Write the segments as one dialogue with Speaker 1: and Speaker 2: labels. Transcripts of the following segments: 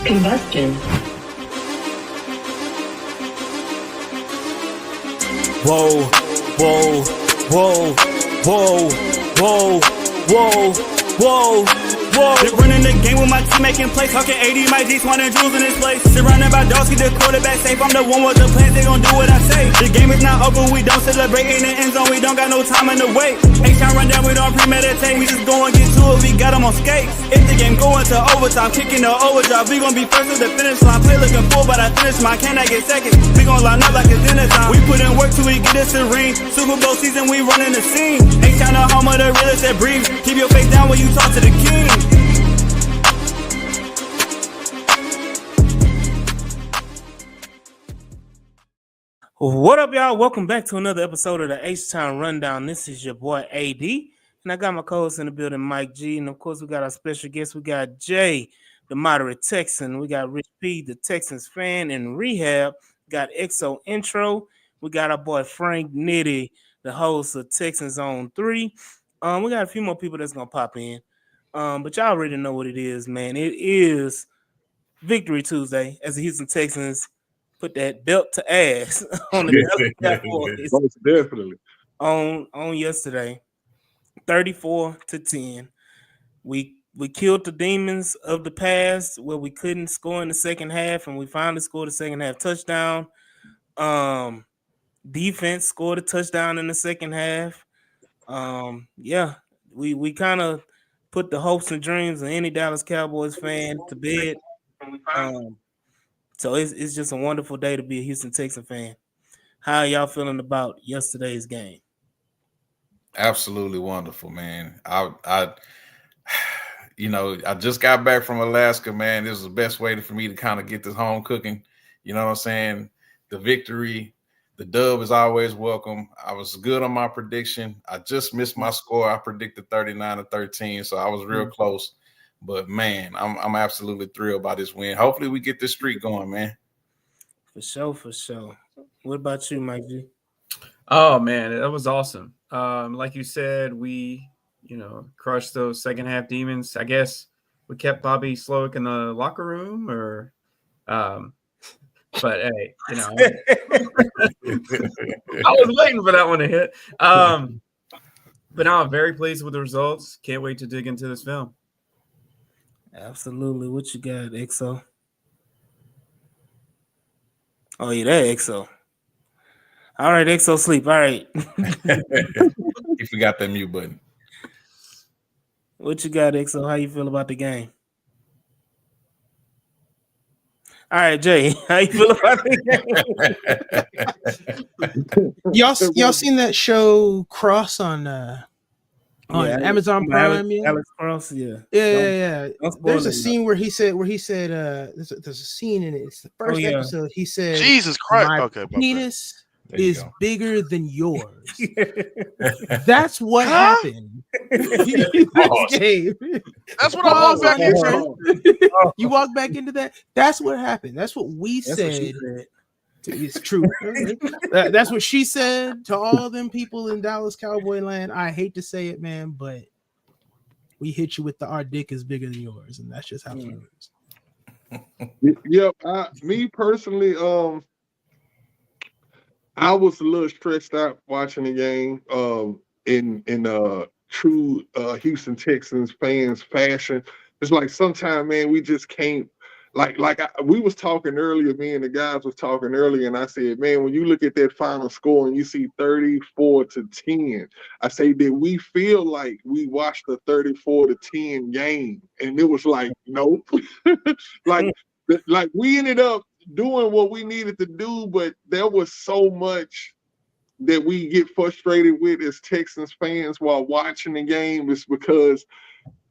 Speaker 1: Combustion.
Speaker 2: Whoa, whoa, whoa, whoa, whoa, whoa, whoa, whoa. Been running the game with my team making plays. Talking 80, my G's, wanting jewels in this place. Surrounded by dogs, keep the quarterback safe. I'm the one with the plans, they gon' do what I say. The game is not over, we don't celebrate in the end zone. We don't got no time in the wait. H-time run down, we don't premeditate. We just go and get to it, we got them on skates. If the game going to overtime, kicking the overdrive, we gon' be first to the finish line. Play looking full, but I finish mine. Can I get second? We gon' line up like it's dinner time. We put in work till we get this a ring. Super Bowl season, we running the scene. H-time the home of the realest that breathes. Keep your face down when you talk to the king. What up, y'all? Welcome back to another episode of the H-Town Rundown. This is your boy, AD. And I got my co-host in the building, Mike G. And, of course, we got our special guest. We got Jay, the moderate Texan. We got Rich P, the Texans fan in rehab. We got XO Intro. We got our boy, Frank Nitty, the host of Texans on 3. We got a few more people that's going to pop in. But y'all already know what it is, man. It is Victory Tuesday as the Houston Texans put that belt to ass on the Cowboys.
Speaker 3: Most definitely.
Speaker 2: On yesterday, 34-10. We killed the demons of the past where we couldn't score in the second half, and we finally scored a second half touchdown. Defense scored a touchdown in the second half. We kind of put the hopes and dreams of any Dallas Cowboys fan to bed. So it's just a wonderful day to be a Houston Texan fan. How are y'all feeling about yesterday's game?
Speaker 4: Absolutely wonderful, man. I just got back from Alaska, man. This is the best way for me to kind of get this home cooking. You know what I'm saying? The victory, the dub is always welcome. I was good on my prediction. I just missed my score. I predicted 39-13, so I was real close. But, man, I'm absolutely thrilled by this win. Hopefully we get this streak going, man.
Speaker 2: For sure. What about you, Mike G?
Speaker 5: Oh, man, that was awesome. Like you said, we, crushed those second half demons. I guess we kept Bobby Slowick in the locker room but hey, I was waiting for that one to hit. But now I'm very pleased with the results. Can't wait to dig into this film.
Speaker 2: Absolutely. What you got, XO? Oh, yeah, that XO. All right, XO sleep. All right.
Speaker 4: You forgot that mute button.
Speaker 2: What you got, XO? How you feel about the game? All right, Jay, how you feel about
Speaker 6: the game? y'all seen that show Cross on Amazon Prime?
Speaker 2: Alex Cross, yeah.
Speaker 6: There's a scene where he said there's a scene in it. It's the first episode. He said,
Speaker 3: Jesus Christ,
Speaker 6: my penis is bigger than yours. That's what happened. That's
Speaker 3: what I walked back into.
Speaker 6: You walk back into that. That's what happened. That's what we said. It's true. That's what she said to all them people in Dallas Cowboy land. I hate to say it, man, but we hit you with our dick is bigger than yours, and that's just how it is.
Speaker 3: Yep. Me personally, I was a little stressed out watching the game. In true Houston Texans fans fashion, it's like sometimes, man, we just can't. We was talking earlier, me and the guys was talking earlier, and I said, man, when you look at that final score and you see 34-10, I say, did we feel like we watched a 34-10 game? And it was like, nope. like we ended up doing what we needed to do, but there was so much that we get frustrated with as Texans fans while watching the game. Is because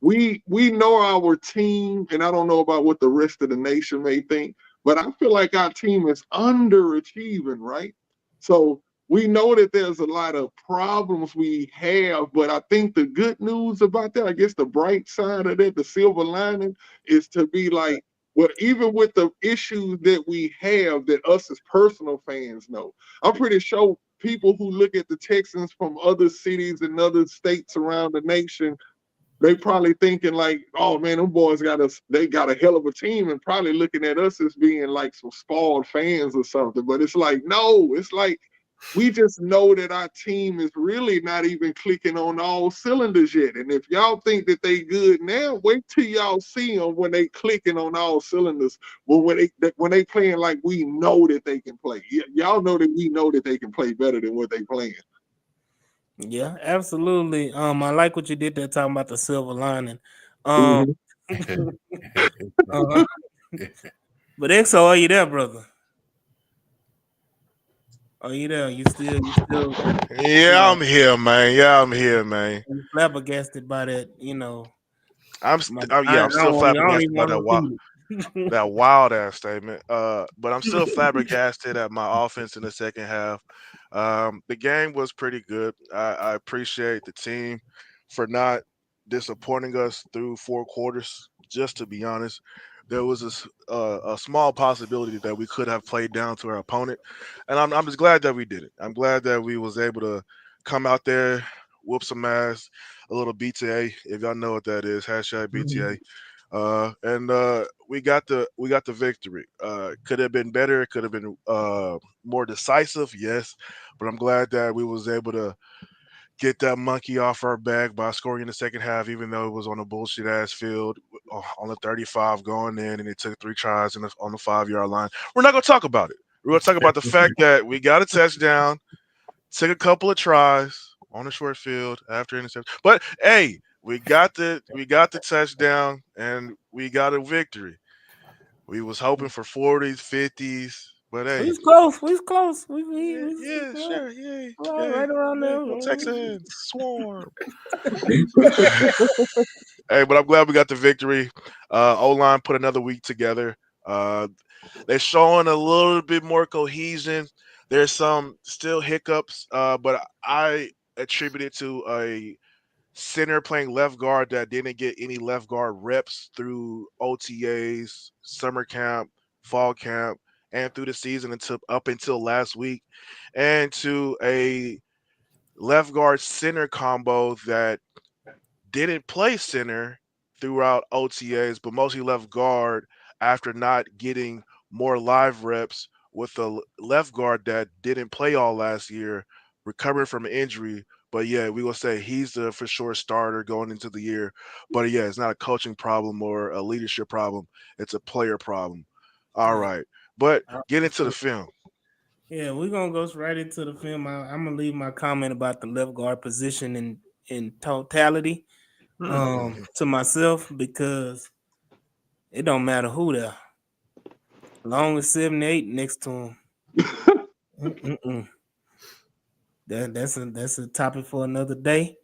Speaker 3: we know our team, and I don't know about what the rest of the nation may think, but I feel like our team is underachieving, right? So we know that there's a lot of problems we have, but I think the good news about that, I guess the bright side of that, the silver lining, is to be like, well, even with the issues that we have that us as personal fans know, I'm pretty sure people who look at the Texans from other cities and other states around the nation they probably thinking like, oh man, them boys they got a hell of a team, and probably looking at us as being like some spoiled fans or something. But it's like, no, it's like we just know that our team is really not even clicking on all cylinders yet. And if y'all think that they good now, wait till y'all see them when they clicking on all cylinders. Well, when they playing like we know that they can play. Y'all know that we know that they can play better than what they playing.
Speaker 1: Yeah, absolutely. I like what you did there talking about the silver lining.
Speaker 3: Mhm.
Speaker 1: But XO, are you there, brother? Are you there? You still
Speaker 7: Yeah, I'm here, man. Yeah, I'm here, man.
Speaker 1: flabbergasted by that,
Speaker 7: I'm
Speaker 1: I
Speaker 7: still
Speaker 1: don't
Speaker 7: flabbergasted
Speaker 1: even
Speaker 7: by
Speaker 1: want to repeat it.
Speaker 7: that wild ass statement. But I'm still flabbergasted at my offense in the second half. The game was pretty good. I appreciate the team for not disappointing us through 4 quarters. Just to be honest, there was a small possibility that we could have played down to our opponent, and I'm just glad that we did it. I'm glad that we was able to come out there, whoop some ass, a little BTA, if y'all know what that is, hashtag BTA. And we got the victory. Could have been better. It could have been more decisive, yes. But I'm glad that we was able to get that monkey off our back by scoring in the second half, even though it was on a bullshit ass field on the 35 going in, and it took 3 tries on the 5-yard line. We're not gonna talk about it. We're gonna talk about the fact that we got a touchdown, took a couple of tries on a short field after interception. But hey, we got the touchdown and we got a victory. We was hoping for 40s, 50s, but hey,
Speaker 1: We was close. We was close.
Speaker 7: yeah, sure, yeah,
Speaker 1: Right around there.
Speaker 7: go Texans, swarm. Hey, but I'm glad we got the victory. O-line put another week together. They're showing a little bit more cohesion. There's some still hiccups, but I attribute it to a center playing left guard that didn't get any left guard reps through OTAs, summer camp, fall camp, and through the season until last week, and to a left guard center combo that didn't play center throughout OTAs, but mostly left guard after not getting more live reps with a left guard that didn't play all last year, recovering from an injury. But yeah, we will say he's the for sure starter going into the year. But yeah, it's not a coaching problem or a leadership problem. It's a player problem. All right. But get into the film.
Speaker 1: Yeah, we're gonna go right into the film. I'm gonna leave my comment about the left guard position in totality to myself because it don't matter who there. Long as 78 next to him. That's a topic for another day,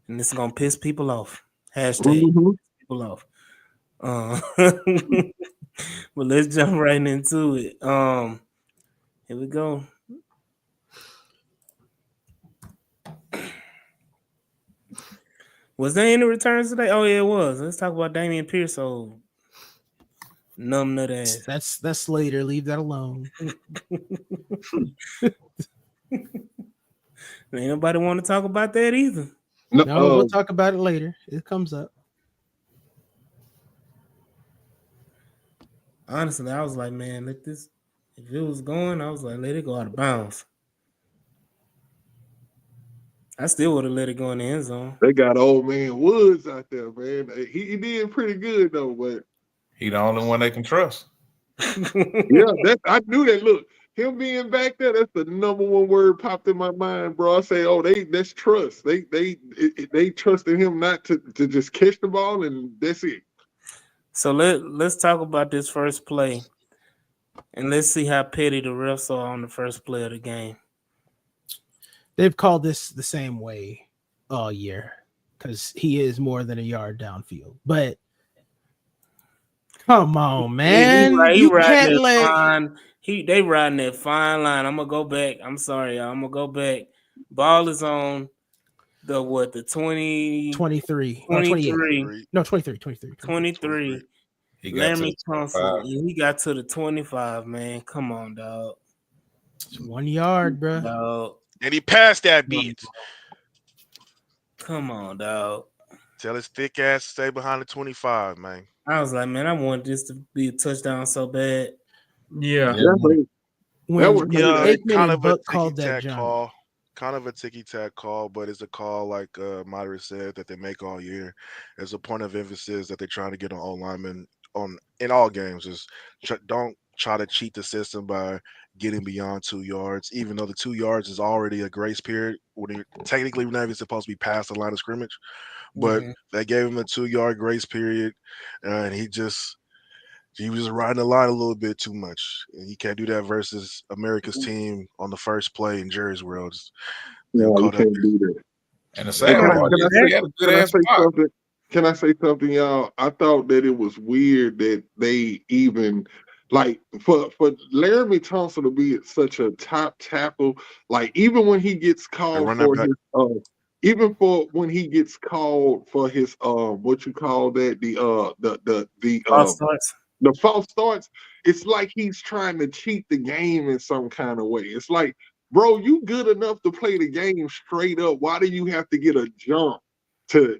Speaker 1: and it's gonna piss people off. Hashtag people off. But let's jump right into it. Here we go. Was there any returns today? Oh yeah, it was. Let's talk about Damian Pierce. So numb nut ass.
Speaker 6: That's later. Leave that alone.
Speaker 1: Ain't nobody want to talk about that either.
Speaker 6: No, we'll talk about it later. It comes up.
Speaker 1: Honestly, I was like, man, let this. If it was going, I was like, let it go out of bounds. I still would have let it go in the end zone.
Speaker 3: They got old man Woods out there, man. He did pretty good though, but
Speaker 4: he the only one they can trust.
Speaker 3: yeah, I knew that. Look, him being back there, that's the number one word popped in my mind, bro. I say, oh, that's trust. They trusted him not to just catch the ball, and that's it.
Speaker 1: So let's talk about this first play, and let's see how petty the refs are on the first play of the game.
Speaker 6: They've called this the same way all year because he is more than a yard downfield. But come on, man, you can't let.
Speaker 1: They riding that fine line. I'm gonna go back. I'm sorry, y'all. I'm gonna go back. Ball is on the 23. 23. Laramie Thompson. He got to the 25, man. Come on, dog.
Speaker 6: It's 1 yard, bro.
Speaker 1: Dog.
Speaker 7: And he passed that beat.
Speaker 1: Come on, dog.
Speaker 7: Tell his thick ass to stay behind the 25, man.
Speaker 1: I was like, man, I want this to be a touchdown so bad.
Speaker 5: Yeah.
Speaker 3: That hurt. That
Speaker 6: When
Speaker 3: was
Speaker 6: when
Speaker 7: Yeah,
Speaker 3: hurt.
Speaker 6: Aikman
Speaker 7: kind
Speaker 6: and
Speaker 7: of a
Speaker 6: Buck
Speaker 7: ticky
Speaker 6: called that
Speaker 7: tack
Speaker 6: jump.
Speaker 7: call. Kind of a ticky tack call, but it's a call like Myra said that they make all year. As a point of emphasis that they're trying to get on all linemen on in all games. Is don't try to cheat the system by getting beyond 2 yards, even though the 2 yards is already a grace period when you're technically not even supposed to be past the line of scrimmage. But
Speaker 1: Mhm.
Speaker 7: they gave him a 2 yard grace period, and he was just riding the line a little bit too much. And he can't do that versus America's team on the first play in Jerry's World. They'll
Speaker 3: No, you
Speaker 7: call that.
Speaker 3: can't do that.
Speaker 4: And the
Speaker 1: They
Speaker 4: sad
Speaker 3: Hey,
Speaker 1: might
Speaker 4: part
Speaker 1: do
Speaker 4: is
Speaker 1: that.
Speaker 4: he had a good
Speaker 3: can I
Speaker 4: ass
Speaker 3: say
Speaker 4: block.
Speaker 3: something? Can I say something, y'all? I thought that it was weird that they even like for Laramie Thompson to be such a top tackle, like even when he gets
Speaker 7: They
Speaker 3: called
Speaker 7: run that
Speaker 3: for
Speaker 7: back.
Speaker 3: his even for when he gets called for his what you call that
Speaker 1: False starts.
Speaker 3: the false starts, it's like he's trying to cheat the game in some kind of way. It's like, bro, you good enough to play the game straight up. Why do you have to get a jump to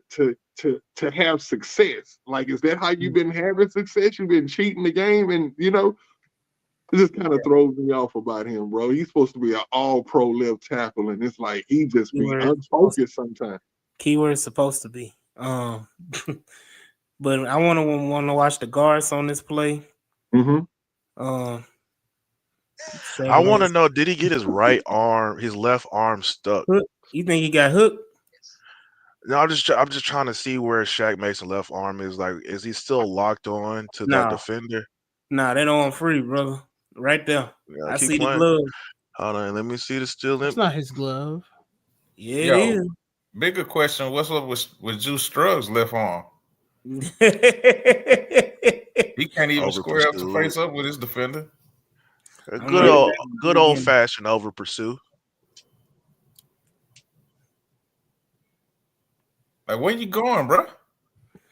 Speaker 3: have success? Like, is that how you've been having success? You've been cheating the game, and it just kind of throws me off about him, bro. He's supposed to be an all-pro left tackle, and it's like he just be unfocused sometimes.
Speaker 1: Keyword supposed to be. But I want to watch the guards on this play.
Speaker 3: Mm-hmm.
Speaker 7: I want to
Speaker 1: Saturdays.
Speaker 7: know, did he get his his left arm stuck?
Speaker 1: You think he got hooked?
Speaker 7: No, I'm just trying to see where Shaq Mason left arm is. Like, is he still locked on to that
Speaker 1: No.
Speaker 7: defender?
Speaker 1: Nah, they don't free, brother. Right there.
Speaker 7: Yeah,
Speaker 1: I
Speaker 7: keep
Speaker 1: see the
Speaker 7: playing.
Speaker 1: glove.
Speaker 7: Hold on, let me see the still
Speaker 6: It's
Speaker 7: in.
Speaker 6: not his glove.
Speaker 1: Yeah, it
Speaker 4: Yo,
Speaker 1: is.
Speaker 4: bigger question: what's up with Juice Struggs left arm? He can't even
Speaker 7: Over
Speaker 4: square up to
Speaker 7: pursue.
Speaker 4: face up with his defender.
Speaker 7: A
Speaker 1: I'm
Speaker 7: good
Speaker 1: right
Speaker 7: old
Speaker 1: back in the
Speaker 7: good old
Speaker 1: beginning.
Speaker 7: fashioned over pursue.
Speaker 4: Like, where you going, bro?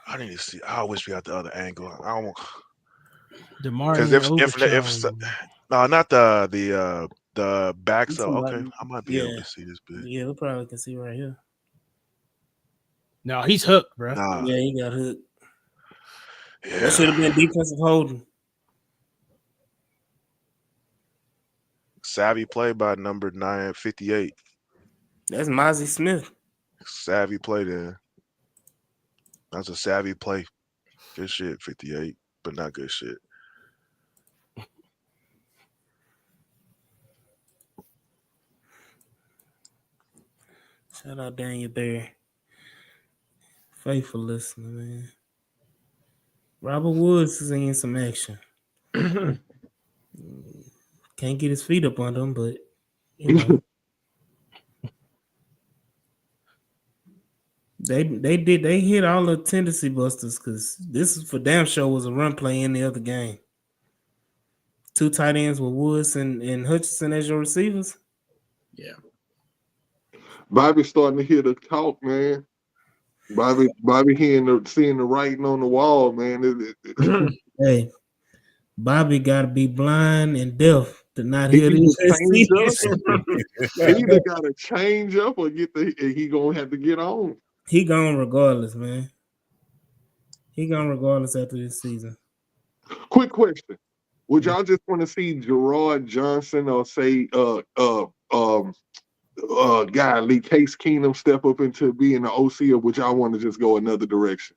Speaker 7: I need to see. I wish we had the other angle. I don't because
Speaker 6: Demarion
Speaker 7: if
Speaker 6: Overshown.
Speaker 7: no, not the backs up. Okay, I might be able
Speaker 1: Yeah,
Speaker 7: to see this bit.
Speaker 1: yeah, we probably can see right here.
Speaker 6: No, he's hooked, bro.
Speaker 7: Nah,
Speaker 1: Yeah, he got hooked. That should have
Speaker 7: yeah.
Speaker 1: been defensive holding.
Speaker 7: Savvy play by number 958.
Speaker 1: That's Mozzie Smith.
Speaker 7: Savvy play there. That's a savvy play. Good shit, 58, but not good shit.
Speaker 1: Shout out Daniel Barry. Faithful listener, man. Robert Woods is in some action. Can't get his feet up on him, but they hit all the tendency busters because this is for damn sure was a run play in the other game. 2 tight ends with Woods and Hutchinson as your receivers.
Speaker 5: Yeah.
Speaker 3: Bobby's starting to hear the talk, man. Bobby seeing the writing on the wall, man.
Speaker 1: Hey, Bobby got to be blind and deaf to not
Speaker 3: He
Speaker 1: hear
Speaker 3: either
Speaker 1: this.
Speaker 3: change up, he either got to change up or he gonna have to get on.
Speaker 1: He gone regardless, man. He gone regardless after this season.
Speaker 3: Quick question: would y'all just want to see Gerard Johnson or say guy Lee Case Keenum step up into being the OC, or would y'all want to just go another direction?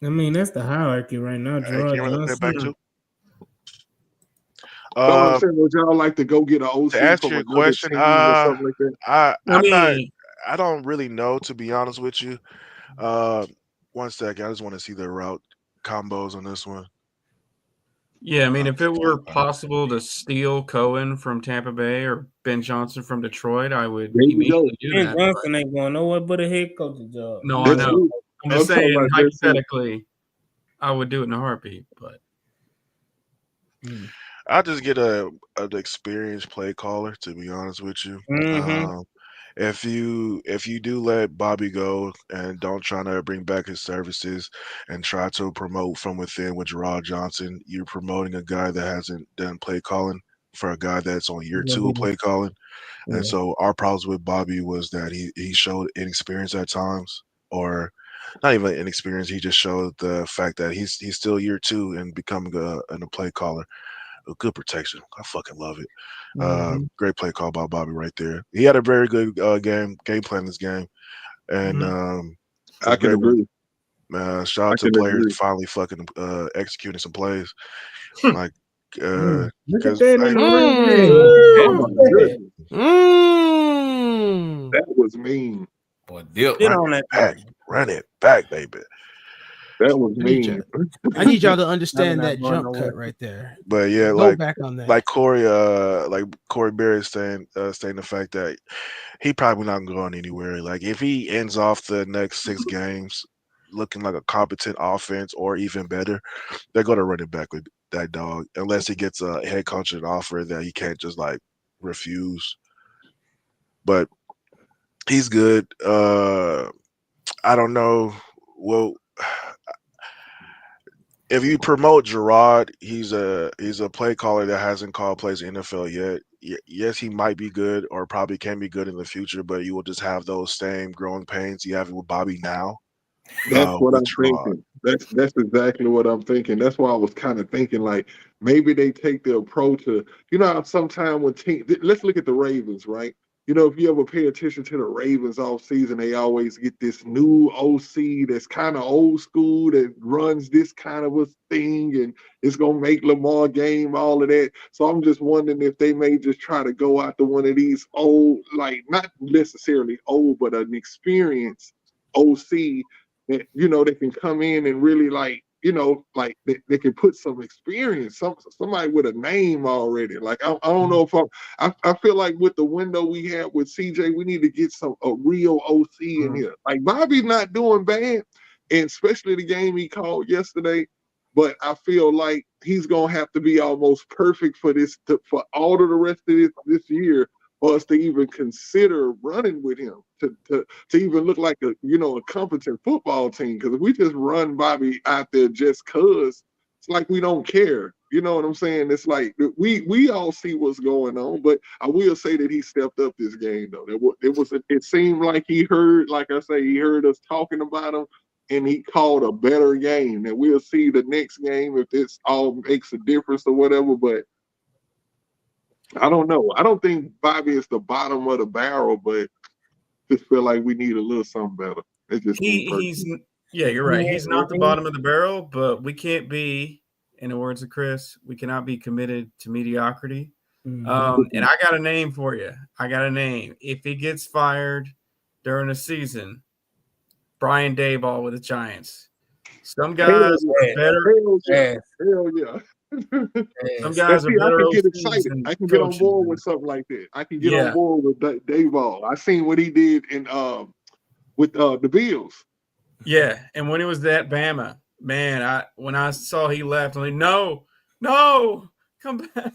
Speaker 1: I mean, that's the hierarchy right now.
Speaker 7: Hey, can
Speaker 1: Gerard
Speaker 7: you run that play back
Speaker 1: Johnson.
Speaker 7: too?
Speaker 3: So I'm saying, would y'all like to go get an OC
Speaker 7: To answer
Speaker 3: from
Speaker 7: your
Speaker 3: another
Speaker 7: question,
Speaker 3: team or something like that?
Speaker 7: I don't really know, to be honest with you. 1 second, I just want to see the route combos on this one.
Speaker 5: Yeah, I mean, if it were possible to steal Cohen from Tampa Bay or Ben Johnson from Detroit, I would
Speaker 3: There you
Speaker 5: immediately
Speaker 3: go.
Speaker 5: do
Speaker 1: Ben
Speaker 5: that.
Speaker 1: Johnson ain't going nowhere but a head coaching job.
Speaker 5: No, I
Speaker 3: That's
Speaker 5: know.
Speaker 3: it.
Speaker 5: I'm
Speaker 3: I'm
Speaker 5: just
Speaker 3: talking
Speaker 5: saying,
Speaker 3: about that's it.
Speaker 5: hypothetically, I would do it in a heartbeat. But
Speaker 7: I just get an experienced play caller, to be honest with you.
Speaker 1: Mm-hmm.
Speaker 7: If you do let Bobby go and don't try to bring back his services and try to promote from within with Gerard Johnson, you're promoting a guy that hasn't done play calling for a guy that's on year 2 of play calling. And so our problems with Bobby was that he showed inexperience at times, or not even inexperience. He just showed the fact that he's still year 2 and becoming a play caller. A good protection. I fucking love it. Great play call by Bobby right there. He had a very good game plan this game, and
Speaker 3: I can agree.
Speaker 7: Shout out to players finally fucking executing some plays. Like,
Speaker 1: Look at
Speaker 7: because
Speaker 1: that in the
Speaker 3: Oh my goodness,
Speaker 6: Mm.
Speaker 3: that was mean.
Speaker 4: Boy, dip.
Speaker 1: Get on that thing.
Speaker 7: run it back, baby.
Speaker 3: That was mean.
Speaker 6: I need y'all to understand
Speaker 1: Not
Speaker 6: that
Speaker 1: going
Speaker 6: jump
Speaker 1: nowhere.
Speaker 6: cut right there.
Speaker 7: But yeah,
Speaker 6: Go back on that.
Speaker 7: like Corey Berry is saying the fact that he probably not going anywhere. Like if he ends off the next 6 games looking like a competent offense or even better, they're going to run it back with that dog unless he gets a head coach an offer that he can't just like refuse. But he's good. I don't know. Well, if you promote Gerard, he's a play caller that hasn't called plays in the NFL yet. Yes, he might be good or probably can be good in the future, but you will just have those same growing pains you have with Bobby now.
Speaker 3: That's what I'm
Speaker 7: Gerard.
Speaker 3: thinking. That's exactly what I'm thinking. That's why I was kind of thinking like maybe they take the approach of, you know, sometimes when let's look at the Ravens, right? You know, if you ever pay attention to the Ravens all season, they always get this new OC that's kind of old school that runs this kind of a thing and it's gonna make Lamar game, all of that. So I'm just wondering if they may just try to go after one of these old, like not necessarily old, but an experienced OC that, you know, they can come in and really like, you know, like they can put some experience, somebody with a name already. Like I don't know if I feel like with the window we have with CJ, we need to get a real OC in here. Like Bobby's not doing bad, and especially the game he called yesterday. But I feel like he's gonna have to be almost perfect for for all of the rest of this year for us to even consider running with him to even look like a competent football team. Because if we just run Bobby out there just cause, it's like we don't care. You know what I'm saying? It's like we all see what's going on, but I will say that he stepped up this game though. It seemed like he heard, like I say, he heard us talking about him, and he called a better game. And we'll see the next game if this all makes a difference or whatever. But I don't know. I don't think Bobby is the bottom of the barrel, but just feel like we need a little something better. It's just
Speaker 5: you're right. He's not the bottom of the barrel, but we can't be, in the words of Chris, we cannot be committed to mediocrity. And I got a name for you. I got a name. If he gets fired during the season, Brian Daboll with the Giants. Some guys are better.
Speaker 3: Hell yeah.
Speaker 5: Some guys are better.
Speaker 3: I can get excited. I can get on board with something like that. I can get on board with Daboll. I seen what he did in with the Bills.
Speaker 5: Yeah, and when it was that Bama, man, when I saw he left, I'm like, no, come back.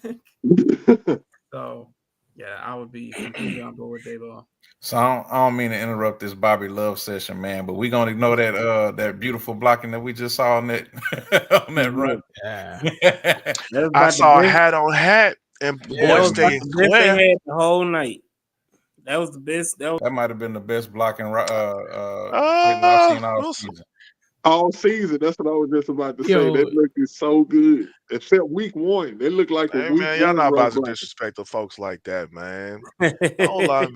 Speaker 5: So yeah, I would be completely on board with Daboll.
Speaker 4: So I don't mean to interrupt this Bobby Love session, man, but we're gonna ignore that beautiful blocking that we just saw on that run.
Speaker 7: Yeah. I saw a hat on hat and boy staying clear
Speaker 1: the whole night. That was the best.
Speaker 4: That might have been the best blocking I've seen all season.
Speaker 3: All season. That's what I was just about to say. That looked so good. Except week 1. They look like a week
Speaker 7: man, y'all not about to
Speaker 3: blocking.
Speaker 7: disrespect the folks like that, man. O-line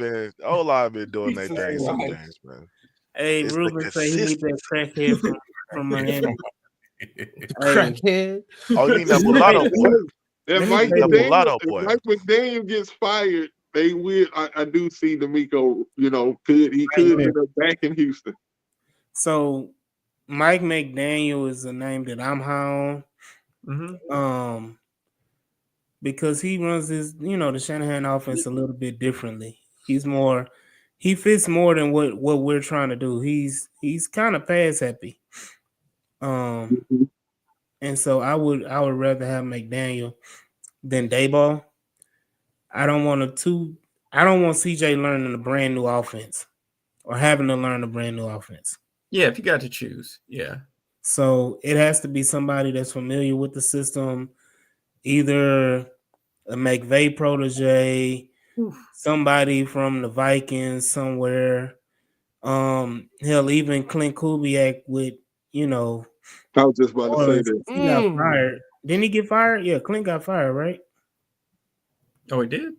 Speaker 7: been doing their thing some days, man.
Speaker 1: Hey, Ruben say he need that crackhead from Miami.
Speaker 6: Crackhead.
Speaker 7: Oh, you need that mulatto boy.
Speaker 3: If Mike McDaniel gets fired, they will. I do see D'Amico, he could end up back in Houston.
Speaker 1: So Mike McDaniel is a name that I'm high on. Because he runs his, the Shanahan offense a little bit differently. He fits more than what we're trying to do. He's kind of pass happy. And so I would rather have McDaniel than Daboll. I don't want CJ learning a brand new offense or having to learn a brand new offense.
Speaker 5: Yeah, if you got to choose. Yeah.
Speaker 1: So it has to be somebody that's familiar with the system, either a McVay protege, somebody from the Vikings somewhere. Hell, even Clint Kubiak with, you know,
Speaker 3: I was just about to say
Speaker 1: Orleans,
Speaker 3: that.
Speaker 1: he got fired. Didn't he get fired? Yeah, Clint got fired, right?
Speaker 5: Oh, he did.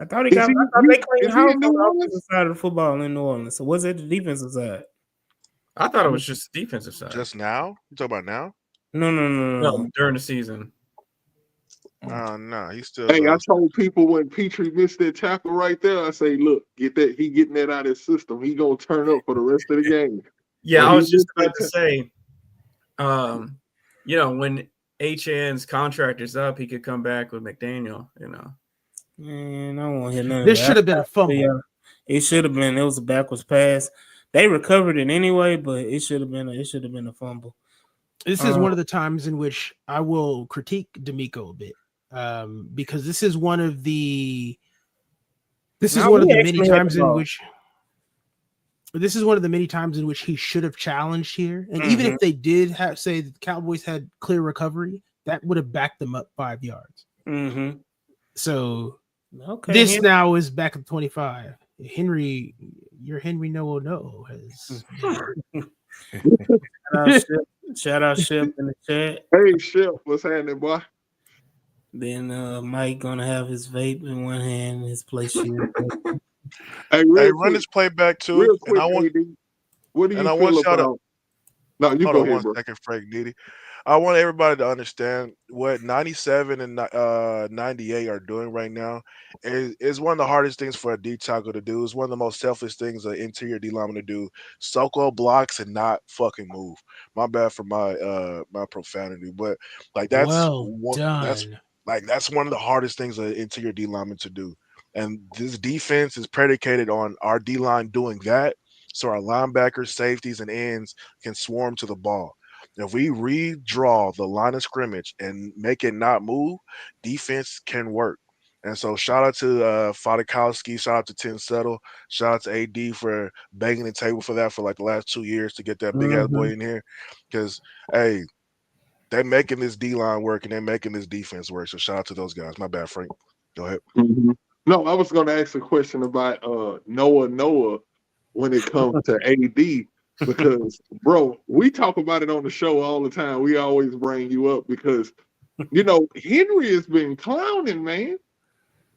Speaker 1: I thought he
Speaker 3: Is
Speaker 1: got.
Speaker 3: he,
Speaker 1: I thought they cleaned
Speaker 3: is he
Speaker 1: house
Speaker 3: in
Speaker 1: on
Speaker 3: New
Speaker 1: the
Speaker 3: Orleans?
Speaker 1: offensive side of the football in New Orleans. So was it the defensive side?
Speaker 5: I thought it was just the defensive side.
Speaker 7: Just now? You talking about now?
Speaker 1: No.
Speaker 5: During the season.
Speaker 7: No, he's still.
Speaker 3: Hey, I told people when Petrie missed that tackle right there, I say, look, get that. He getting that out of his system. He gonna turn up for the rest of the game.
Speaker 5: Yeah,
Speaker 3: When
Speaker 5: I
Speaker 3: he
Speaker 5: was just
Speaker 3: missed
Speaker 5: about to
Speaker 3: that
Speaker 5: say, you know, when HN's contract is up, he could come back with McDaniel. You know,
Speaker 1: Man, I don't want to hear none of
Speaker 6: This
Speaker 1: that.
Speaker 6: should have been a fumble.
Speaker 1: Yeah, it should have been. It was a backwards pass. They recovered it anyway, but it should have been. It should have been a fumble.
Speaker 6: This is one of the times in which I will critique D'Amico a bit, because this is one of the many times in which he should have challenged here. And even if they did have say the Cowboys had clear recovery, that would have backed them up 5 yards.
Speaker 1: Mm-hmm.
Speaker 6: So
Speaker 1: this
Speaker 6: Henry now is back at 25. Henry, your Henry no has.
Speaker 1: Shout out Shep in the chat.
Speaker 3: Hey Shep, what's happening, boy?
Speaker 1: Then Mike gonna have his vape in one hand, his play shield.
Speaker 7: Hey, run this play back too.
Speaker 3: Real quick,
Speaker 7: and I want,
Speaker 3: AD, what do you
Speaker 7: and I
Speaker 3: feel
Speaker 7: want y'all to.
Speaker 3: about? No, you
Speaker 7: Hold
Speaker 3: go
Speaker 7: on
Speaker 3: ahead,
Speaker 7: one
Speaker 3: bro.
Speaker 7: second, Frank Needy. I want everybody to understand what 97 and 98 are doing right now is one of the hardest things for a D tackle to do. It's one of the most selfish things an interior D lineman to do. Soko blocks and not fucking move. My bad for my my profanity, but like that's one of the hardest things an interior D lineman to do. And this defense is predicated on our D line doing that, so our linebackers, safeties, and ends can swarm to the ball. If we redraw the line of scrimmage and make it not move, defense can work. And so shout out to Fadikowski, shout out to Tim Settle, shout out to AD for banging the table for that for like the last 2 years to get that big ass boy in here. Because hey, they're making this D line work and they're making this defense work. So shout out to those guys. My bad, Frank. Go ahead.
Speaker 3: Mm-hmm. No, I was gonna ask a question about Noah when it comes to AD. Because, bro, we talk about it on the show all the time. We always bring you up because, you know, Henry has been clowning, man.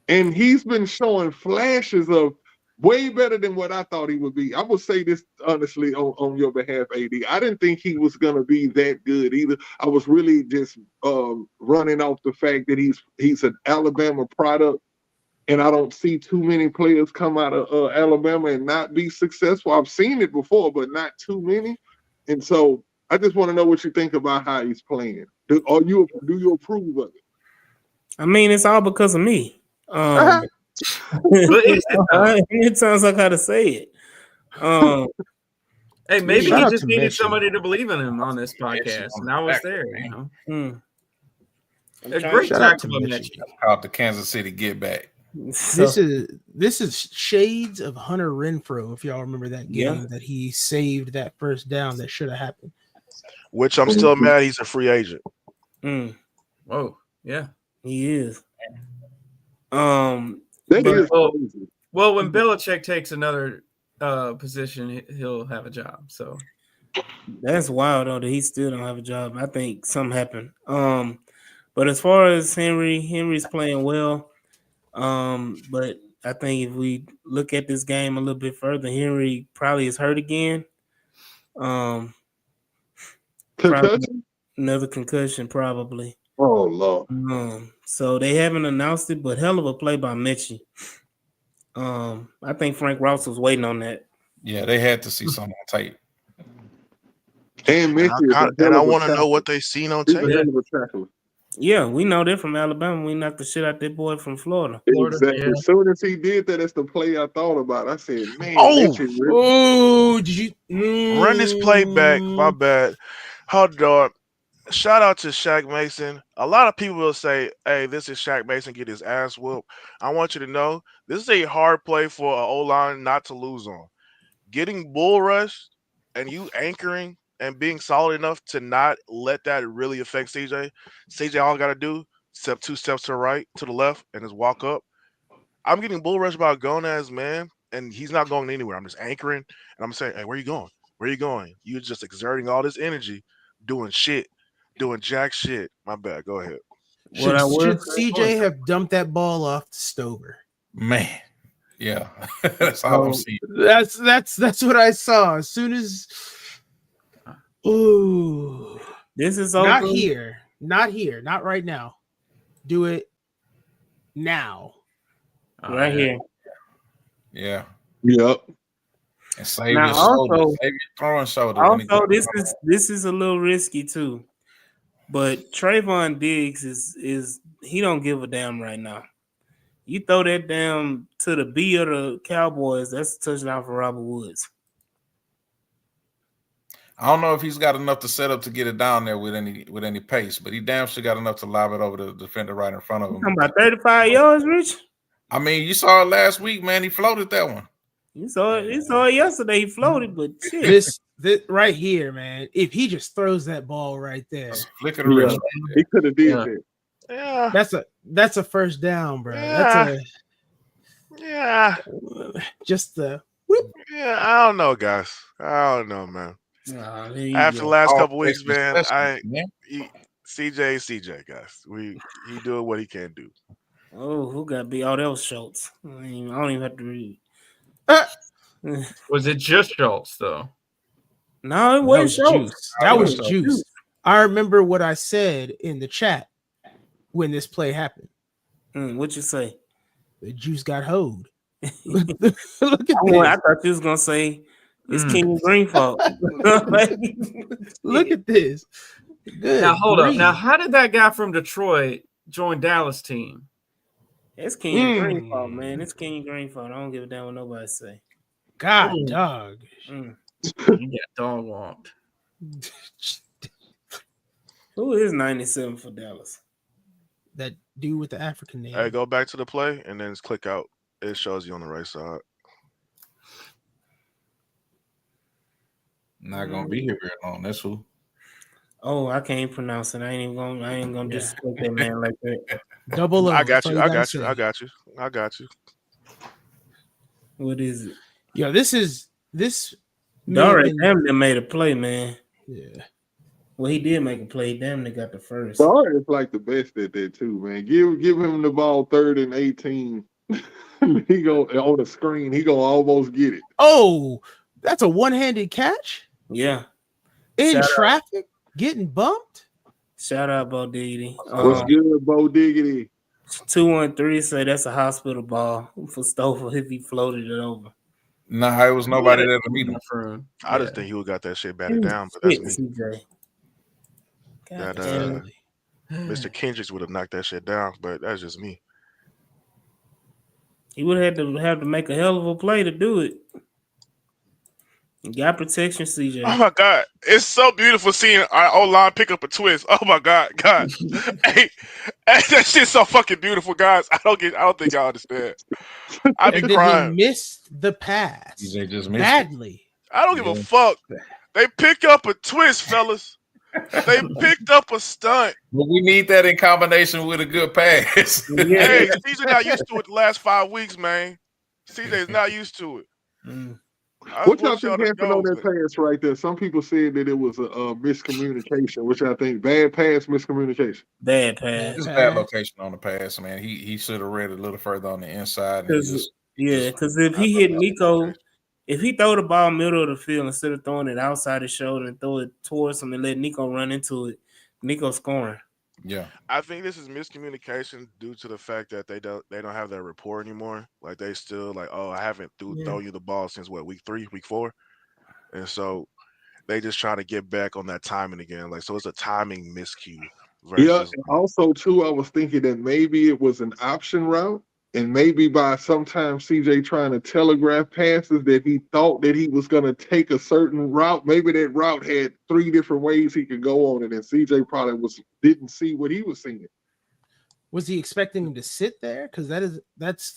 Speaker 3: And he's been showing flashes of way better than what I thought he would be. I will say this honestly on your behalf, AD. I didn't think he was going to be that good either. I was really just running off the fact that he's an Alabama product. And I don't see too many players come out of Alabama and not be successful. I've seen it before, but not too many. And so I just want to know what you think about how he's playing. Do you approve of it?
Speaker 1: I mean, it's all because of me. It sounds like how to say it.
Speaker 5: Hey, maybe he just needed somebody to believe in him on this podcast. Now it's there, you know. A great tackle by Mitchell.
Speaker 4: Out the Kansas City get back.
Speaker 6: This is shades of Hunter Renfrow, if y'all remember that game that he saved that first down that should have happened.
Speaker 7: Which I'm still mad he's a free agent.
Speaker 5: Whoa, yeah,
Speaker 1: he is.
Speaker 5: Well, when Belichick takes another position, he'll have a job. So
Speaker 1: that's wild though that he still don't have a job. I think something happened. But as far as Henry's playing well. But I think if we look at this game a little bit further, Henry probably is hurt again. Another concussion, probably.
Speaker 3: Oh Lord.
Speaker 1: So they haven't announced it, but hell of a play by Mitchie. I think Frank Ross was waiting on that.
Speaker 4: Yeah, they had to see something on tape.
Speaker 3: And
Speaker 7: I want to know what they seen on tape.
Speaker 1: Yeah, we know they're from Alabama. We knocked the shit out that boy from Florida.
Speaker 3: Exactly. Yeah. As soon as he did that, that's the play I thought about. I said, man,
Speaker 6: did you
Speaker 7: run this play back? My bad. Hold on. Shout out to Shaq Mason. A lot of people will say, hey, this is Shaq Mason get his ass whooped. I want you to know this is a hard play for an O-line not to lose on. Getting bull rushed and you anchoring and being solid enough to not let that really affect CJ. CJ all got to do, two steps to the right, to the left, and just walk up. I'm getting bull rushed by Gonaz, man, and he's not going anywhere. I'm just anchoring, and I'm saying, "Hey, where you going? Where you going? You're just exerting all this energy, doing shit, doing jack shit." My bad. Go ahead.
Speaker 1: What I
Speaker 6: Should
Speaker 1: will say,
Speaker 6: CJ have dumped that ball off to Stover?
Speaker 4: Man, yeah, that's all I'm seeing.
Speaker 6: That's what I saw. As soon as, ooh,
Speaker 1: this is
Speaker 6: not
Speaker 1: open.
Speaker 6: here, not right now. Do it now.
Speaker 1: Right here.
Speaker 4: Yeah.
Speaker 3: Yep.
Speaker 4: And save
Speaker 1: Now
Speaker 4: your shoulder.
Speaker 1: also,
Speaker 4: Save your throwing shoulder. when he
Speaker 1: also
Speaker 4: goes
Speaker 1: this is a little risky too. But Trayvon Diggs is he don't give a damn right now. You throw that damn to the B of the Cowboys, that's a touchdown for Robert Woods.
Speaker 4: I don't know if he's got enough to set up to get it down there with any pace, but he damn sure got enough to lob it over the defender right in front of him.
Speaker 1: Talking about 35 yards, Rich?
Speaker 4: I mean, you saw it last week, man. He floated that one.
Speaker 1: You saw it yesterday. He floated, but shit.
Speaker 6: This right here, man. If he just throws that ball right there,
Speaker 4: That's a flick of the wrist.
Speaker 3: He could have did that.
Speaker 7: Yeah.
Speaker 6: that's a first down, bro.
Speaker 7: Yeah.
Speaker 6: Just the
Speaker 7: Yeah, I don't know, guys. I don't know, man. After the last couple weeks, man, CJ, guys. He doing what he can do.
Speaker 1: Oh, who got beat? Oh, that was Schultz. I don't even have to read.
Speaker 5: Was it just Schultz though?
Speaker 1: No, it wasn't Schultz.
Speaker 6: juice. That was juice. I remember what I said in the chat when this play happened.
Speaker 1: What'd you say?
Speaker 6: The juice got hoed. Look at this.
Speaker 1: I thought you was gonna say it's King Green fault.
Speaker 6: Look at this. Good.
Speaker 5: Now hold up. Now, how did that guy from Detroit join Dallas team?
Speaker 1: It's King Green fault, man. It's King Green fault. I don't give a damn what nobody say.
Speaker 6: God, dog.
Speaker 5: You got dog walked.
Speaker 1: Who is 97 for Dallas?
Speaker 6: That dude with the African name.
Speaker 7: Hey, go back to the play and then just click out. It shows you on the right side.
Speaker 4: Not gonna be here very long. That's who.
Speaker 1: Oh, I can't pronounce it. I ain't gonna disrespect that man like that.
Speaker 6: Double O.
Speaker 7: I got you.
Speaker 6: That's
Speaker 7: I
Speaker 6: all
Speaker 7: got
Speaker 6: you
Speaker 7: you.
Speaker 6: gotta
Speaker 7: I got you.
Speaker 1: What is it?
Speaker 6: Yo, this.
Speaker 1: Dare damn near made a play, man.
Speaker 6: Yeah.
Speaker 1: Well, he did make a play. Damn near got the first.
Speaker 3: Dare is like the best at that too, man. Give him the ball 3rd and 18. He go on the screen. He gonna almost get it.
Speaker 6: Oh, that's a one-handed catch
Speaker 1: Yeah.
Speaker 6: in traffic, getting bumped.
Speaker 1: Shout out, Bo Diggity.
Speaker 3: What's good, Bo Diggity?
Speaker 1: 213 say that's a hospital ball for Stover if he floated it over.
Speaker 4: Nah, it was nobody there to meet him.
Speaker 7: I just think he would got that shit batted down, but that's me.
Speaker 1: God
Speaker 7: That Mr. Kendricks would have knocked that shit down, but that's just me.
Speaker 1: He would have to make a hell of a play to do it. You got protection, CJ.
Speaker 7: Oh my God, it's so beautiful seeing our O-line pick up a twist. Oh my God. hey, that shit's so fucking beautiful, guys. I don't think y'all understand. I be crying.
Speaker 6: He missed the pass.
Speaker 4: They just missed
Speaker 6: badly.
Speaker 7: I don't give a fuck. They pick up a twist, fellas. They picked up a stunt.
Speaker 4: But we need that in combination with a good pass.
Speaker 7: Hey, CJ not used to it the last 5 weeks, man. CJ is not used to it.
Speaker 3: What y'all think happened on that pass right there? Some people said that it was a miscommunication, which I think bad pass, miscommunication.
Speaker 1: Bad pass.
Speaker 4: It's bad location on the pass, man. He should have read it a little further on the inside.
Speaker 1: Because if he hit Nico, if he throw the ball middle of the field instead of throwing it outside his shoulder and throw it towards him and let Nico run into it, Nico scoring.
Speaker 4: Yeah,
Speaker 7: I think this is miscommunication due to the fact that they don't have that rapport anymore. Like they still like, oh, I haven't thrown you the ball since what, week 3, week 4, and they just trying to get back on that timing again. Like so, it's a timing miscue.
Speaker 3: Yeah. And also too, I was thinking that maybe it was an option route. And maybe by sometimes CJ trying to telegraph passes that he thought that he was going to take a certain route. Maybe that route had 3 different ways he could go on it, and CJ probably didn't see what he was seeing.
Speaker 6: Was he expecting him to sit there? Because that's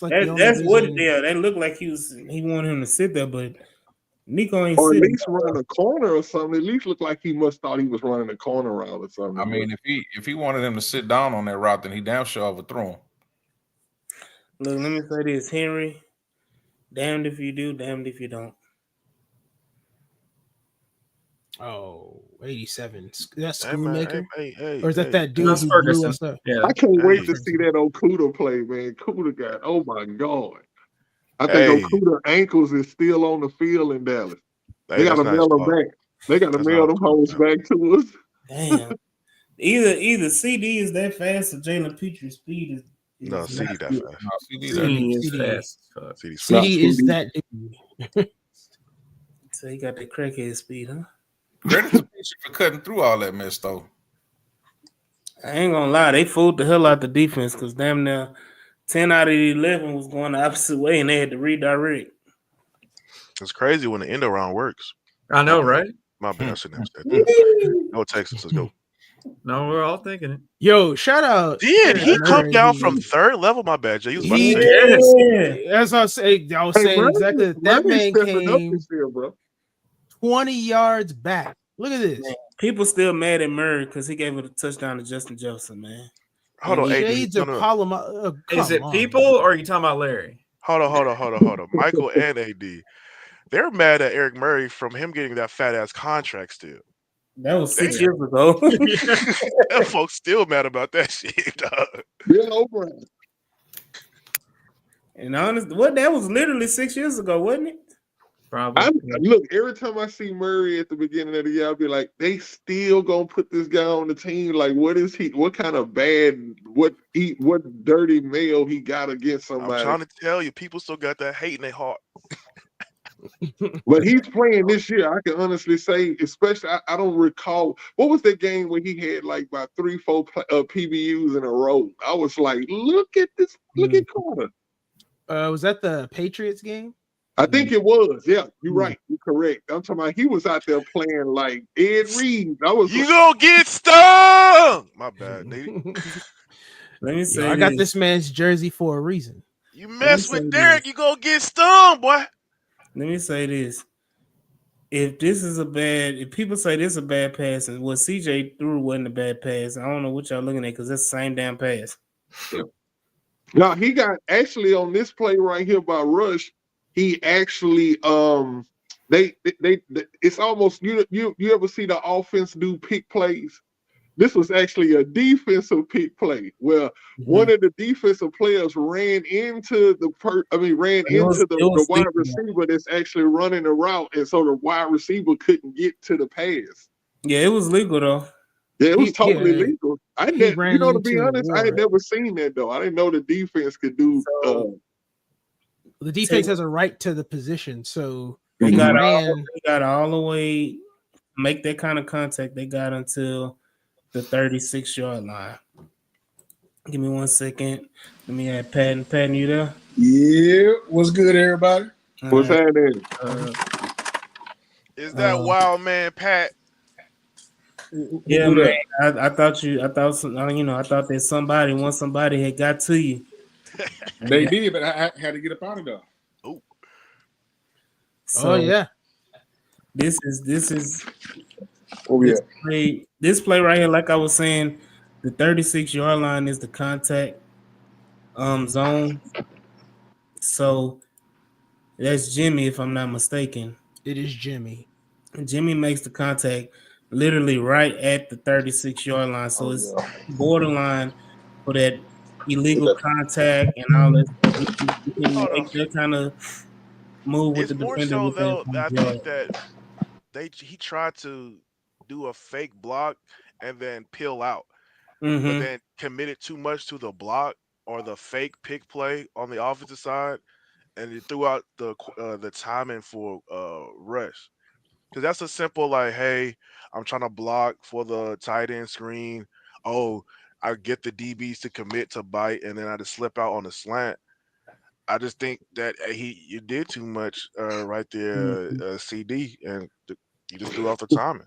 Speaker 6: like
Speaker 1: that's what it did. That looked like he wanted him to sit there, but Nico ain't
Speaker 3: or at
Speaker 1: sitting.
Speaker 3: least run a corner or something. At least looked like he must thought he was running a corner route or something.
Speaker 4: I mean, if he wanted him to sit down on that route, then he damn sure overthrew him.
Speaker 1: Look, let me say this, Henry. Damned if you do, damned if you don't.
Speaker 6: Oh, 87. That's
Speaker 7: Hey man,
Speaker 6: Schoonmaker?
Speaker 7: hey,
Speaker 6: Or is that
Speaker 7: hey.
Speaker 6: that dude
Speaker 5: That's
Speaker 6: who blew
Speaker 5: Ferguson.
Speaker 6: us up?
Speaker 5: Yeah.
Speaker 3: I can't wait
Speaker 7: Hey.
Speaker 3: to see that Okuda play, man. Kuda got, oh my God. I think
Speaker 7: Hey.
Speaker 3: Okuda ankles is still on the field in Dallas.
Speaker 7: Hey,
Speaker 3: They got
Speaker 7: that's
Speaker 3: to
Speaker 7: not his
Speaker 3: mail them
Speaker 7: fault.
Speaker 3: back. They got to
Speaker 7: That's
Speaker 3: mail
Speaker 7: not
Speaker 3: them
Speaker 7: Okuda's
Speaker 3: hoes
Speaker 7: fault.
Speaker 3: back to us.
Speaker 1: Damn. Either CD is that fast or Jalen Petrie's speed is
Speaker 7: No,
Speaker 1: not
Speaker 7: CD that
Speaker 1: good.
Speaker 7: fast.
Speaker 4: No, CD
Speaker 5: CD is
Speaker 6: CD.
Speaker 5: fast as fuck.
Speaker 7: CD's fast.
Speaker 6: CD is that dude.
Speaker 1: So he got that crackhead speed, huh?
Speaker 4: Credit to Bishop for cutting through all that mess, though.
Speaker 1: I ain't gonna lie, they fooled the hell out the defense because damn near 10 out of the 11 was going the opposite way and they had to redirect.
Speaker 7: It's crazy when the end around works.
Speaker 5: I know, right?
Speaker 7: My bad. I shouldn't have said that. No Texans. Let's go.
Speaker 5: No, we're all thinking it.
Speaker 6: Yo, shout out.
Speaker 7: Did he
Speaker 6: Eric
Speaker 7: come
Speaker 6: Murray,
Speaker 7: down
Speaker 6: who-
Speaker 7: from third level? My bad, Jay. You was about to
Speaker 6: He
Speaker 7: say
Speaker 1: Yeah.
Speaker 6: As I was saying,
Speaker 3: Hey,
Speaker 6: exactly that. That
Speaker 3: Murray's
Speaker 6: man
Speaker 3: stepping up
Speaker 6: came
Speaker 3: this year, bro.
Speaker 6: 20 yards back. Look at this.
Speaker 1: Man, people still mad at Murray because he gave it a touchdown to Justin Jefferson, man.
Speaker 7: Hold on, AD.
Speaker 6: Shades
Speaker 7: No,
Speaker 6: of
Speaker 7: no.
Speaker 6: Paloma.
Speaker 5: Is it people or are you talking about Larry?
Speaker 7: Hold on. Michael and AD. They're mad at Eric Murray from him getting that fat ass contract still.
Speaker 1: That was 6
Speaker 7: Damn.
Speaker 1: years ago.
Speaker 7: That folks still mad about that shit, dog.
Speaker 3: Bill O'Brien.
Speaker 1: And honest, what that was literally 6 years ago, wasn't it?
Speaker 5: Probably.
Speaker 3: Look, every time I see Murray at the beginning of the year, I'll be like, they still gonna put this guy on the team. Like, what is he? What kind of what dirty mail he got against
Speaker 7: I'm
Speaker 3: somebody?
Speaker 7: trying to tell you, people still got that hate in their heart.
Speaker 3: But he's playing this year. I can honestly say, especially, I don't recall what was that game where he had like about 3-4 PBUs in a row. I was like, look at this, look at Carter.
Speaker 6: Was that the Patriots game?
Speaker 3: I think it was. Yeah, you're right. You're correct. I'm talking about he was out there playing like Ed Reed. I was
Speaker 7: You gonna get stung. My bad, Nate.
Speaker 1: Let me say
Speaker 6: I got this man's jersey for a reason.
Speaker 7: You mess with Derek, you gonna get stung, boy.
Speaker 1: Let me say this. If people say this is a bad pass and what CJ threw wasn't a bad pass, I don't know what y'all looking at because that's the same damn pass.
Speaker 3: Now he got actually on this play right here by Rush. He actually they it's almost you ever see the offense do pick plays? This was actually a defensive pick play where one of the defensive players ran into the wide receiver that's actually running the route, and so the wide receiver couldn't get to the pass.
Speaker 1: Yeah, it was legal though.
Speaker 3: Yeah, it was totally legal. To be honest, I had never seen that though. I didn't know the defense could do.
Speaker 6: The defense has a right to the position, so
Speaker 1: they got all the way make that kind of contact. They got until the 36-yard line. Give me 1 second. Let me add Patton. Patton, you there?
Speaker 8: Yeah. What's good, everybody?
Speaker 3: What's happening?
Speaker 7: Is that wild man Pat?
Speaker 1: Yeah, man. I thought that somebody had got to you.
Speaker 8: They did, but I had to get up out of there.
Speaker 7: Oh.
Speaker 1: So
Speaker 6: yeah.
Speaker 1: This is
Speaker 8: Oh yeah.
Speaker 1: This play right here, like I was saying, the 36-yard line is the contact zone. So that's Jimmy, if I'm not mistaken.
Speaker 6: It is Jimmy.
Speaker 1: Jimmy makes the contact literally right at the 36-yard line. So it's borderline for that illegal contact and all that. You can make that kind of move with the defender.
Speaker 7: More so, though, I think that he tried to do a fake block and then peel out, but then committed too much to the block or the fake pick play on the offensive side, and he threw out the timing for rush. Because that's a simple like, hey, I'm trying to block for the tight end screen. Oh, I get the DBs to commit to bite, and then I just slip out on the slant. I just think that you did too much right there, CD, and you just threw off the timing.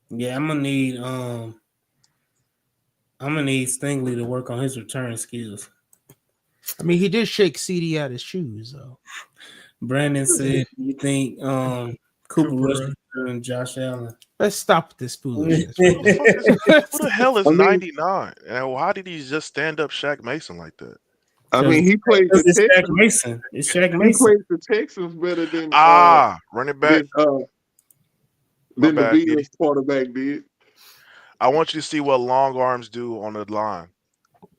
Speaker 1: Yeah, I'm gonna need Stingley to work on his return skills.
Speaker 6: I mean, he did shake CD out his shoes, though.
Speaker 1: Brandon said, "You think Cooper Rush is better than Josh Allen?"
Speaker 6: Let's stop this foolishness.
Speaker 7: Who the hell is 99? And why did he just stand up Shaq Mason like that?
Speaker 3: I mean, he played the
Speaker 1: It's Shaq
Speaker 3: Texans.
Speaker 1: Mason. It's Shaq
Speaker 3: He
Speaker 1: Mason.
Speaker 3: played the Texans better than
Speaker 7: running back.
Speaker 3: than the
Speaker 7: bad,
Speaker 3: Bills quarterback did.
Speaker 7: I want you to see what long arms do on the line,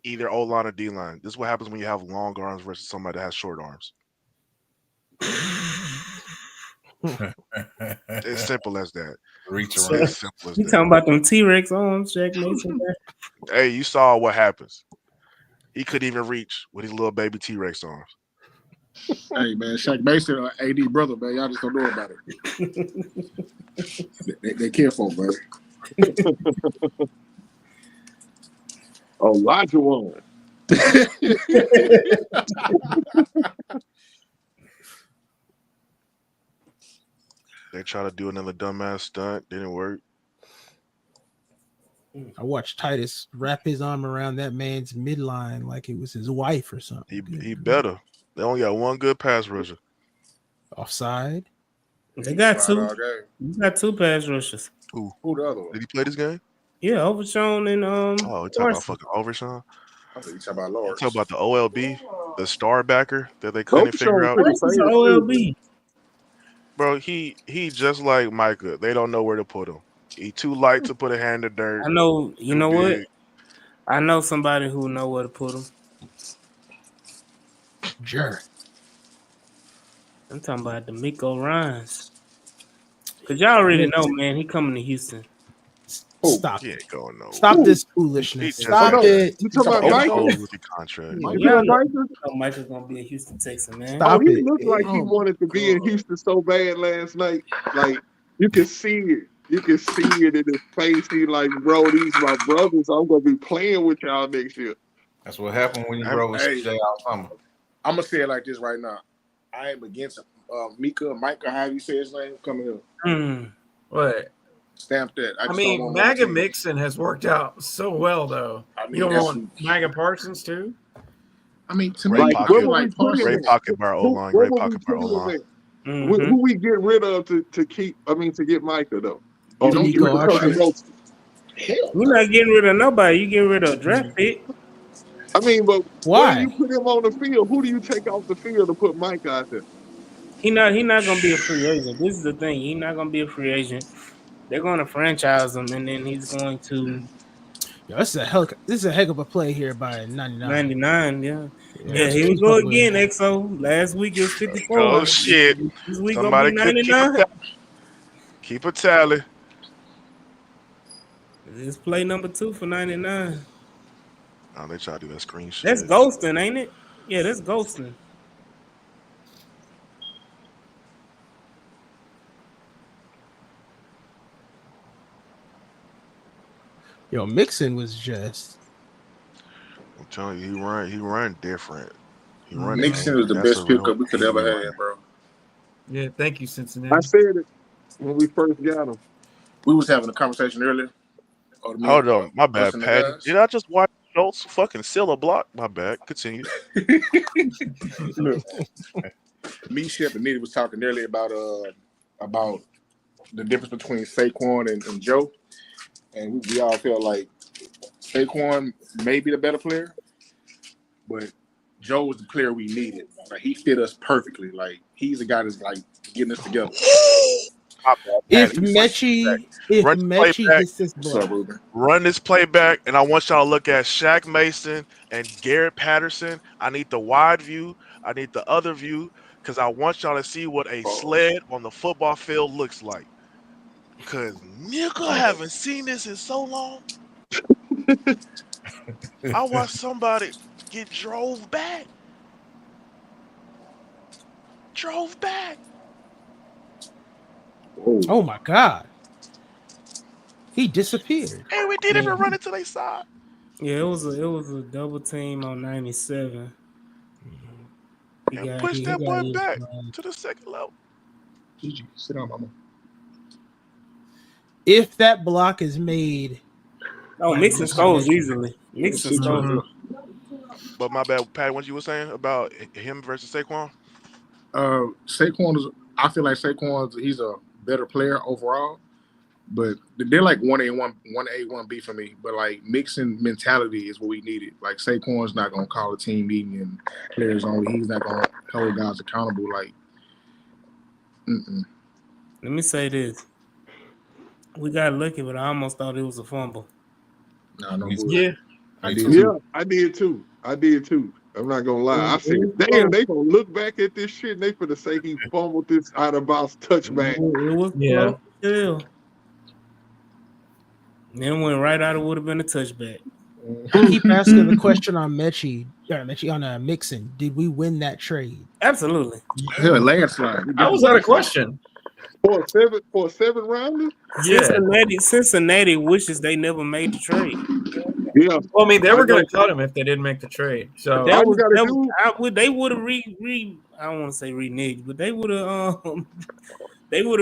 Speaker 7: either O line or D line. This is what happens when you have long arms versus somebody that has short arms. It's simple as that.
Speaker 4: Reach
Speaker 1: So,
Speaker 4: around.
Speaker 7: It's simple as
Speaker 1: you
Speaker 7: that.
Speaker 1: talking about them T-Rex arms, Shaq Mason?
Speaker 7: Hey, you saw what happens. He couldn't even reach with his little baby T-Rex arms.
Speaker 8: Hey man, Shaq Mason, AD brother, man. Y'all just don't know about it. they care for him, man.
Speaker 3: Elijah won.
Speaker 7: They try to do another dumbass stunt, didn't work.
Speaker 6: I watched Titus wrap his arm around that man's midline like it was his wife or something.
Speaker 7: He better. They only got one good pass rusher.
Speaker 6: Offside.
Speaker 1: They got two.
Speaker 8: All game.
Speaker 1: You got two pass rushers.
Speaker 7: Who
Speaker 8: Who the other one?
Speaker 7: did he play this game?
Speaker 1: Yeah, Overshown and
Speaker 7: Oh, you talking about
Speaker 1: Larson.
Speaker 7: fucking Overshawn?
Speaker 8: I think you talking about
Speaker 7: You
Speaker 8: Lawrence.
Speaker 7: talking about the OLB, the star backer that they couldn't
Speaker 3: Overshown
Speaker 7: figure out?
Speaker 3: pretty
Speaker 1: Larson's an
Speaker 3: famous,
Speaker 1: OLB.
Speaker 7: Bro, he just like Micah. They don't know where to put him. He too light to put a hand in dirt.
Speaker 1: I know. You
Speaker 7: Too
Speaker 1: know what?
Speaker 7: big.
Speaker 1: I know somebody who know where to put him.
Speaker 6: Sure.
Speaker 1: I'm talking about D'Amico Ryans. Cause y'all already know, man. He coming to Houston.
Speaker 6: Stop
Speaker 7: He
Speaker 6: it.
Speaker 7: ain't going nowhere.
Speaker 6: Stop this
Speaker 7: He
Speaker 6: foolishness.
Speaker 7: just
Speaker 6: Stop
Speaker 7: got-
Speaker 6: it.
Speaker 3: You talking about
Speaker 7: He
Speaker 3: Michael?
Speaker 7: old rookie contract.
Speaker 1: Yeah,
Speaker 3: You
Speaker 1: y'all
Speaker 3: talking
Speaker 1: know,
Speaker 3: about Michael?
Speaker 1: Michael's gonna be a Houston Texan, man.
Speaker 6: Stop
Speaker 3: He
Speaker 6: it.
Speaker 3: looked like he
Speaker 8: Oh,
Speaker 3: wanted to be in Houston so bad last night. Like you can see it. You can see it in his face. He like, bro, these my brothers. I'm gonna be playing with y'all next year.
Speaker 4: That's what happened when you
Speaker 7: Hey,
Speaker 4: rode with
Speaker 8: hey.
Speaker 4: CJ all summer.
Speaker 8: I'm gonna say it like this right now. I am against Micah, however you say his name, coming up.
Speaker 1: Mm.
Speaker 5: What?
Speaker 8: Stamp that.
Speaker 5: I
Speaker 8: just
Speaker 5: mean,
Speaker 8: don't want my
Speaker 5: Maga
Speaker 8: team.
Speaker 5: Mixon has worked out so well, though.
Speaker 8: I mean,
Speaker 5: You don't
Speaker 8: that's
Speaker 5: want Maga Parsons too?
Speaker 8: I mean, to
Speaker 7: Great
Speaker 8: me,
Speaker 7: pocket.
Speaker 8: I feel like Parsons.
Speaker 7: Great pocket by our O line.
Speaker 3: Where
Speaker 7: Great
Speaker 3: would we
Speaker 7: pocket by our O
Speaker 3: put him
Speaker 7: line.
Speaker 3: at?
Speaker 1: Mhm.
Speaker 3: Who we get rid of to keep? I mean, to get Micah though.
Speaker 8: You don't get rid of
Speaker 3: because
Speaker 8: nobody.
Speaker 3: of Roach.
Speaker 8: Hell,
Speaker 1: You're not getting rid of nobody. You getting rid of a draft pick.
Speaker 3: I mean, but
Speaker 6: Why?
Speaker 3: when you put him on the field, who do you take off the field to put Mike out there?
Speaker 1: He not gonna be a free agent. This is the thing. He's not gonna be a free agent. They're gonna franchise him, and then he's going to
Speaker 6: Yo, this is a heck of a play here by 99.
Speaker 1: 99. Yeah,
Speaker 6: Yeah,
Speaker 1: here we go again. XO. Last week it was 54.
Speaker 7: Oh shit!
Speaker 1: This week
Speaker 7: Somebody
Speaker 1: gonna be
Speaker 7: could keep a
Speaker 1: 99.
Speaker 7: keep a tally.
Speaker 1: It's play number 2 for 99.
Speaker 7: Oh, they try to do that screen shit.
Speaker 1: That's ghosting, ain't it? Yeah, that's ghosting.
Speaker 6: Yo, Mixon was just
Speaker 7: I'm telling you, he run different. He run
Speaker 8: Nixon was the
Speaker 7: That's
Speaker 8: best
Speaker 7: a real
Speaker 8: pickup we could
Speaker 7: heavy
Speaker 8: ever
Speaker 7: runner.
Speaker 8: have, bro.
Speaker 5: Yeah, thank you, Cincinnati.
Speaker 3: I said it when we first got him.
Speaker 8: We was having a conversation earlier.
Speaker 7: Hold on, my bad,
Speaker 8: us and the
Speaker 7: Pat.
Speaker 8: guys.
Speaker 7: Did I just watch Schultz fucking seal a block? My bad. Continue.
Speaker 8: Look, me, Shep, and Nitty was talking earlier about the difference between Saquon and Joe, and we all feel like Saquon may be the better player, but Joe was the player we needed. Like he fit us perfectly. Like he's the guy that's like getting us together.
Speaker 7: My bad,
Speaker 6: if
Speaker 7: Pat. Run the play
Speaker 6: Mechie
Speaker 7: back.
Speaker 6: hits this
Speaker 8: What's up,
Speaker 6: block.
Speaker 8: Ruben?
Speaker 7: Run this play back, and I want y'all to look at Shaq Mason and Garrett Patterson. I need the wide view. I need the other view because I want y'all to see what a sled on the football field looks like. Because nigga, I haven't seen this in so long. I watched somebody get drove back.
Speaker 6: Oh my god. He disappeared.
Speaker 7: And we didn't even run it to their side.
Speaker 1: Yeah, it was a double team on 97.
Speaker 7: And push that boy back to the second level.
Speaker 8: Gigi, sit down, mama.
Speaker 6: If that block is made,
Speaker 1: Oh, Mixon scores easily. Mixon scores.
Speaker 7: But my bad, Pat, what you were saying about him versus Saquon?
Speaker 8: Saquon is. I feel like he's a better player overall, But they're like 1A, 1A, 1B for me. But like mixing mentality is what we needed. Like Saquon's not gonna call a team meeting and players only. He's not gonna hold guys accountable. Like,
Speaker 1: Let me say this: we got lucky, but I almost thought it was a fumble.
Speaker 8: no bullshit.
Speaker 5: Yeah.
Speaker 8: I did too.
Speaker 3: I did too. I'm not gonna lie. I said, damn, they gonna look back at this shit and they finna say he fumbled this out of bounds touchback.
Speaker 1: It was close as hell. Then went right out. It would have been a touchback.
Speaker 6: I keep asking the question on on Mixon. Did we win that trade?
Speaker 1: Absolutely.
Speaker 8: Hell, landslide.
Speaker 5: I was out of question.
Speaker 3: For a seven rounder?
Speaker 5: Yeah.
Speaker 1: Cincinnati wishes they never made the trade.
Speaker 3: Yeah.
Speaker 5: Well, I mean, they were going to cut him if they didn't make the trade. So
Speaker 1: they would have they would have I don't want to say reneged, but they would have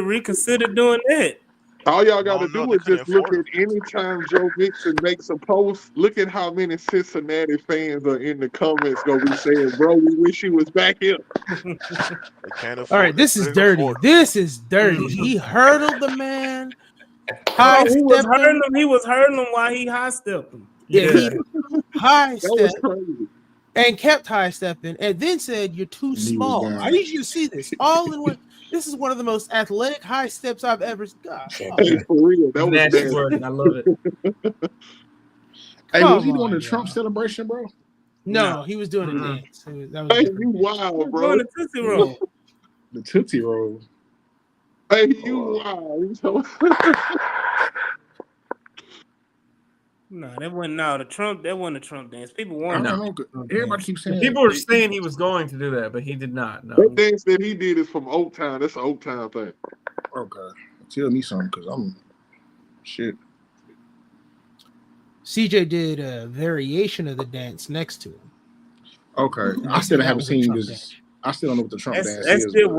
Speaker 1: reconsidered doing that.
Speaker 3: All y'all got to do is just look at any time Joe Mixon makes a post. Look at how many Cincinnati fans are in the comments gonna be saying, "Bro, we wish he was back here."
Speaker 6: All right, this is dirty. This is dirty. He hurdled the man.
Speaker 1: He was hurdling him while he high stepped him.
Speaker 6: Yeah, he high stepped
Speaker 3: crazy.
Speaker 6: and kept high stepping, and then said, "You're too small." I need you to see this all in one. This is one of the most athletic high steps I've ever got.
Speaker 3: Hey, for real, that was
Speaker 5: nasty word. I love it.
Speaker 8: Hey, was he doing the Trump celebration, bro?
Speaker 6: No, he was doing a dance.
Speaker 3: Hey, you wild, bro.
Speaker 1: The Tootsie Roll.
Speaker 8: The Tootsie Roll.
Speaker 3: Hey, you wild.
Speaker 1: No, that wasn't a Trump dance. People wanted
Speaker 8: Everybody keeps saying
Speaker 5: people were saying he was going to do that, but he did not. No.
Speaker 3: That dance that he did is from Oak Town. That's an Oak Town thing.
Speaker 8: Okay. Tell me something, because I'm shit.
Speaker 6: CJ did a variation of the dance next to him.
Speaker 8: Okay. I still haven't seen this. Dance. I still don't know what the Trump dance is.
Speaker 1: That still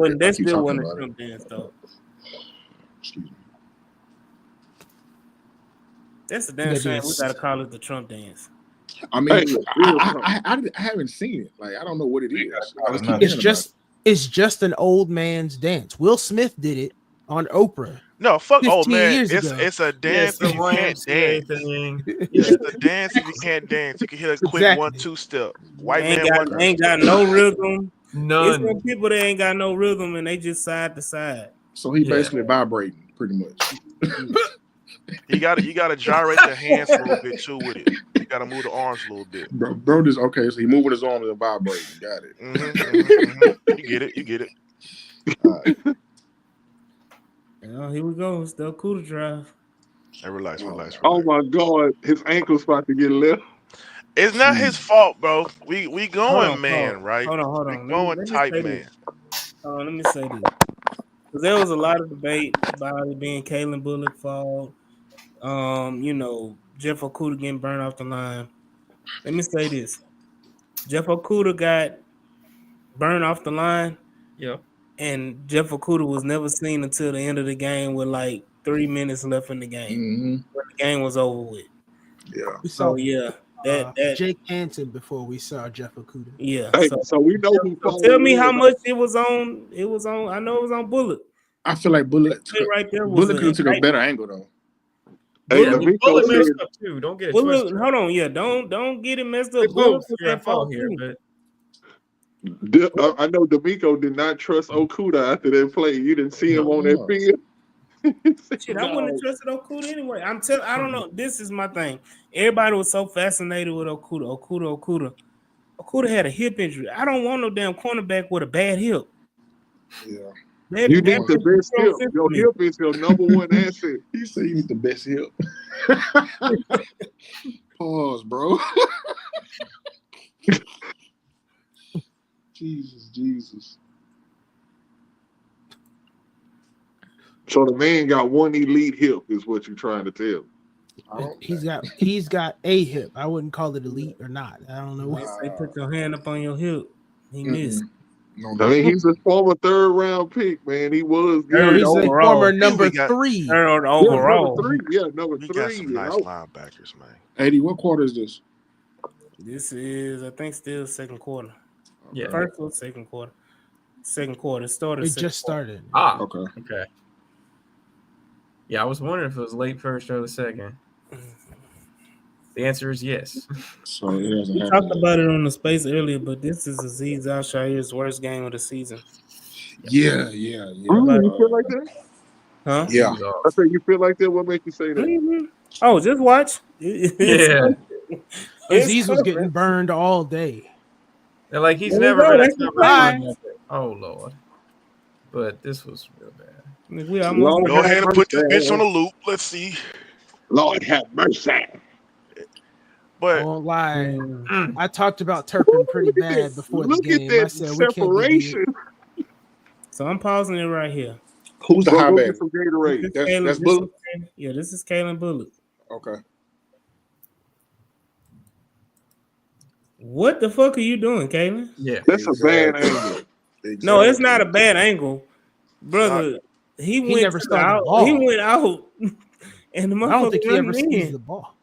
Speaker 1: wasn't a Trump dance, though.
Speaker 8: Excuse me.
Speaker 1: That's a damn shame. We gotta call it the Trump dance.
Speaker 8: I mean, I haven't seen it. Like, I don't know what it is.
Speaker 6: It's just an old man's dance. Will Smith did it on Oprah.
Speaker 7: No, fuck old
Speaker 6: 15
Speaker 7: man.
Speaker 6: years
Speaker 7: It's
Speaker 6: ago.
Speaker 7: it's a dance if you can't dance. It's a dance if you can't dance. You can hit a quick 1-2 step. White man
Speaker 1: ain't got no rhythm.
Speaker 5: None.
Speaker 1: It's some people that ain't got no rhythm and they just side to side.
Speaker 8: So he basically vibrating pretty much.
Speaker 7: You gotta gyrate the hands a little bit too with it. You gotta move the arms a little bit.
Speaker 8: Bro, just okay. So he moving his arms and vibrating. Got it.
Speaker 7: You get it.
Speaker 8: All right.
Speaker 1: Here we go. It's the Cuda drive.
Speaker 7: Hey, relax.
Speaker 3: Oh my God, his ankle's about to get left.
Speaker 7: It's not his fault, bro. We going man, right?
Speaker 1: Hold on.
Speaker 7: We going tight man.
Speaker 1: Let me say this. Because there was a lot of debate about it being Kalen Bullock's fault. Jeff Okudah getting burned off the line. Let me say this. Jeff Okudah got burned off the line.
Speaker 5: Yeah.
Speaker 1: And Jeff Okudah was never seen until the end of the game with like 3 minutes left in the game. When the game was over with.
Speaker 8: Yeah.
Speaker 6: We saw
Speaker 1: that
Speaker 6: Jake Hansen before we saw Jeff Okudah.
Speaker 1: Yeah.
Speaker 3: Hey, so we know who.
Speaker 1: Tell me how much it was on. It was on. I know it was on Bullock.
Speaker 8: I feel like Bullock
Speaker 1: right there.
Speaker 8: Bullock could have took a better angle though.
Speaker 3: Hey,
Speaker 5: Bullock messed up too. Don't get it twisted.
Speaker 1: Hold on, don't get it messed up. Bullock was at fault here, but
Speaker 3: I know D'Amico did not trust Okudah after that play. You didn't see him on that field.
Speaker 1: Shit, I wouldn't have trusted Okudah anyway. I don't know. This is my thing. Everybody was so fascinated with Okudah. Okudah had a hip injury. I don't want no damn cornerback with a bad hip.
Speaker 8: Yeah.
Speaker 3: You need the best hip. Your hip is your number one asset.
Speaker 8: He said you need the best hip. Pause, bro. Jesus.
Speaker 3: So the man got one elite hip, is what you're trying to tell.
Speaker 6: He's got a hip. I wouldn't call it elite or not. I don't know.
Speaker 1: They put your hand up on your hip. He missed.
Speaker 3: I mean, he's a former 3rd round pick, man. He was good.
Speaker 6: He's a former number 3.
Speaker 1: Third overall.
Speaker 3: Number 3.
Speaker 7: We got some nice linebackers, man.
Speaker 8: 80, what quarter is this?
Speaker 1: This is, I think, still second quarter.
Speaker 5: Yeah.
Speaker 1: First or second quarter. Second quarter. Started.
Speaker 6: It just started.
Speaker 5: Okay. Yeah, I was wondering if it was late first or the second. The answer is yes.
Speaker 8: So it hasn't
Speaker 1: We
Speaker 8: happened
Speaker 1: talked
Speaker 8: yet.
Speaker 1: about it on the space earlier, but this is Aziz Al-Shair's worst game of the season.
Speaker 8: Yeah.
Speaker 3: You feel like that?
Speaker 1: Huh?
Speaker 5: He
Speaker 8: Yeah.
Speaker 5: was
Speaker 3: I
Speaker 5: off.
Speaker 3: say you feel like that. What makes you say that?
Speaker 1: Mhm. Oh, just watch. It's
Speaker 5: Yeah.
Speaker 1: it's
Speaker 6: Aziz was getting
Speaker 1: coming.
Speaker 6: burned all day.
Speaker 5: And like he's
Speaker 1: There we
Speaker 5: never
Speaker 1: go.
Speaker 5: been a
Speaker 1: That's the
Speaker 5: cover
Speaker 1: play.
Speaker 5: one. Oh Lord. But this was real bad.
Speaker 1: Like, we almost
Speaker 3: Lord
Speaker 7: Go
Speaker 3: have
Speaker 7: ahead and put this bitch on
Speaker 3: mercy.
Speaker 7: a loop. Let's see.
Speaker 3: Lord have mercy.
Speaker 6: I
Speaker 7: But
Speaker 6: won't lie.
Speaker 5: Mm.
Speaker 6: I talked about Turpin pretty
Speaker 3: Look at
Speaker 6: bad
Speaker 3: this.
Speaker 6: before the
Speaker 3: Look at
Speaker 6: game. I
Speaker 3: that
Speaker 6: said we can't get beat.
Speaker 3: separation.
Speaker 1: So I'm pausing it right here.
Speaker 8: Who's the high
Speaker 3: Go
Speaker 8: back?
Speaker 3: get some Gatorade.
Speaker 8: That's Bullet.
Speaker 1: This is Kalen Bullock.
Speaker 8: Okay.
Speaker 1: What the fuck are you doing, Kalen?
Speaker 5: Yeah.
Speaker 3: That's a bad angle.
Speaker 1: No, it's not a bad angle, brother. He went
Speaker 6: never
Speaker 1: to
Speaker 6: saw the
Speaker 1: out.
Speaker 6: ball.
Speaker 1: He went out, and the
Speaker 6: I don't think
Speaker 1: motherfucker
Speaker 6: he ever
Speaker 1: running
Speaker 6: sees
Speaker 1: in.
Speaker 6: the ball.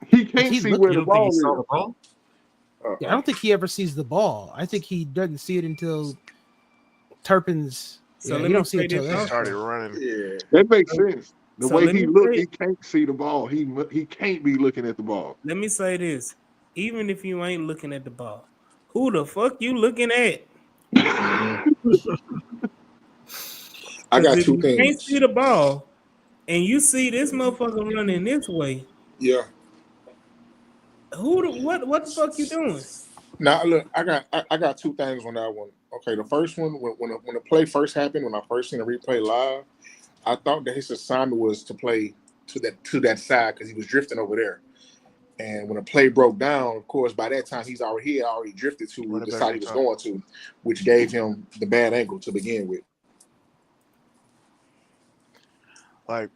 Speaker 3: He can't
Speaker 6: He's
Speaker 3: see
Speaker 6: looking-
Speaker 3: where
Speaker 5: You
Speaker 3: the
Speaker 5: don't think he
Speaker 3: ball
Speaker 5: saw
Speaker 3: is.
Speaker 5: the ball?
Speaker 6: Yeah, I don't think he ever sees the ball. I think he doesn't see it until
Speaker 1: So
Speaker 6: Turpin's. Yeah,
Speaker 1: let
Speaker 6: you
Speaker 1: me
Speaker 6: don't see
Speaker 1: say
Speaker 6: it till
Speaker 1: this
Speaker 6: then.
Speaker 1: also.
Speaker 7: started running.
Speaker 8: Yeah.
Speaker 3: That makes sense. The
Speaker 1: So
Speaker 3: way
Speaker 1: let
Speaker 3: he
Speaker 1: me
Speaker 3: looked,
Speaker 1: say-
Speaker 3: he can't see the ball. He can't be looking at the ball.
Speaker 1: Let me say this: even if you ain't looking at the ball, who the fuck you looking at?
Speaker 8: I got
Speaker 1: If
Speaker 8: two
Speaker 1: you can't
Speaker 8: things.
Speaker 1: see the ball, and you see this motherfucker running this way,
Speaker 8: Yeah.
Speaker 1: what the fuck you doing?
Speaker 8: Now look, I got two things on that one. Okay, the first one when the play first happened, when I first seen the replay live, I thought that his assignment was to play to that side because he was drifting over there. And when the play broke down, of course, by that time he had already drifted to
Speaker 7: Running
Speaker 8: the
Speaker 7: back
Speaker 8: side
Speaker 7: on
Speaker 8: he was
Speaker 7: top.
Speaker 8: going to, which gave him the bad angle to begin with.
Speaker 7: Like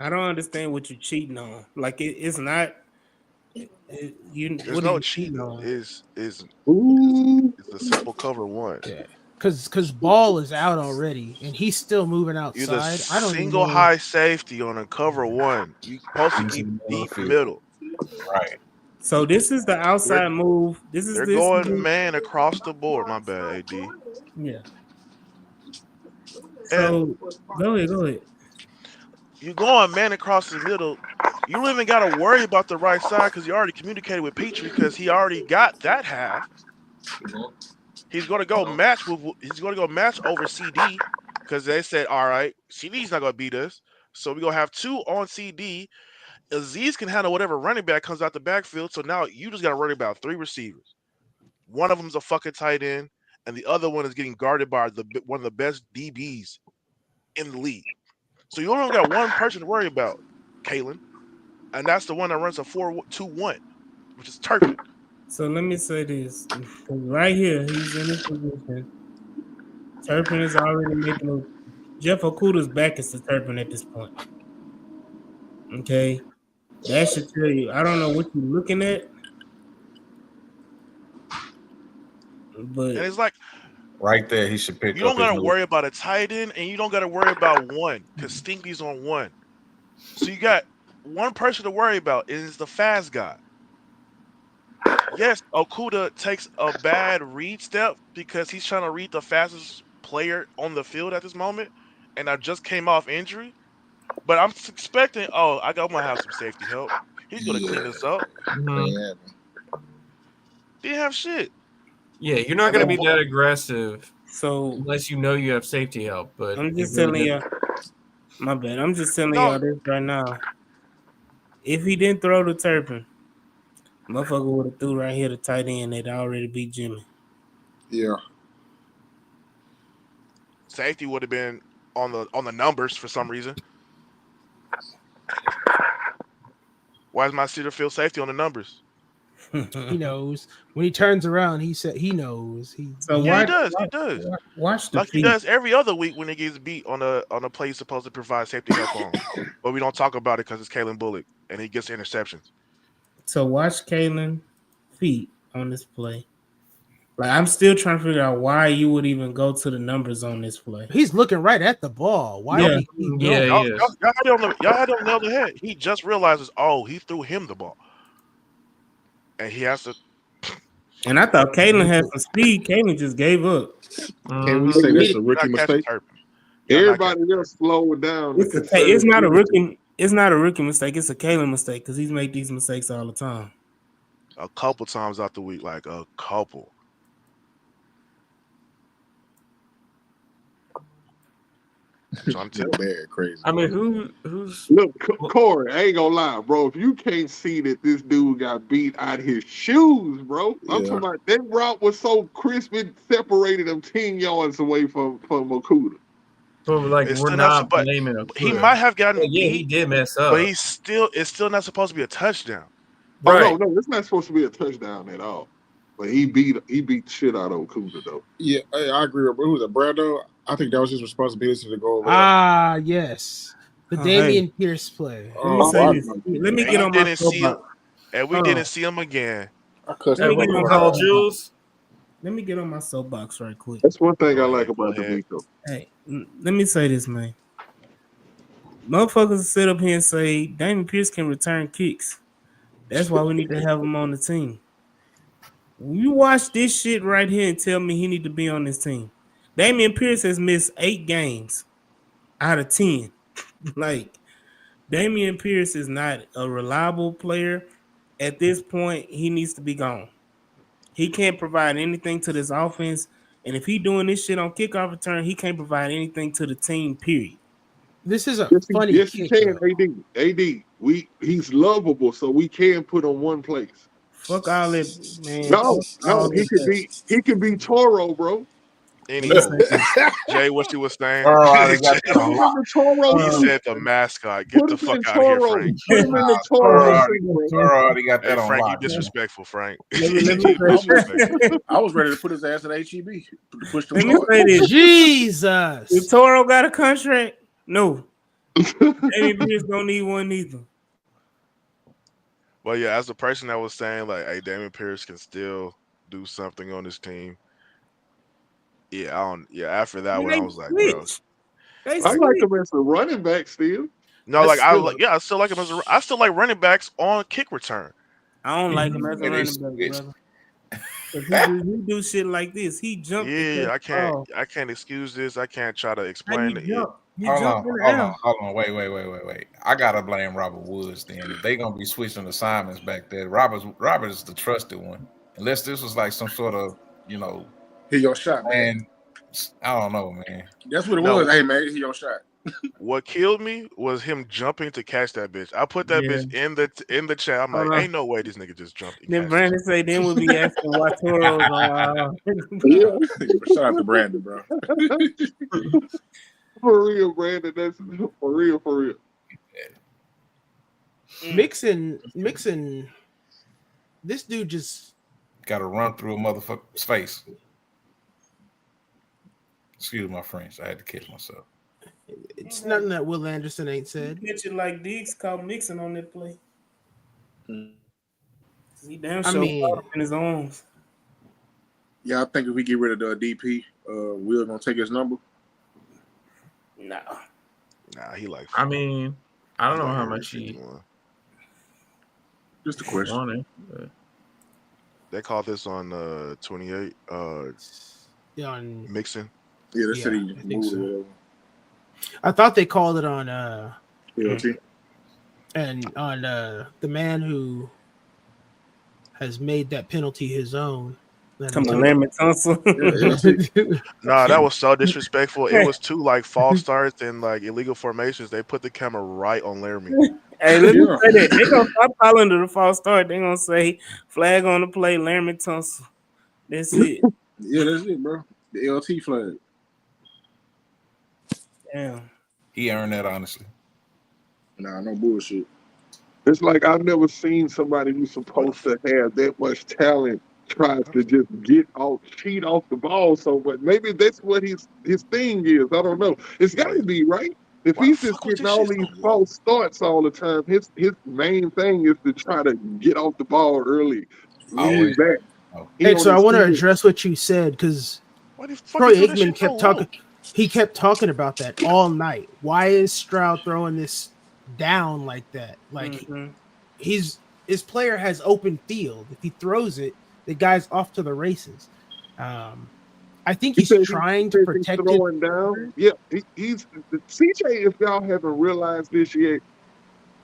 Speaker 1: I don't understand what you're cheating on. Like it's not.
Speaker 7: there's
Speaker 1: What are
Speaker 7: no
Speaker 1: you
Speaker 7: cheating.
Speaker 1: on?
Speaker 7: Is
Speaker 3: Ooh.
Speaker 7: it's a simple cover one.
Speaker 6: Yeah, because ball is out already, and he's still moving
Speaker 7: You're the
Speaker 6: outside. I don't even
Speaker 7: single
Speaker 6: know.
Speaker 7: high safety on a cover one. You supposed to keep deep middle.
Speaker 4: Right.
Speaker 1: So this is the outside move.
Speaker 7: They're going man across the board. My bad, AD.
Speaker 1: Yeah.
Speaker 7: And
Speaker 1: So go ahead.
Speaker 7: you going man across the middle. You don't even got to worry about the right side because you already communicated with Petrie because he already got that half. He's going to go match over CD because they said, all right, CD's not going to beat us. So we're going to have two on CD. Aziz can handle whatever running back comes out the backfield. So now you just got to worry about three receivers. One of them's a fucking tight end, and the other one is getting guarded by one of the best DBs in the league. So you only got one person to worry about, Kalen, and that's the one that runs a 4-2-1, which is Turpin.
Speaker 1: So let me say this. Right here, he's in this position. Turpin is already making a Jeff Okuda's back is to Turpin at this point. Okay. That should tell you. I don't know what you're looking at. But
Speaker 7: And it's like
Speaker 4: Right there, he should pick
Speaker 7: you don't
Speaker 4: up his
Speaker 7: got to
Speaker 4: new-
Speaker 7: worry about a tight end, and you don't got to worry about one because Stinky's on one. So you got one person to worry about, and it's the fast guy. Yes, Okuda takes a bad read step because he's trying to read the fastest player on the field at this moment, and I just came off injury. But I'm expecting, I'm gonna have some safety help. He's gonna clean this up.
Speaker 5: Mhm.
Speaker 7: Didn't have shit.
Speaker 5: Yeah, you're not
Speaker 7: And
Speaker 5: going to
Speaker 7: then
Speaker 5: be that aggressive
Speaker 1: so
Speaker 5: unless you know you have safety help. But
Speaker 1: I'm just
Speaker 5: you really
Speaker 1: telling you. My bad. I'm just telling
Speaker 7: No.
Speaker 1: y'all this right now. If he didn't throw the Turpin, motherfucker would have threw right here the tight end that already beat Jimmy.
Speaker 8: Yeah.
Speaker 7: Safety would have been on the numbers for some reason. Why is my Cedar Field safety on the numbers?
Speaker 6: He knows when he turns around. He said he knows.
Speaker 1: So
Speaker 7: Yeah,
Speaker 1: watch,
Speaker 7: he does.
Speaker 1: Watch the
Speaker 7: Like he
Speaker 1: feet.
Speaker 7: does every other week when he gets beat on a play he's supposed to provide safety help on. But we don't talk about it because it's Kalen Bullock and he gets interceptions.
Speaker 1: So watch Kalen feet on this play. Like I'm still trying to figure out why you would even go to the numbers on this play.
Speaker 6: He's looking right at the ball. Why
Speaker 1: Yeah.
Speaker 6: would he keep
Speaker 5: Yeah,
Speaker 6: going?
Speaker 5: he is.
Speaker 7: Y'all had him nail the head. He just realizes, he threw him the ball. And he has to
Speaker 1: And I thought Kalen had some speed. Kalen just gave up.
Speaker 8: Can we say that's a rookie mistake?
Speaker 3: Everybody else slowed down.
Speaker 1: It's not a rookie. It's not a rookie mistake. It's a Kalen mistake because he's made these mistakes all the time.
Speaker 7: A couple times out the week, like a couple.
Speaker 8: I'm bad, crazy.
Speaker 5: I mean, who's
Speaker 3: look, Corey? I ain't gonna lie, bro. If you can't see that this dude got beat out his shoes, bro, I'm talking about that route was so crisp it separated him 10 yards away from Okuda.
Speaker 5: So like
Speaker 7: It's
Speaker 5: we're
Speaker 7: still
Speaker 5: not
Speaker 7: but
Speaker 5: blaming him.
Speaker 7: he might have gotten.
Speaker 5: Yeah, he did mess up,
Speaker 7: but it's still not supposed to be a touchdown.
Speaker 3: Right. Oh no, it's not supposed to be a touchdown at all. But he beat the shit out of Okuda though.
Speaker 8: Yeah, I agree with who was it, Brando? I think that was his responsibility to go over.
Speaker 6: Yes, the Damian Pierce play.
Speaker 1: Let me get on my soapbox.
Speaker 7: And we didn't see him again.
Speaker 1: Let me get on my soapbox right quick.
Speaker 3: That's one thing I like about DeVito.
Speaker 1: Hey, let me say this, man. Motherfuckers sit up here and say Damian Pierce can return kicks. That's why we need to have him on the team. When you watch this shit right here and tell me he need to be on this team. Damian Pierce has missed 8 games out of 10. Like, Damian Pierce is not a reliable player. At this point, he needs to be gone. He can't provide anything to this offense. And if he doing this shit on kickoff return, he can't provide anything to the team, period.
Speaker 6: This is a funny
Speaker 3: Yes,
Speaker 6: kick,
Speaker 3: he can, AD. He's lovable, so we can put on one place.
Speaker 1: Fuck all that, man.
Speaker 3: No, he could be Toro, bro.
Speaker 7: Jay, what you was saying?
Speaker 3: He
Speaker 7: said the mascot. Get the fuck out of here, Frank.
Speaker 3: Put him in the Toro.
Speaker 4: already got that on
Speaker 7: Frank,
Speaker 4: lock.
Speaker 7: you disrespectful, Frank.
Speaker 8: I was ready to put his ass in HEB. Push
Speaker 1: Let me say this.
Speaker 6: Jesus.
Speaker 1: If Toro got a contract, no. Damian Pierce don't need one either.
Speaker 7: Well, yeah, as a person that was saying, like, hey, Damian Pierce can still do something on this team. After that one, I was like, bro.
Speaker 3: I like him as a running back still.
Speaker 7: No, like I still like him as I still like running backs on kick return.
Speaker 1: I don't like him as a running back, brother. He do shit like this. He jumped.
Speaker 7: Yeah, I can't excuse this. I can't try to explain it.
Speaker 4: Hold on. Wait. I gotta blame Robert Woods then. If they gonna be switching assignments back there, Robert is the trusted one. Unless this was like some sort of,
Speaker 8: hit your shot,
Speaker 4: man. I don't know, man.
Speaker 8: That's what it was. Hey, man, hit your shot.
Speaker 7: What killed me was him jumping to catch that bitch. I put that bitch in the chat. I'm like, ain't no way this nigga just jumped.
Speaker 1: Then Brandon say, then we'll be asking why Toro's on.
Speaker 8: Shout out to Brandon, bro.
Speaker 3: For real, Brandon. That's for real.
Speaker 6: Mixon. This dude just
Speaker 4: got to run through a motherfucker's face. Excuse my French. I had to catch myself.
Speaker 6: It's nothing that Will Anderson ain't said.
Speaker 1: Mention like Diggs called Mixon on that play. He damn
Speaker 6: I
Speaker 1: sure
Speaker 6: mean,
Speaker 1: in his arms.
Speaker 8: Yeah, I think if we get rid of the DP, Will gonna take his number.
Speaker 1: Nah,
Speaker 7: he like.
Speaker 5: I mean, I don't know how much he.
Speaker 8: Just a question.
Speaker 7: They called this on 28.
Speaker 6: On
Speaker 7: Mixon.
Speaker 8: Yeah, they said he moved
Speaker 6: so. I thought they called it on
Speaker 8: PLT.
Speaker 6: And on the man who has made that penalty his own.
Speaker 1: Come on, Larry Tunsil.
Speaker 7: Nah, that was so disrespectful. It was 2 like false starts and like illegal formations. They put the camera right on Laramie.
Speaker 1: Hey, let me say that. They're gonna stop calling to the false start. They're gonna say flag on the play, Larry Tunsil. That's it.
Speaker 8: Yeah, that's it, bro. The LT flag.
Speaker 1: Damn.
Speaker 4: He earned that, honestly.
Speaker 8: Nah, no bullshit.
Speaker 3: It's like I've never seen somebody who's supposed to have that much talent try to just cheat off the ball so much. Maybe that's what his thing is. I don't know. It's got to be, right? If he's just getting all these false starts all the time, his main thing is to try to get off the ball early. Back.
Speaker 6: Hey, so I want to address what you said because Troy Aikman kept talking. He kept talking about that all night. Why is Stroud throwing this down like that? Like his player has open field. If he throws it, the guy's off to the races. I think he's trying to protect it.
Speaker 3: Throwing down. Yeah, he's CJ. If y'all haven't realized this yet,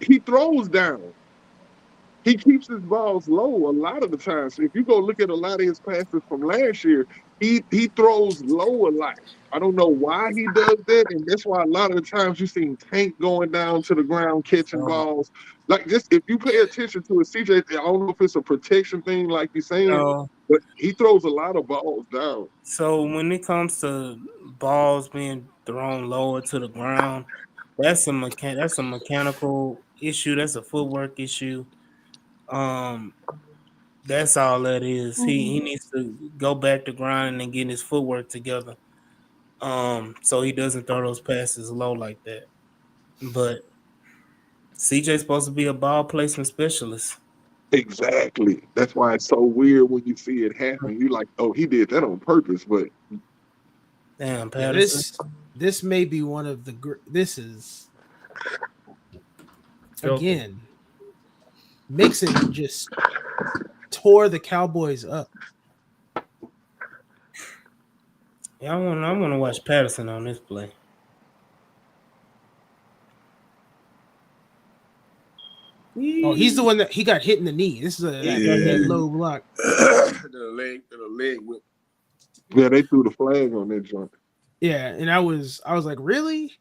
Speaker 3: he throws down. He keeps his balls low a lot of the time. So if you go look at a lot of his passes from last year, he throws low a lot. I don't know why he does that, and that's why a lot of the times you see Tank going down to the ground catching balls. Like just if you pay attention to it, CJ, I don't know if it's a protection thing, like you're saying, but he throws a lot of balls down.
Speaker 1: So when it comes to balls being thrown lower to the ground, that's a mechanical issue. That's a footwork issue. That's all that is. He needs to go back to grinding and getting his footwork together. So he doesn't throw those passes low like that. But CJ's supposed to be a ball placement specialist.
Speaker 3: Exactly. That's why it's so weird when you see it happen. You're like, oh, he did that on purpose. But
Speaker 1: damn, Patterson.
Speaker 6: This may be one of the. This is again. Mixon just tore the Cowboys up.
Speaker 1: Yeah, I want to watch Patterson on this play.
Speaker 6: Oh, he's the one that he got hit in the knee. This is that low block.
Speaker 8: the leg whip.
Speaker 3: Yeah, they threw the flag on that joint.
Speaker 6: Yeah, and I was like, really?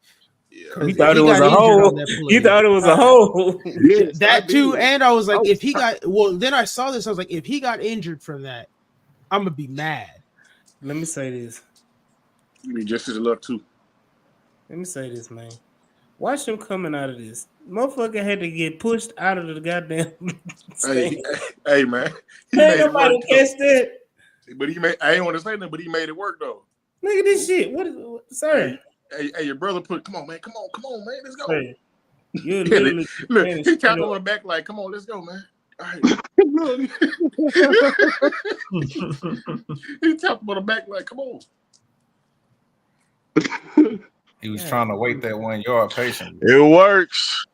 Speaker 1: Yeah. You thought it was a hole. You thought it was a hole.
Speaker 3: Yes,
Speaker 6: that too, and I was like, if he got then I saw this. I was like, if he got injured from that, I'm gonna be mad.
Speaker 1: Let me say this.
Speaker 8: You mean just as luck too.
Speaker 1: Let me say this, man. Watch him coming out of this. Motherfucker had to get pushed out of the goddamn.
Speaker 8: Hey, man.
Speaker 1: Ain't nobody catch that.
Speaker 8: But I ain't want to say nothing, but he made it work though.
Speaker 1: Look at this shit. What sir?
Speaker 8: Hey, your brother come on, man. Come on, man. Let's go.
Speaker 1: Hey, you're literally
Speaker 8: look, he tapped on the back like, come on, let's go, man. All right. He tapped on the back like, come on.
Speaker 4: He was trying to wait that 1 yard patiently.
Speaker 7: It works.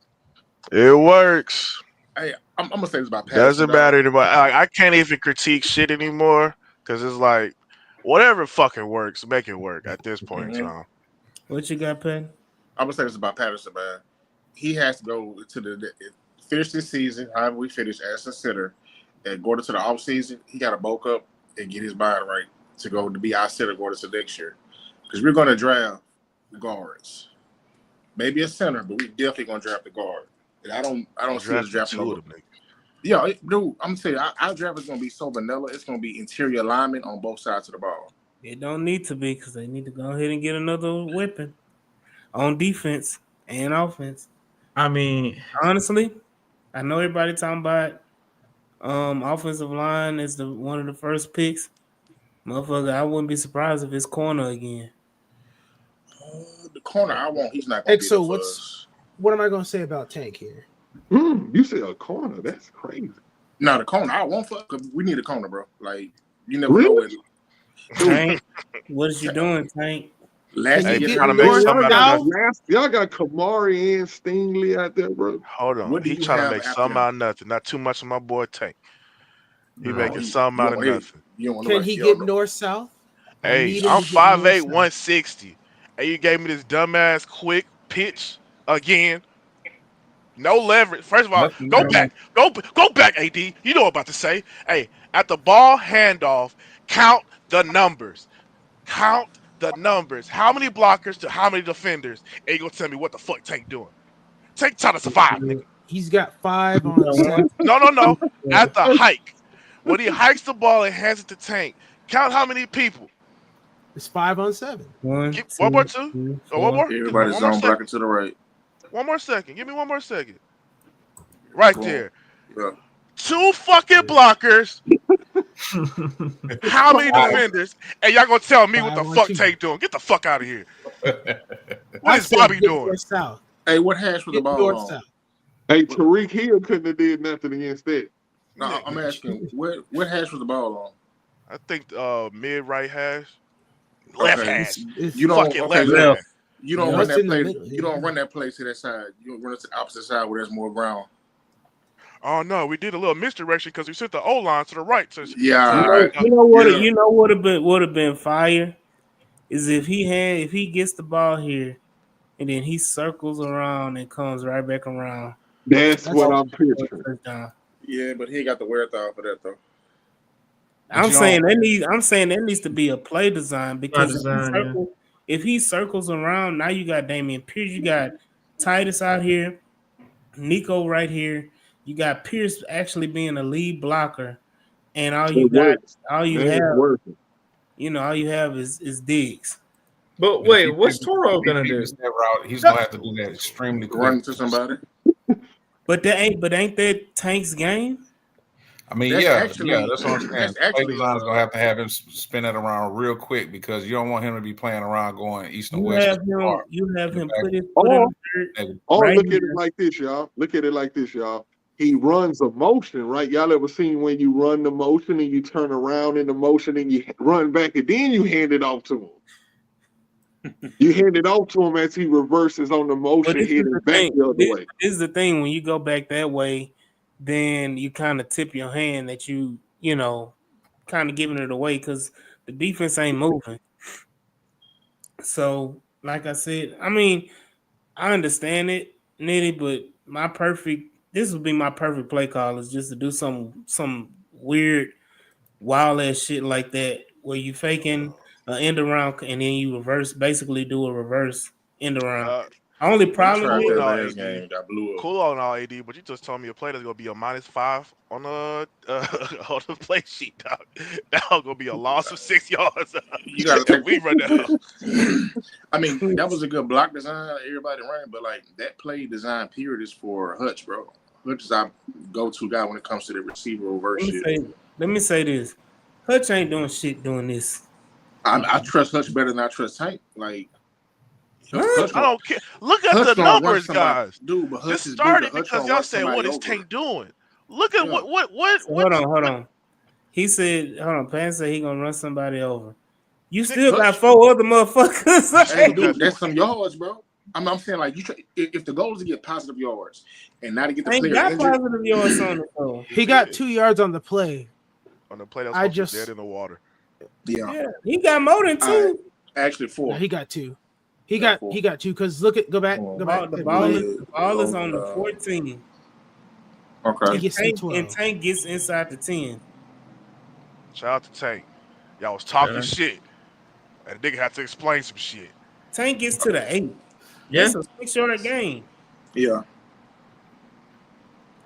Speaker 7: It works.
Speaker 8: Hey, I'm gonna say this about Patterson.
Speaker 7: Doesn't matter anymore. I can't even critique shit anymore because it's like whatever fucking works, make it work at this point in time.
Speaker 1: What you got, Pat?
Speaker 8: I'm gonna say this about Patterson, man. He has to go to finish this season, however we finish as a center, and going into the off season, he got to bulk up and get his mind right to be our center going into next year. Because we're gonna draft guards, maybe a center, but we definitely gonna draft the guard. And I don't see us drafting over. Yeah, dude, I'm saying our draft is gonna be so vanilla. It's gonna be interior alignment on both sides of the ball.
Speaker 1: It don't need to be because they need to go ahead and get another weapon on defense and offense.
Speaker 5: I mean,
Speaker 1: honestly, I know everybody talking about offensive line is one of the first picks. Motherfucker, I wouldn't be surprised if it's corner again.
Speaker 8: The corner I want, he's not gonna be
Speaker 6: so what am I gonna say about Tank here?
Speaker 3: You said a corner, that's crazy.
Speaker 8: No, the corner I want we need a corner, bro. Like you never know it.
Speaker 1: Tank, what is you doing, Tank?
Speaker 7: Last year, trying to make something out of nothing.
Speaker 3: Y'all got Kamari and Stingley out there, bro.
Speaker 7: Hold on, he trying to make something out of nothing. Not too much of my boy Tank. He making something out of nothing.
Speaker 6: Can he get north south?
Speaker 7: Hey, I'm 5'8", 160. Hey, you gave me this dumbass quick pitch again. No leverage. First of all, go back, AD. You know what I'm about to say. Hey, at the ball handoff, count the numbers. Count the numbers. How many blockers to how many defenders? And you gonna tell me what the fuck Tank doing? Tank trying to survive, nigga.
Speaker 6: He's got 5 on 7.
Speaker 7: No. At the hike. When he hikes the ball and hands it to Tank, count how many people.
Speaker 6: It's 5 on 7.
Speaker 7: One more, two. One more.
Speaker 8: Everybody's zone blocking to the right.
Speaker 7: One more second. Give me one more second. Right there.
Speaker 8: Yeah.
Speaker 7: 2 fucking blockers. How many defenders? And y'all gonna tell me what the fuck Tank doing? Get the fuck out of here. What is Bobby doing?
Speaker 8: Hey, what hash was the ball on?
Speaker 3: Hey, Tariq Hill couldn't have did nothing against that.
Speaker 8: No, I'm asking, what hash was the ball on?
Speaker 7: I think mid right hash. Left hash.
Speaker 8: You don't
Speaker 7: fucking left.
Speaker 8: You don't run that play. You don't run that play to that side. You run it to the opposite side where there's more ground.
Speaker 7: Oh no, we did a little misdirection because we sent the O line to the right. So
Speaker 8: Yeah,
Speaker 1: You know would have been fire is if he gets the ball here and then he circles around and comes right back around.
Speaker 3: That's what
Speaker 1: Oh,
Speaker 3: I'm picturing.
Speaker 1: touchdown.
Speaker 8: yeah, but he ain't got the wherewithal for that though.
Speaker 4: But
Speaker 1: I'm
Speaker 4: you
Speaker 1: saying
Speaker 4: don't-
Speaker 1: that needs to be a play design because if he circles around, now you got Damian Pierce, you got Titus out here, Nico right here, you got Pierce actually being a lead blocker, and
Speaker 3: It works.
Speaker 1: all you
Speaker 3: Man, it's
Speaker 1: have,
Speaker 3: working.
Speaker 1: all you have is Diggs.
Speaker 5: But
Speaker 4: But if
Speaker 5: wait,
Speaker 4: he
Speaker 5: what's
Speaker 4: picked-
Speaker 5: Toro
Speaker 4: if he
Speaker 5: gonna
Speaker 4: picked
Speaker 5: do?
Speaker 4: the step route, he's gonna have to do that extremely quick.
Speaker 8: Run to somebody.
Speaker 1: But ain't that Tank's game?
Speaker 4: I mean,
Speaker 8: That's
Speaker 4: yeah,
Speaker 8: actually
Speaker 4: that's what I'm saying.
Speaker 8: that's
Speaker 4: Play
Speaker 8: actually
Speaker 4: design's gonna have to have him spin that around real quick because you don't want him to be playing around going east and
Speaker 1: You
Speaker 4: west.
Speaker 1: have him put it
Speaker 3: Or,
Speaker 1: in the dirt.
Speaker 3: or
Speaker 1: Right
Speaker 3: look at
Speaker 1: here.
Speaker 3: it like this, y'all. Look at it like this, y'all. He runs a motion, right? Y'all ever seen when you run the motion and you turn around in the motion and you run back and then you hand it off to him? You hand it off to him as he reverses on the motion,
Speaker 1: But this is
Speaker 3: heading
Speaker 1: the
Speaker 3: back
Speaker 1: thing.
Speaker 3: the other way.
Speaker 1: This is the thing. When you go back that way, then you kind of tip your hand that you kind of giving it away because the defense ain't moving. So, like I said, I mean, I understand it, Nitty, but this would be my perfect play call is just to do some weird, wild ass shit like that where you faking an end around and then you basically do a reverse end around. Only
Speaker 8: We
Speaker 1: problem
Speaker 8: tried
Speaker 1: is
Speaker 8: that last game, got blew up.
Speaker 7: Cool on all AD, but you just told me a play that's gonna be a -5 on the on the play sheet, dog. That's gonna be a loss of 6 yards.
Speaker 8: You gotta take
Speaker 7: we run down.
Speaker 8: I mean, that was a good block design. Everybody ran, but like that play design period is for Hutch, bro. Hutch is our go-to guy when it comes to the receiver reverse shit.
Speaker 1: let me say this. Hutch ain't doing shit doing this.
Speaker 8: I trust Hutch better than I trust Tank. Like,
Speaker 7: I don't care. Look at the numbers, guys.
Speaker 8: Dude, but Hutch
Speaker 7: this
Speaker 8: is
Speaker 7: started
Speaker 8: bigger.
Speaker 7: because y'all said, "What is Tank doing?" Look at what.
Speaker 1: Hold on. He said, "Hold on." Pan said he gonna run somebody over. You still got 4 other motherfuckers.
Speaker 8: Hey, dude, that's some yards, bro. I'm saying like if the goal is to get positive yards and not to get the player injured.
Speaker 1: Positive yards on the goal.
Speaker 6: He got 2 yards on the play.
Speaker 7: On the play that was dead in the water.
Speaker 8: Yeah,
Speaker 1: he got more than 2.
Speaker 8: Actually 4.
Speaker 6: No, he got 2. He got 2 because go back.
Speaker 1: The ball is on the 14.
Speaker 8: Okay.
Speaker 6: He gets to 12.
Speaker 1: And Tank gets inside the 10.
Speaker 7: Shout out to Tank. Y'all was talking shit, and the nigga had to explain some shit.
Speaker 1: Tank gets to the 8.
Speaker 5: Yeah,
Speaker 1: it's a 6-yard game.
Speaker 8: Yeah.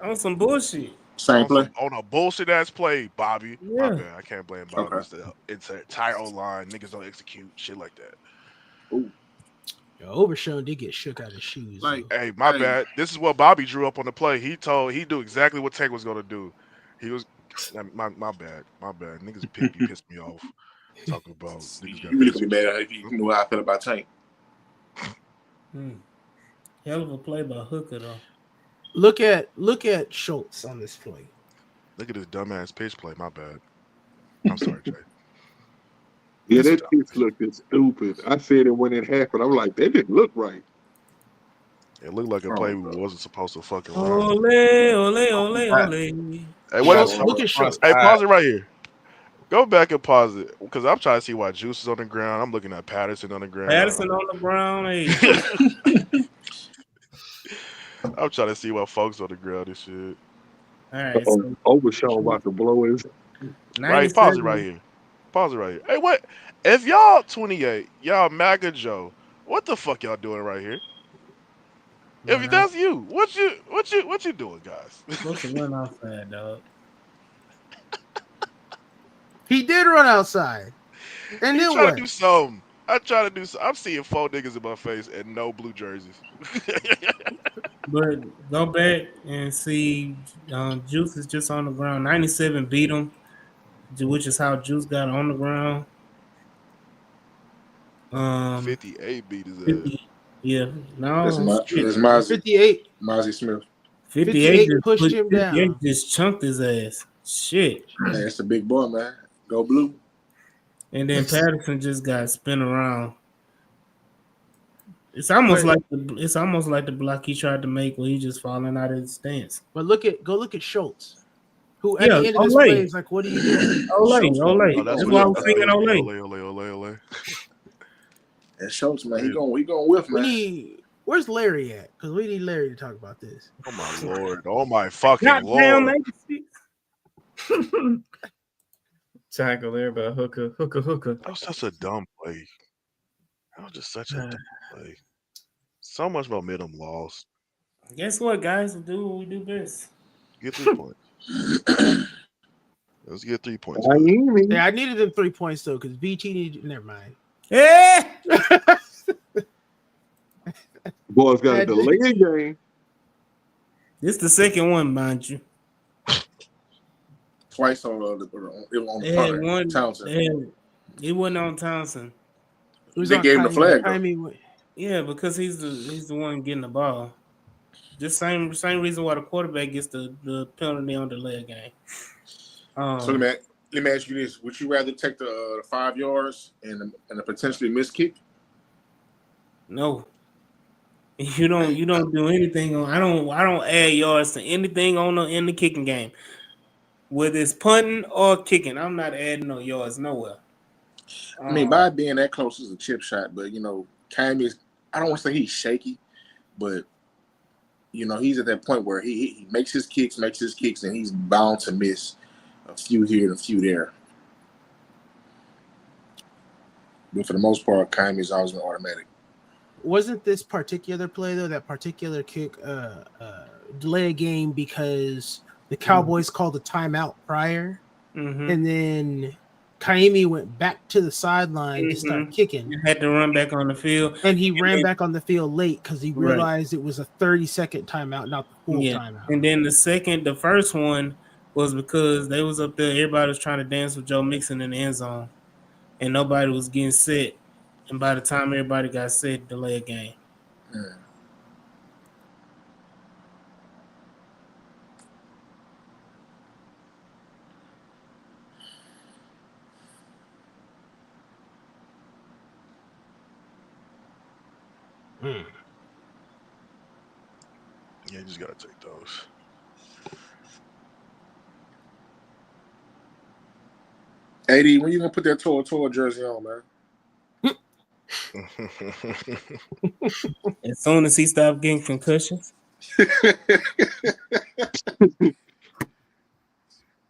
Speaker 1: On some bullshit.
Speaker 8: Same play.
Speaker 7: On a bullshit ass play, Bobby.
Speaker 1: Yeah.
Speaker 7: My bad. I can't blame Bobby. It's an entire O line. Niggas don't execute shit like that.
Speaker 8: Ooh.
Speaker 6: Overshown did get shook out of his shoes.
Speaker 8: Like,
Speaker 7: hey, my bad. This is what Bobby drew up on the play. He knew exactly what Tank was gonna do. He was my bad. Niggas pissed me off. Talking about niggas got
Speaker 8: you really could be mad if you knew how I feel about Tank.
Speaker 1: Hell of a play by Hooker though.
Speaker 6: Look at Schultz on this play.
Speaker 7: Look at this dumbass pitch play. My bad. I'm sorry, Jay.
Speaker 3: Yeah, that pitch looked stupid. I said it when it happened. I'm like, that didn't look right.
Speaker 7: It looked like a play we wasn't supposed to fucking run.
Speaker 1: Ole.
Speaker 7: Hey, what else?
Speaker 6: Look at Schultz.
Speaker 7: Hey, pause it right here. Go back and pause it because I'm trying to see why Juice is on the ground. I'm looking at Patterson on the ground.
Speaker 1: Patterson on the ground. Hey.
Speaker 7: I'm trying to see why folks on the ground and shit.
Speaker 1: All right.
Speaker 3: Overshawn about to blow his.
Speaker 7: Right, pause it right here. Hey, what? If y'all 28, y'all MAGA Joe, what the fuck y'all doing right here? If that's you, what you doing, guys?
Speaker 1: Supposed to run outside, dog.
Speaker 6: He did run outside. And then
Speaker 7: trying
Speaker 6: what?
Speaker 7: to do something. I try to do something. I'm seeing 4 niggas in my face and no blue jerseys.
Speaker 1: But go back and see Juice is just on the ground. 97 beat him, which is how Juice got on the ground.
Speaker 7: 58 beat his
Speaker 1: 50,
Speaker 7: ass.
Speaker 1: Yeah, no.
Speaker 8: That's Mozzie.
Speaker 6: 58.
Speaker 8: Mozzie Smith.
Speaker 1: 58
Speaker 6: pushed him down.
Speaker 1: Just chunked his ass. Shit.
Speaker 8: Man, that's a big boy, man. Go blue.
Speaker 1: And then Patterson just got spin around. It's almost like the block he tried to make where he just falling out of his stance.
Speaker 6: But go look at Schultz, who at
Speaker 1: Yeah,
Speaker 6: the end of this
Speaker 1: Olay.
Speaker 6: play is like, "What are you doing?"
Speaker 1: Olay.
Speaker 7: Oh,
Speaker 1: That's
Speaker 7: that's
Speaker 1: why I
Speaker 7: what
Speaker 1: was singing Olay.
Speaker 7: Ole.
Speaker 8: And Schultz, man, he going whiff, man.
Speaker 6: Where's Larry at? Because we need Larry to talk about this.
Speaker 7: Oh my lord! Oh my fucking
Speaker 1: Goddamn,
Speaker 7: lord!
Speaker 1: 86.
Speaker 5: Tackle there by Hooker.
Speaker 7: That was such a dumb play. That was just such a dumb play. So much momentum lost.
Speaker 1: Guess what, guys? We'll do what we do best.
Speaker 7: Get 3 points. Let's get 3 points.
Speaker 6: Yeah, I needed them 3 points though, because BT needed. Never mind.
Speaker 1: Yeah.
Speaker 3: Boys got a delay game.
Speaker 1: This the second one, mind you.
Speaker 8: Twice on the punt. Townsend.
Speaker 1: It wasn't on Townsend.
Speaker 8: They gave him the flag.
Speaker 1: Yeah, because he's the one getting the ball. Just same reason why the quarterback gets the penalty on the leg game.
Speaker 8: So let me ask you this: would you rather take the 5 yards and a potentially missed kick?
Speaker 1: No. You don't do anything on. I don't add yards to anything in the kicking game. Whether it's punting or kicking, I'm not adding no yards nowhere.
Speaker 8: I mean, by being that close is a chip shot, but Cam is. I don't want to say he's shaky, but he's at that point where he makes his kicks, and he's bound to miss a few here and a few there. But for the most part, Cam is always an automatic.
Speaker 6: Wasn't this particular play though, that particular kick, delay a game because the Cowboys called a timeout prior, and then Kaimi went back to the sideline to start kicking.
Speaker 1: He had to run back on the field,
Speaker 6: and he ran back on the field late because he realized it was a 30-second timeout, not the full timeout.
Speaker 1: And then the first one was because they was up there. Everybody was trying to dance with Joe Mixon in the end zone, and nobody was getting set. And by the time everybody got set, delay a game.
Speaker 7: Yeah, you just gotta take those.
Speaker 8: AD, when you gonna put that Tora jersey on, man?
Speaker 1: As soon as he stopped getting concussions.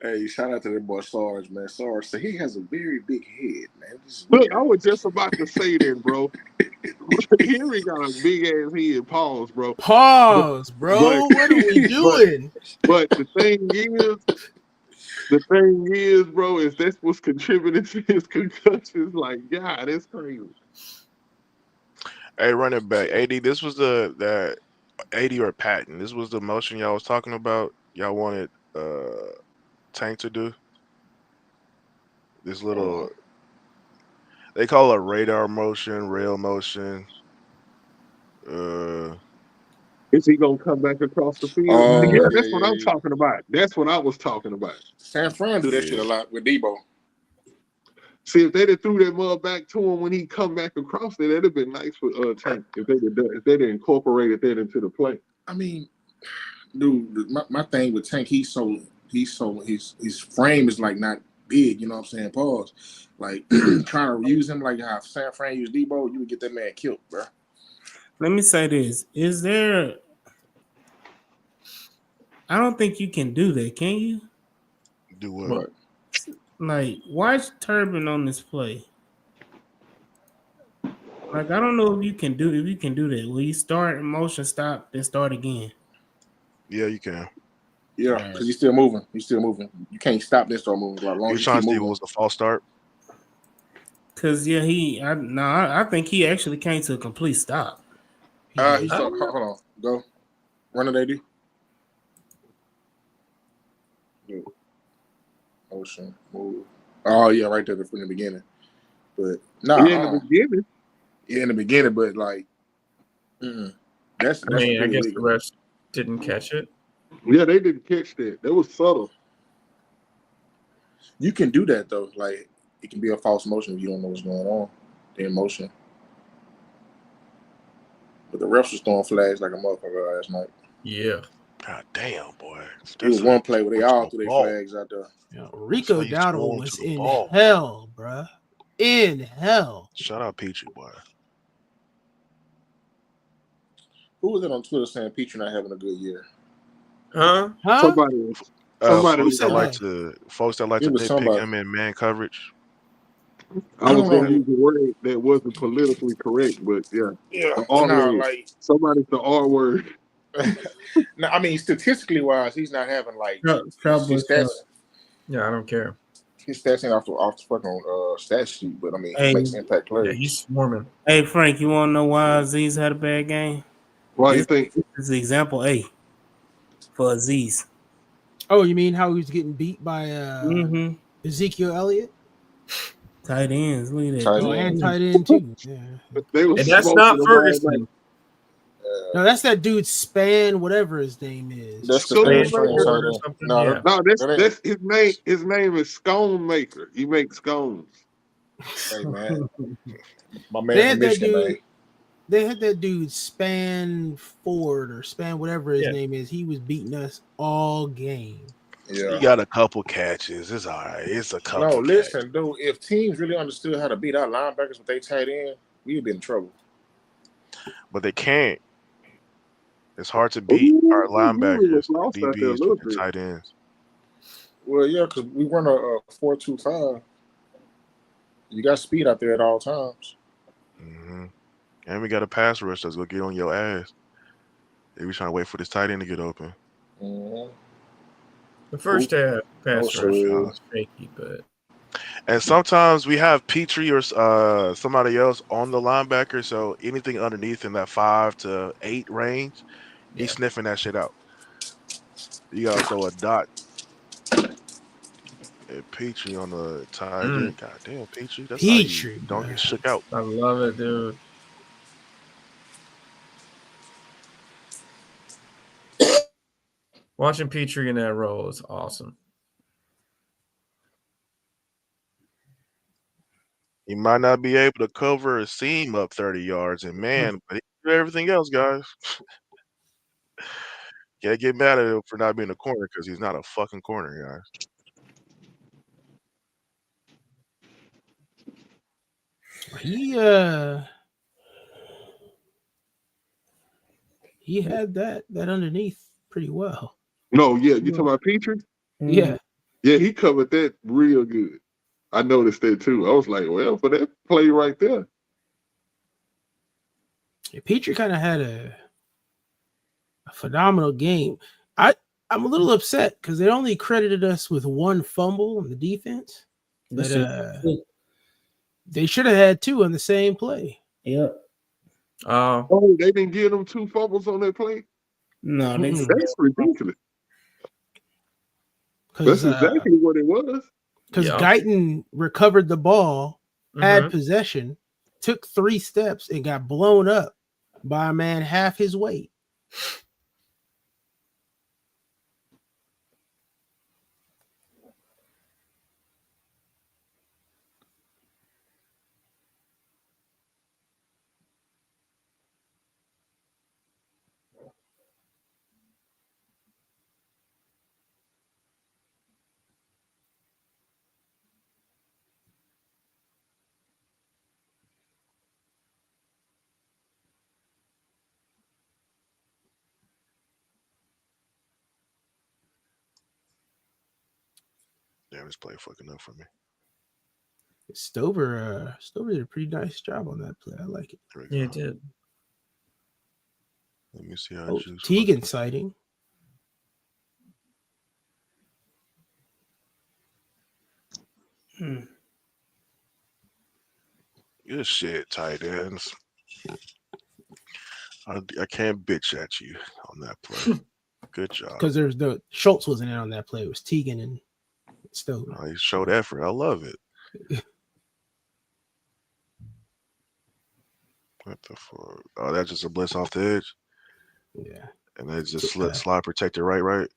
Speaker 8: Hey, shout out to that boy Sarge, man. Sarge, so he has a very big head, man.
Speaker 3: Look, I was just about to say that, bro. Henry got a big ass head. Pause, bro.
Speaker 6: Pause, bro. What are we doing?
Speaker 3: But the thing is, bro, is that's what's contributing to his concussions. Like, God, it's crazy.
Speaker 7: Hey, running back, AD. This was that AD or Patton. This was the motion y'all was talking about. Y'all wanted Tank to do this little. They call it radar motion, rail motion.
Speaker 3: Is he gonna come back across the field? That's what I'm talking about. That's what I was talking about.
Speaker 8: San Fran do that shit a lot with Debo.
Speaker 3: See, if they'd have threw that mud back to him when he come back across there, that'd have been nice for Tank if they'd incorporated that into the play.
Speaker 8: I mean, dude, my thing with Tank, his frame is like not big, you know what I'm saying? Pause. Like trying to use him like how San Fran used Debo, you would get that man killed, bro.
Speaker 1: Let me say this. I don't think you can do that, can you?
Speaker 7: Do what?
Speaker 1: Like, watch Turbin on this play. Like, I don't know if you can do that. Will you start in motion, stop, then start again?
Speaker 7: Yeah, you can.
Speaker 8: Yeah, because he's still moving. You can't stop this start moving. Like,
Speaker 7: You're trying to see what was the false start?
Speaker 1: Because, I think he actually came to a complete stop.
Speaker 8: Hold on. Go. Run it, AD. Motion, move. Oh, yeah, right there from the beginning. But, in the beginning, but, like, that's
Speaker 5: I guess the refs didn't catch it.
Speaker 3: Yeah, they didn't catch that. That was subtle.
Speaker 8: You can do that, though. Like, it can be a false motion if you don't know what's going on. The emotion. But the refs was throwing flags like a motherfucker last night.
Speaker 5: Yeah.
Speaker 7: God damn, boy.
Speaker 8: It was one play where they all threw their
Speaker 7: ball.
Speaker 8: flags out there.
Speaker 6: Rico
Speaker 7: That's how you
Speaker 6: Dowdle
Speaker 7: swung
Speaker 6: was
Speaker 7: to the
Speaker 6: in
Speaker 7: ball.
Speaker 6: hell, bruh. In hell.
Speaker 7: Shout out Peachy, boy.
Speaker 8: Who was it on Twitter saying Petrie not having a good year?
Speaker 5: Huh?
Speaker 3: Somebody
Speaker 7: Folks
Speaker 6: said
Speaker 7: that like
Speaker 6: that?
Speaker 7: to
Speaker 8: It was
Speaker 7: nitpick
Speaker 8: somebody.
Speaker 7: him in man coverage.
Speaker 3: I was
Speaker 8: don't
Speaker 3: gonna
Speaker 8: know.
Speaker 3: use a word that wasn't politically correct, but yeah,
Speaker 8: Yeah,
Speaker 3: the R
Speaker 8: no,
Speaker 3: word.
Speaker 8: like
Speaker 3: Somebody's the R word.
Speaker 8: no, I mean statistically wise, he's not having like
Speaker 1: Cowboy
Speaker 8: his stats.
Speaker 5: Yeah, I don't care.
Speaker 8: His stats ain't off the fucking stat sheet, but I mean he
Speaker 1: Hey.
Speaker 8: makes impact
Speaker 5: Yeah,
Speaker 8: plays.
Speaker 5: he's swarming.
Speaker 1: Hey Frank, you want to know why Aziz had a bad game?
Speaker 3: Why you think?
Speaker 1: This is example A for Aziz.
Speaker 6: Oh, you mean how he was getting beat by Ezekiel Elliott?
Speaker 1: Tight ends, look at that.
Speaker 8: Tight
Speaker 6: Oh,
Speaker 8: end.
Speaker 6: and tight end too. Yeah.
Speaker 3: They was
Speaker 5: And that's
Speaker 3: smoking
Speaker 5: not
Speaker 3: the
Speaker 5: Ferguson.
Speaker 6: No, that's that dude Span, whatever his name is.
Speaker 8: That's the
Speaker 3: Scone
Speaker 8: third string
Speaker 3: maker.
Speaker 8: tight
Speaker 5: Or
Speaker 8: end.
Speaker 5: something,
Speaker 8: No,
Speaker 5: yeah.
Speaker 3: No,
Speaker 8: that ain't.
Speaker 3: that's his name. His name is Scone Maker. He makes scones.
Speaker 8: Hey man, my
Speaker 6: They
Speaker 8: man
Speaker 6: had
Speaker 8: from
Speaker 6: that
Speaker 8: Michigan,
Speaker 6: dude.
Speaker 8: man.
Speaker 6: They had that dude Span Ford or Span whatever his
Speaker 5: Yeah.
Speaker 6: name is. He was beating us all game.
Speaker 8: Yeah.
Speaker 7: He got a couple catches. It's all right. It's a couple.
Speaker 8: No, listen, dude. If teams really understood how to beat our linebackers with they tight end, we'd be in trouble.
Speaker 7: But they can't. It's hard to beat our linebackers,
Speaker 3: Lost out there a
Speaker 7: DBs
Speaker 3: little
Speaker 7: with the
Speaker 3: bit.
Speaker 7: tight ends.
Speaker 8: Well, yeah, because we run a 4-2-5. You got speed out there at all times.
Speaker 7: Mm-hmm. And we got a pass rush that's gonna get on your ass. They be trying to wait for this tight end to get open.
Speaker 8: Mm-hmm.
Speaker 5: The first half pass
Speaker 8: sure
Speaker 5: rush
Speaker 8: is.
Speaker 5: was shaky, but
Speaker 7: And sometimes we have Petrie or somebody else on the linebacker, so anything underneath in that 5 to 8 range, he's
Speaker 5: Yeah.
Speaker 7: sniffing that shit out. You gotta throw a dot at Petrie on the tight end. God damn, Petrie, that's how you
Speaker 6: Petrie,
Speaker 7: don't get
Speaker 6: bruh.
Speaker 7: shook out.
Speaker 5: I love it, dude. Watching Petrie in that role is awesome.
Speaker 7: He might not be able to cover a seam up 30 yards and man, but he can do everything else, guys. Can't get mad at him for not being a corner because he's not a fucking corner, guys.
Speaker 6: He had that underneath pretty well.
Speaker 3: No, yeah, you talking about Petrie?
Speaker 6: Yeah.
Speaker 3: Yeah, he covered that real good. I noticed that too. I was like, well, for that play right there.
Speaker 6: Petrie kind of had a phenomenal game. I'm a little upset because they only credited us with one fumble on the defense, but they should have had two on the same play.
Speaker 1: Yep.
Speaker 3: Oh, they didn't give them 2 fumbles on that play?
Speaker 1: No,
Speaker 3: That's ridiculous. That's exactly what it was.
Speaker 6: Because Guyton recovered the ball, had possession, took 3 steps, and got blown up by a man half his weight.
Speaker 7: Damn, this play fucking up for me.
Speaker 6: Stover did a pretty nice job on that play. I like it.
Speaker 5: Yeah, it did.
Speaker 7: Let me see how
Speaker 6: Teagan sighting.
Speaker 7: Good shit, tight ends. I can't bitch at you on that play. Good job.
Speaker 6: Because there's Schultz wasn't in on that play. It was Teagan and Stover.
Speaker 7: He showed effort. I love it. What the fuck? Oh, that's just a blitz off the edge.
Speaker 6: Yeah.
Speaker 7: And they just slide protected right.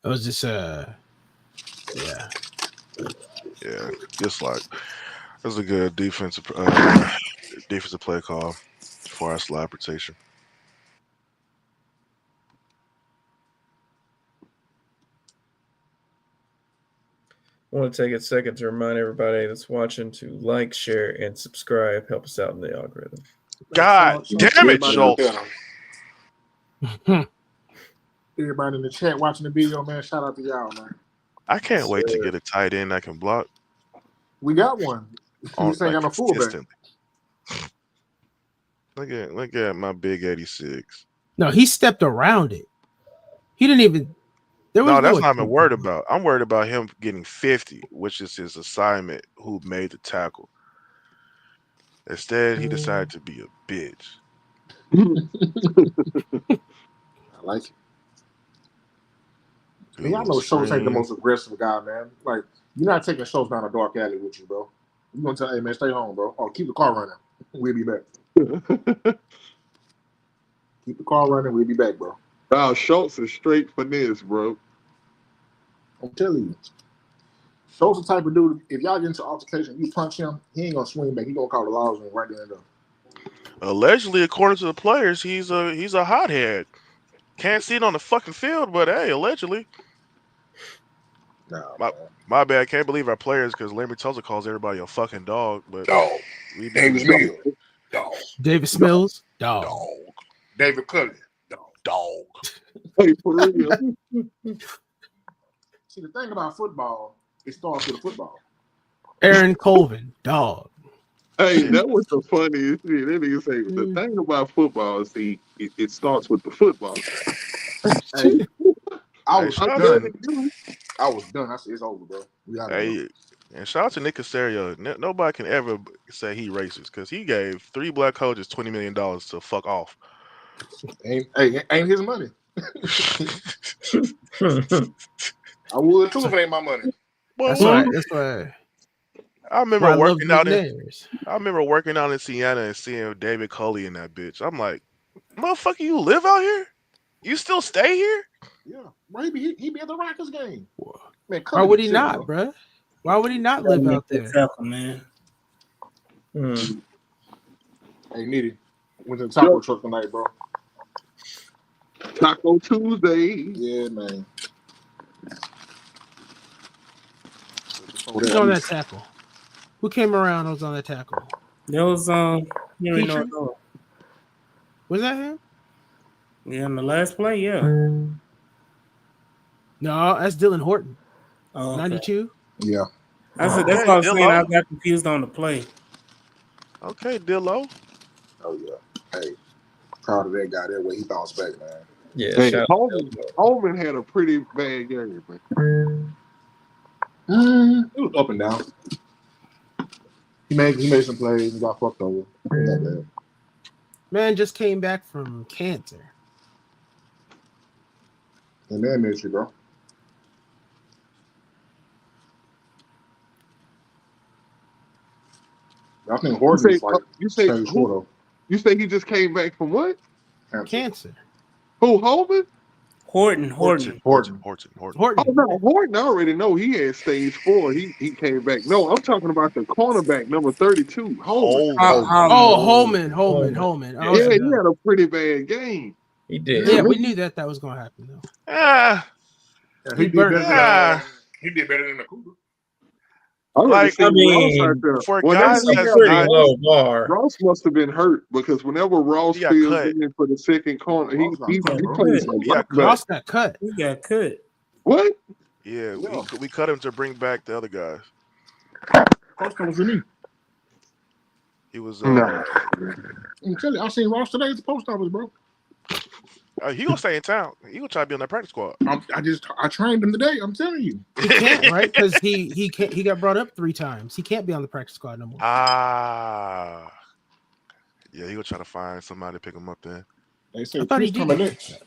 Speaker 6: It was just yeah.
Speaker 7: Yeah, just like that's a good defensive play call for our slide protection.
Speaker 5: I want to take a second to remind everybody that's watching to like, share, and subscribe. Help us out in the algorithm.
Speaker 7: God damn it, Schultz.
Speaker 8: Everybody in the chat watching the video, man, shout out to y'all, man.
Speaker 7: I can't wait to get a tight end I can block.
Speaker 8: We got one. We just ain't got no fullback.
Speaker 7: Look at my big 86.
Speaker 6: No, he stepped around it. He didn't even.
Speaker 7: No, that's not I'm worried about. I'm worried about him getting 50, which is his assignment. Who made the tackle? Instead, he decided to be a bitch.
Speaker 8: I like it. Man, y'all know Schultz ain't the most aggressive guy, man. Like, you're not taking Schultz down a dark alley with you, bro. You're going to tell, hey, man, stay home, bro. Or keep the car running. We'll be back. Keep the car running. We'll be back, bro.
Speaker 3: Wow, Schultz is straight finesse, bro.
Speaker 8: I'm telling you. Schultz the type of dude, if y'all get into altercation, you punch him, he ain't going to swing back. He going to call the laws right there and there.
Speaker 7: Allegedly, according to the players, he's a hothead. Can't see it on the fucking field, but hey, allegedly.
Speaker 8: Nah,
Speaker 7: my bad. Can't believe our players because Larry Tulsa calls everybody a fucking dog. But
Speaker 8: dog. Davis Mills. Dog.
Speaker 6: Davis Mills. Dog.
Speaker 8: David Cullen. Dog.
Speaker 3: Hey, for real.
Speaker 8: See, the thing about football, it starts with a football.
Speaker 6: Aaron Colvin. Dog.
Speaker 3: Hey, that was the funniest shit. That nigga say the thing about football is it starts with the football.
Speaker 8: Hey, I was done. I said it's over, bro.
Speaker 7: And shout out to Nick Casario. Nobody can ever say he racist because he gave 3 black coaches $20 million to fuck off.
Speaker 8: Ain't his money. I would too if it ain't my money.
Speaker 6: That's right. That's right.
Speaker 7: I remember working out in Siena and seeing David Culley in that bitch. I'm like, motherfucker, you live out here? You still stay here?
Speaker 8: Yeah. Why he be at the Rockets game?
Speaker 6: Man, why would he not, bro? Why would he not live out there?
Speaker 1: Man.
Speaker 8: Hey, Nitty. Went to the taco truck tonight, bro.
Speaker 3: Taco Tuesday.
Speaker 8: Yeah, man.
Speaker 6: Who's on that tackle? Who came around and was on that tackle?
Speaker 1: There was
Speaker 6: Was that him?
Speaker 1: Yeah, on the last play, yeah.
Speaker 6: No, that's Dylan Horton.
Speaker 1: Oh, okay.
Speaker 6: 92?
Speaker 8: Yeah.
Speaker 1: That's what I was saying. I got confused on the play.
Speaker 7: Okay, Dillo.
Speaker 8: Oh, yeah. Hey, proud of that guy. That way he bounced back, man.
Speaker 5: Yeah,
Speaker 3: hey, Holman had a pretty bad game, man.
Speaker 8: It was up and down. He made some plays and got fucked over.
Speaker 6: Man just came back from cancer.
Speaker 8: And that missed you, bro. I think Horton is like
Speaker 3: you say he just came back from what?
Speaker 6: Cancer.
Speaker 3: Who, Holman?
Speaker 1: Horton.
Speaker 3: Oh no, Horton. I already know he had stage 4. He came back. No, I'm talking about the cornerback number 32. Holman.
Speaker 6: Holman. Oh,
Speaker 3: yeah, he had a pretty bad game.
Speaker 5: He did.
Speaker 6: Yeah, we knew that was going to happen though.
Speaker 8: He did better. He did better than the Cougar.
Speaker 7: For guys that's
Speaker 5: pretty low bar.
Speaker 3: Ross must have been hurt because whenever Ross fills in for the second corner, he plays like
Speaker 6: Ross got cut.
Speaker 1: He got cut.
Speaker 3: What?
Speaker 7: Yeah, we cut him to bring back the other guys.
Speaker 8: Ross was me.
Speaker 7: He was.
Speaker 8: I'm telling you, I seen Ross today at the post office, bro.
Speaker 7: He gonna stay in town. He gonna try to be on that practice squad.
Speaker 8: I trained him today. I'm telling you,
Speaker 6: he can't, right? Because he got brought up 3 times. He can't be on the practice squad no more.
Speaker 7: Yeah, he gonna try to find somebody to pick him up then.
Speaker 8: They say he's coming next.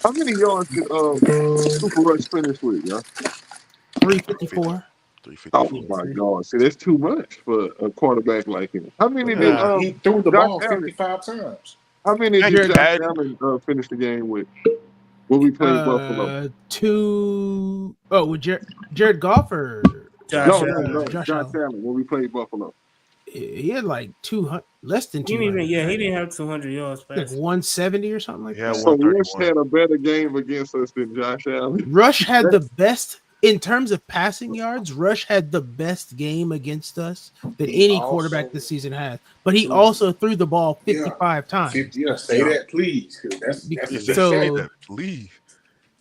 Speaker 3: How many yards did Super Rush finish with, y'all?
Speaker 6: 354.
Speaker 3: Oh my God! See, that's too much for a quarterback like him. How many did
Speaker 8: He threw the
Speaker 3: Josh
Speaker 8: ball
Speaker 3: Allen?
Speaker 8: 55 times.
Speaker 3: How many
Speaker 7: And
Speaker 3: did
Speaker 7: he
Speaker 3: Josh
Speaker 7: had
Speaker 3: Allen finish the game with when we played Buffalo?
Speaker 6: Two. Oh, with Jared Goff or
Speaker 1: Josh
Speaker 3: No,
Speaker 6: Josh
Speaker 3: Josh
Speaker 6: Allen.
Speaker 3: Allen when we played Buffalo.
Speaker 6: He had like 200, less than
Speaker 1: He
Speaker 6: 200.
Speaker 1: didn't even,
Speaker 6: right?
Speaker 1: he didn't have 200 yards
Speaker 6: Like
Speaker 1: passing.
Speaker 6: 170 or something like
Speaker 7: Yeah,
Speaker 6: that.
Speaker 3: So Rush
Speaker 7: 131.
Speaker 3: had a better game against us than Josh Allen.
Speaker 6: Rush had the best in terms of passing yards. Rush had the best game against us that
Speaker 8: He
Speaker 6: any
Speaker 8: also
Speaker 6: quarterback this season has. But he
Speaker 8: threw-
Speaker 6: also threw the ball 55 times.
Speaker 8: 50, say that, please. 'Cause that's
Speaker 6: Because-
Speaker 8: the
Speaker 6: so-
Speaker 8: best
Speaker 7: that, please.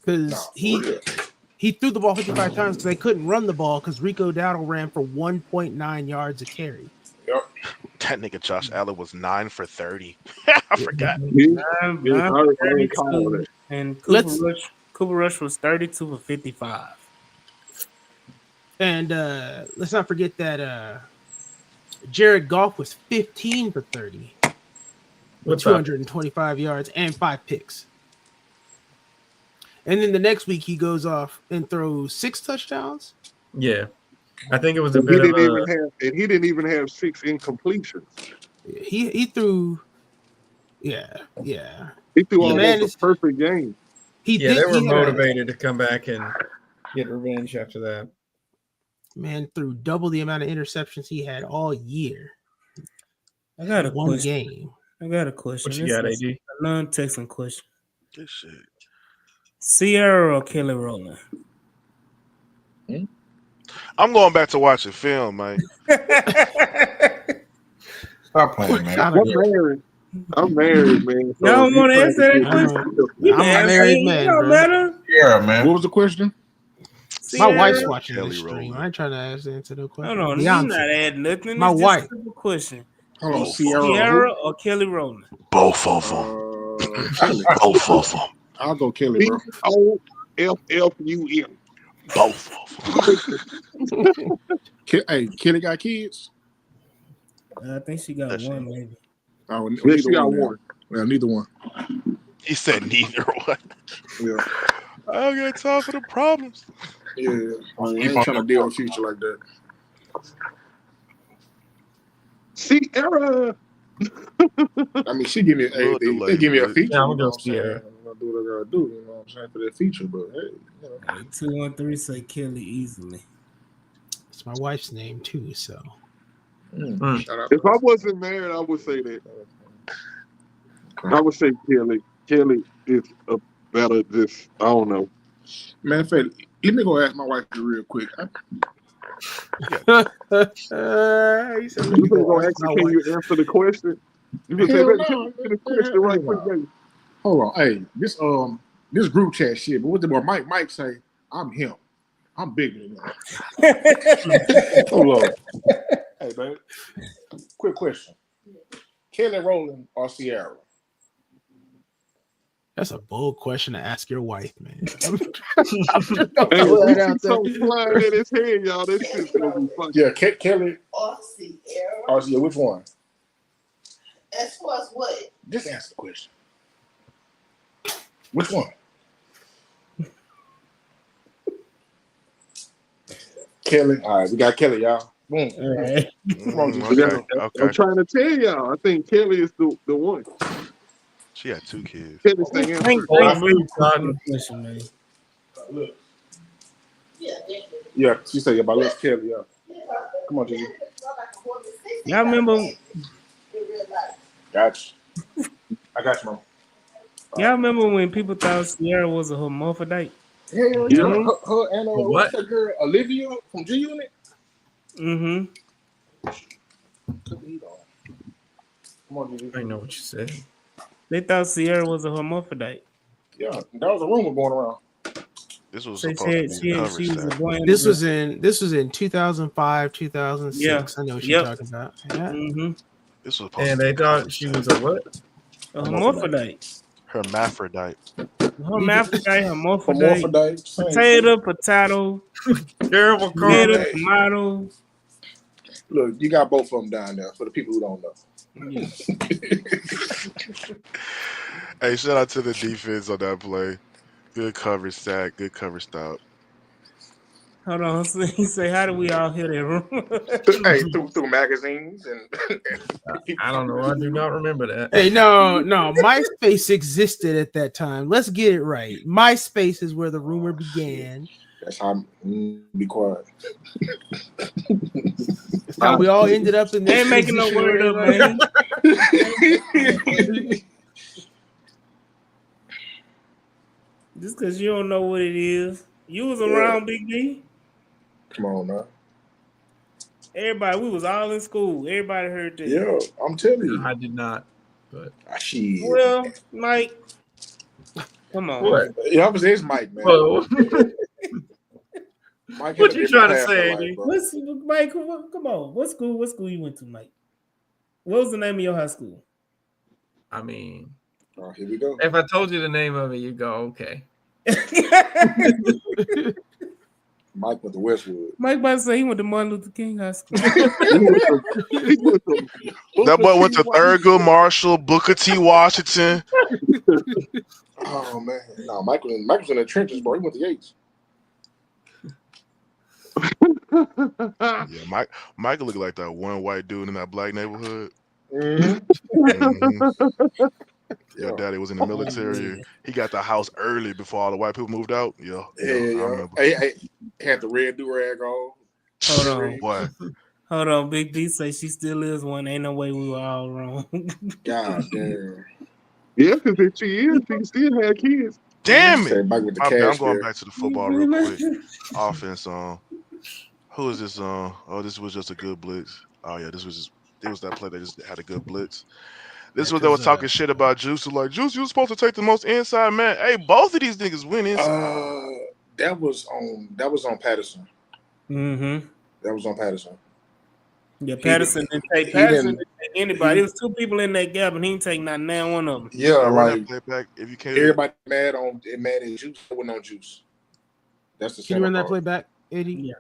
Speaker 6: Because he threw the ball 55 times because they couldn't run the ball because Rico Dowdle ran for 1.9 yards a carry.
Speaker 7: That nigga Josh Allen was 9 for 30. I forgot.
Speaker 3: I recall that.
Speaker 1: And
Speaker 6: Let's-
Speaker 1: Cooper Rush was 32 for 55.
Speaker 6: And let's not forget that Jared Goff was 15 for 30 with 225 yards and 5 picks. And then the next week he goes off and throws 6 touchdowns.
Speaker 5: Yeah, I think it was a
Speaker 3: And
Speaker 5: bit
Speaker 3: he
Speaker 5: of a.
Speaker 3: he didn't even have 6 incompletions.
Speaker 6: He threw, yeah.
Speaker 3: He threw
Speaker 6: Yeah,
Speaker 3: almost
Speaker 6: man,
Speaker 3: a perfect game.
Speaker 6: He
Speaker 5: Yeah,
Speaker 6: did.
Speaker 5: they were
Speaker 6: he had a-
Speaker 5: motivated to come back and get revenge after that.
Speaker 6: Man threw double the amount of interceptions he had all year.
Speaker 1: I got a
Speaker 6: One
Speaker 1: question.
Speaker 6: game.
Speaker 1: I got a question.
Speaker 5: What you
Speaker 1: This
Speaker 5: got,
Speaker 1: is
Speaker 5: AD?
Speaker 1: a non-Texan question.
Speaker 7: Good shit.
Speaker 1: Sierra or Kelly Rowland?
Speaker 7: I'm going back to watching film, man.
Speaker 4: Stop playing, man.
Speaker 3: I'm married, man. So
Speaker 1: Y'all
Speaker 3: you
Speaker 1: want to
Speaker 3: trying
Speaker 1: answer that
Speaker 3: get-
Speaker 1: question?
Speaker 6: I'm a married man,
Speaker 1: It don't
Speaker 6: bro.
Speaker 1: matter.
Speaker 4: Yeah, man.
Speaker 8: What was the question?
Speaker 6: My wife's
Speaker 1: Sierra?
Speaker 6: watching
Speaker 7: Kelly
Speaker 6: this stream.
Speaker 7: Rowland.
Speaker 6: I ain't trying to answer no question.
Speaker 1: Hold on, you're
Speaker 6: Beyonce.
Speaker 1: not adding nothing.
Speaker 6: My
Speaker 1: It's
Speaker 6: wife.
Speaker 1: Just a simple question.
Speaker 8: Hold on,
Speaker 1: Sierra or Kelly Rowland?
Speaker 7: Both of them.
Speaker 8: Kelly.
Speaker 7: Both of them.
Speaker 8: I'll go Kelly, bro.
Speaker 3: BOFFUM.
Speaker 7: Both of them.
Speaker 8: Hey, Kelly got kids?
Speaker 1: I think she got
Speaker 7: Does
Speaker 1: one,
Speaker 7: she?
Speaker 1: maybe.
Speaker 8: Oh,
Speaker 3: Yes,
Speaker 8: neither
Speaker 3: she got
Speaker 8: then.
Speaker 3: one.
Speaker 8: Well, neither one.
Speaker 7: He said neither one.
Speaker 8: Yeah.
Speaker 7: I don't got time for the problems.
Speaker 8: Yeah. I ain't trying to deal with future like that.
Speaker 3: Sierra.
Speaker 8: I mean, she give me
Speaker 7: Little
Speaker 8: they give me a
Speaker 7: delay,
Speaker 8: feature.
Speaker 5: Yeah, I'm
Speaker 8: you
Speaker 5: gonna
Speaker 8: know
Speaker 5: go
Speaker 8: what I'm saying?
Speaker 5: Sierra.
Speaker 8: I'm gonna do what I gotta do, you know what I'm saying, for that feature, but hey, you know.
Speaker 1: 213 say Kelly easily.
Speaker 6: It's my wife's name too, so
Speaker 8: Shout out.
Speaker 3: If I wasn't married, I would say that. I would say Kelly. Kelly is a better. Just I don't know.
Speaker 8: Matter of fact, let me go ask my wife real quick.
Speaker 6: he said,
Speaker 3: You better go ask her, can you answer the question? You can say,
Speaker 8: Hell
Speaker 3: baby,
Speaker 8: no.
Speaker 3: can you answer the question right quick, baby?
Speaker 8: Hold on, hey, this group chat shit. But what the boy Mike say? I'm him. I'm bigger than him. Hold on. Hey, baby. Quick question: Kelly Rowland or Sierra?
Speaker 6: that's a bold question to ask your wife, man.
Speaker 3: Hey, if we see something flying in his head, y'all, this shit's gonna be funny.
Speaker 8: Yeah, Kelly
Speaker 9: Or Sierra.
Speaker 8: or Sierra. Which one?
Speaker 9: As far as what?
Speaker 8: Just answer the question. Which one? Kelly. All right, we got Kelly, y'all. Boom.
Speaker 1: All right.
Speaker 7: Okay.
Speaker 3: I'm trying to tell y'all, I think Kelly is the one.
Speaker 7: She had 2 kids.
Speaker 3: Kelly's the answer.
Speaker 1: Thanks for the question, man.
Speaker 8: Look.
Speaker 9: Yeah, definitely.
Speaker 8: Yeah, she said, yeah, my little Kelly, yeah. Come on, Gigi.
Speaker 1: Y'all remember?
Speaker 9: In real life.
Speaker 8: Got you. I got you, man.
Speaker 1: Y'all remember when people thought Sierra was a hermaphrodite?
Speaker 8: Hell yeah. Her and
Speaker 5: What?
Speaker 8: what's that girl, Olivia from G Unit?
Speaker 1: Mm-hmm.
Speaker 8: Come on, Gigi.
Speaker 5: I know what you said.
Speaker 1: They thought Sierra was a hermaphrodite.
Speaker 8: Yeah, that was a rumor going around.
Speaker 7: This was
Speaker 1: They
Speaker 7: supposed
Speaker 1: said
Speaker 7: to be a cover
Speaker 1: she was a
Speaker 7: set.
Speaker 1: boy. and a
Speaker 6: This
Speaker 1: girl.
Speaker 6: was in 2005, 2006.
Speaker 1: Yeah.
Speaker 6: I know what
Speaker 1: Yep.
Speaker 6: you're talking about. Yeah.
Speaker 1: Mm-hmm.
Speaker 7: This was supposed
Speaker 5: And
Speaker 7: to
Speaker 5: they
Speaker 7: be a cover
Speaker 5: thought she
Speaker 7: set.
Speaker 5: was a what?
Speaker 1: A hermaphrodite.
Speaker 7: Hermaphrodite.
Speaker 1: Hermaphrodite, hermaphrodite.
Speaker 8: Hermaphrodite, same
Speaker 1: Potato, potato,
Speaker 5: Terrible
Speaker 1: tomato,
Speaker 5: comment.
Speaker 8: Hey.
Speaker 1: tomato.
Speaker 8: shit. Look, you got both of them down there for the people who don't know.
Speaker 1: Yeah.
Speaker 7: Hey, shout out to the defense on that play. Good coverage sack. Good cover stop.
Speaker 1: Hold on. He say, how do we all hear that room?
Speaker 8: Hey, through magazines and
Speaker 5: I don't know. I do not remember that.
Speaker 6: Hey, no, MySpace existed at that time. Let's get it right. MySpace is where the rumor began.
Speaker 8: That's how be quiet.
Speaker 6: That's how we all ended up in this.
Speaker 1: Ain't making no
Speaker 6: position
Speaker 1: word
Speaker 6: where
Speaker 1: up,
Speaker 6: everybody-
Speaker 1: man. Just because you don't know what it is. You was around, Big D.
Speaker 8: Come on, man.
Speaker 1: Everybody, we was all in school. Everybody heard this.
Speaker 8: Yeah, I'm telling you.
Speaker 5: I did not. But
Speaker 8: Shit.
Speaker 1: Well, Mike, come on.
Speaker 5: what?
Speaker 8: Yeah, I was his Mike, man.
Speaker 5: Whoa.
Speaker 8: Mike had
Speaker 5: What
Speaker 8: a
Speaker 5: you
Speaker 8: different
Speaker 5: trying to
Speaker 8: path
Speaker 5: say,
Speaker 8: in life,
Speaker 5: Eddie?
Speaker 8: bro.
Speaker 1: What's Mike? Come on. What school you went to, Mike? What was the name of your high school?
Speaker 5: I mean,
Speaker 8: Oh, here we go.
Speaker 5: if I told you the name of it, you go, okay.
Speaker 8: Mike went to Westwood.
Speaker 1: Mike about to say he went to Martin Luther King High School.
Speaker 7: That boy went to Thurgood Marshall, Booker T. Washington.
Speaker 8: Oh man, no, Mike was in the trenches, bro. He went to Yates.
Speaker 7: Yeah, Michael looked like that one white dude in that black neighborhood. Your daddy was in the military. He got the house early before all the white people moved out. Yeah, I remember.
Speaker 8: Hey, had the red do-rag on.
Speaker 1: Hold on.
Speaker 7: Boy.
Speaker 1: Hold on. Big D say she still is one. Ain't no way we were all wrong.
Speaker 8: God damn.
Speaker 3: Yeah, because if she is, she still had kids.
Speaker 7: Damn
Speaker 8: Say
Speaker 7: it.
Speaker 8: Mike with the
Speaker 7: I'm
Speaker 8: cash
Speaker 7: going
Speaker 8: there.
Speaker 7: back to the football real quick. Offense on. Who is this on? Oh, this was just a good blitz. Oh yeah, it was that play that just had a good blitz. This was they were talking shit about Juice. Like, Juice, you were supposed to take the most inside man. Hey, both of these niggas win inside.
Speaker 8: That was on Patterson.
Speaker 1: Mm-hmm.
Speaker 8: That was on Patterson.
Speaker 1: Yeah, Patterson didn't take anybody. It was two people in that gap, and he didn't take not one of them.
Speaker 8: Yeah,
Speaker 7: run
Speaker 8: like
Speaker 7: that play back if you can.
Speaker 8: Everybody mad at Juice. That wasn't on Juice. That's the.
Speaker 6: Can you run that play back, Eddie?
Speaker 1: Yeah.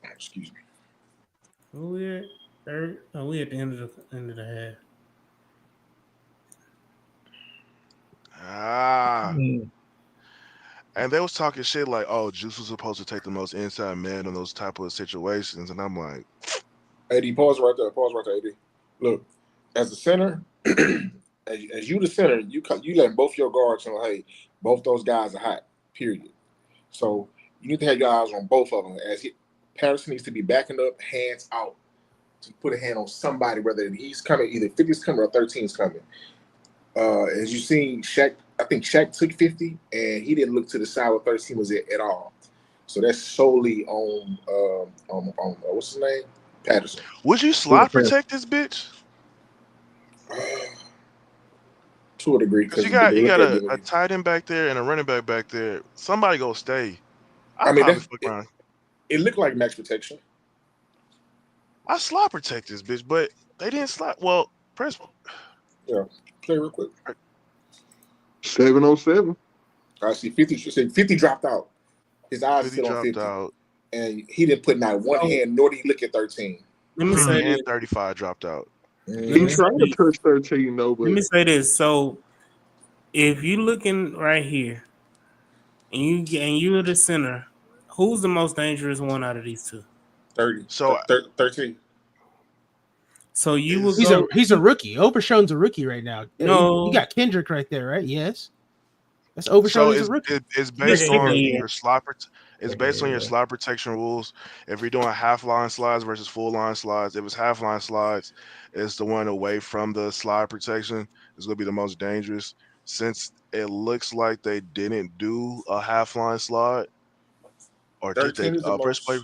Speaker 8: Excuse me.
Speaker 1: We at third. Oh, we at the end of the half.
Speaker 7: And they was talking shit like, "Oh, Juice was supposed to take the most inside man in those type of situations," and I'm like,
Speaker 8: "Eddie, pause right there. Pause right there, Eddie. Look, as a center, as you the center, you letting both your guards know, hey, both those guys are hot. Period. So you need to have your eyes on both of them. Patterson needs to be backing up, hands out, to put a hand on somebody, whether he's coming, either 50's coming or 13's coming. As you seen, Shaq, I think Shaq took 50, and he didn't look to the side where 13 was at all. So that's solely on what's his name, Patterson.
Speaker 7: Would you slot protect this bitch?
Speaker 8: To a degree,
Speaker 7: because you got a tight end back there and a running back back there. Somebody go stay.
Speaker 8: I mean, it looked like max protection.
Speaker 7: I slot protect this bitch, but they didn't slot. Well, press.
Speaker 8: Yeah, play real quick.
Speaker 3: 707.
Speaker 8: I see 50. 50 dropped out. His eyes still on 50. Out. And he didn't put not one hand, nor did he look at 13.
Speaker 1: Let me say
Speaker 7: and 35 dropped out.
Speaker 3: He tried to touch 13 though, but
Speaker 1: let me say this. So if you looking right here and you're the center, who's the most dangerous one out of these two?
Speaker 8: 30.
Speaker 7: So
Speaker 8: 13.
Speaker 1: So
Speaker 6: he's a rookie. Overshown's a rookie right now.
Speaker 1: No,
Speaker 6: you got Kendrick right there, right? Yes. That's Overshown as a rookie.
Speaker 7: It's based on your slot. It's based on your slot protection rules. If you're doing half line slides versus full line slides, if it's half line slides, it's the one away from the slide protection. It's going to be the most dangerous. Since it looks like they didn't do a half line slide, or did they press play?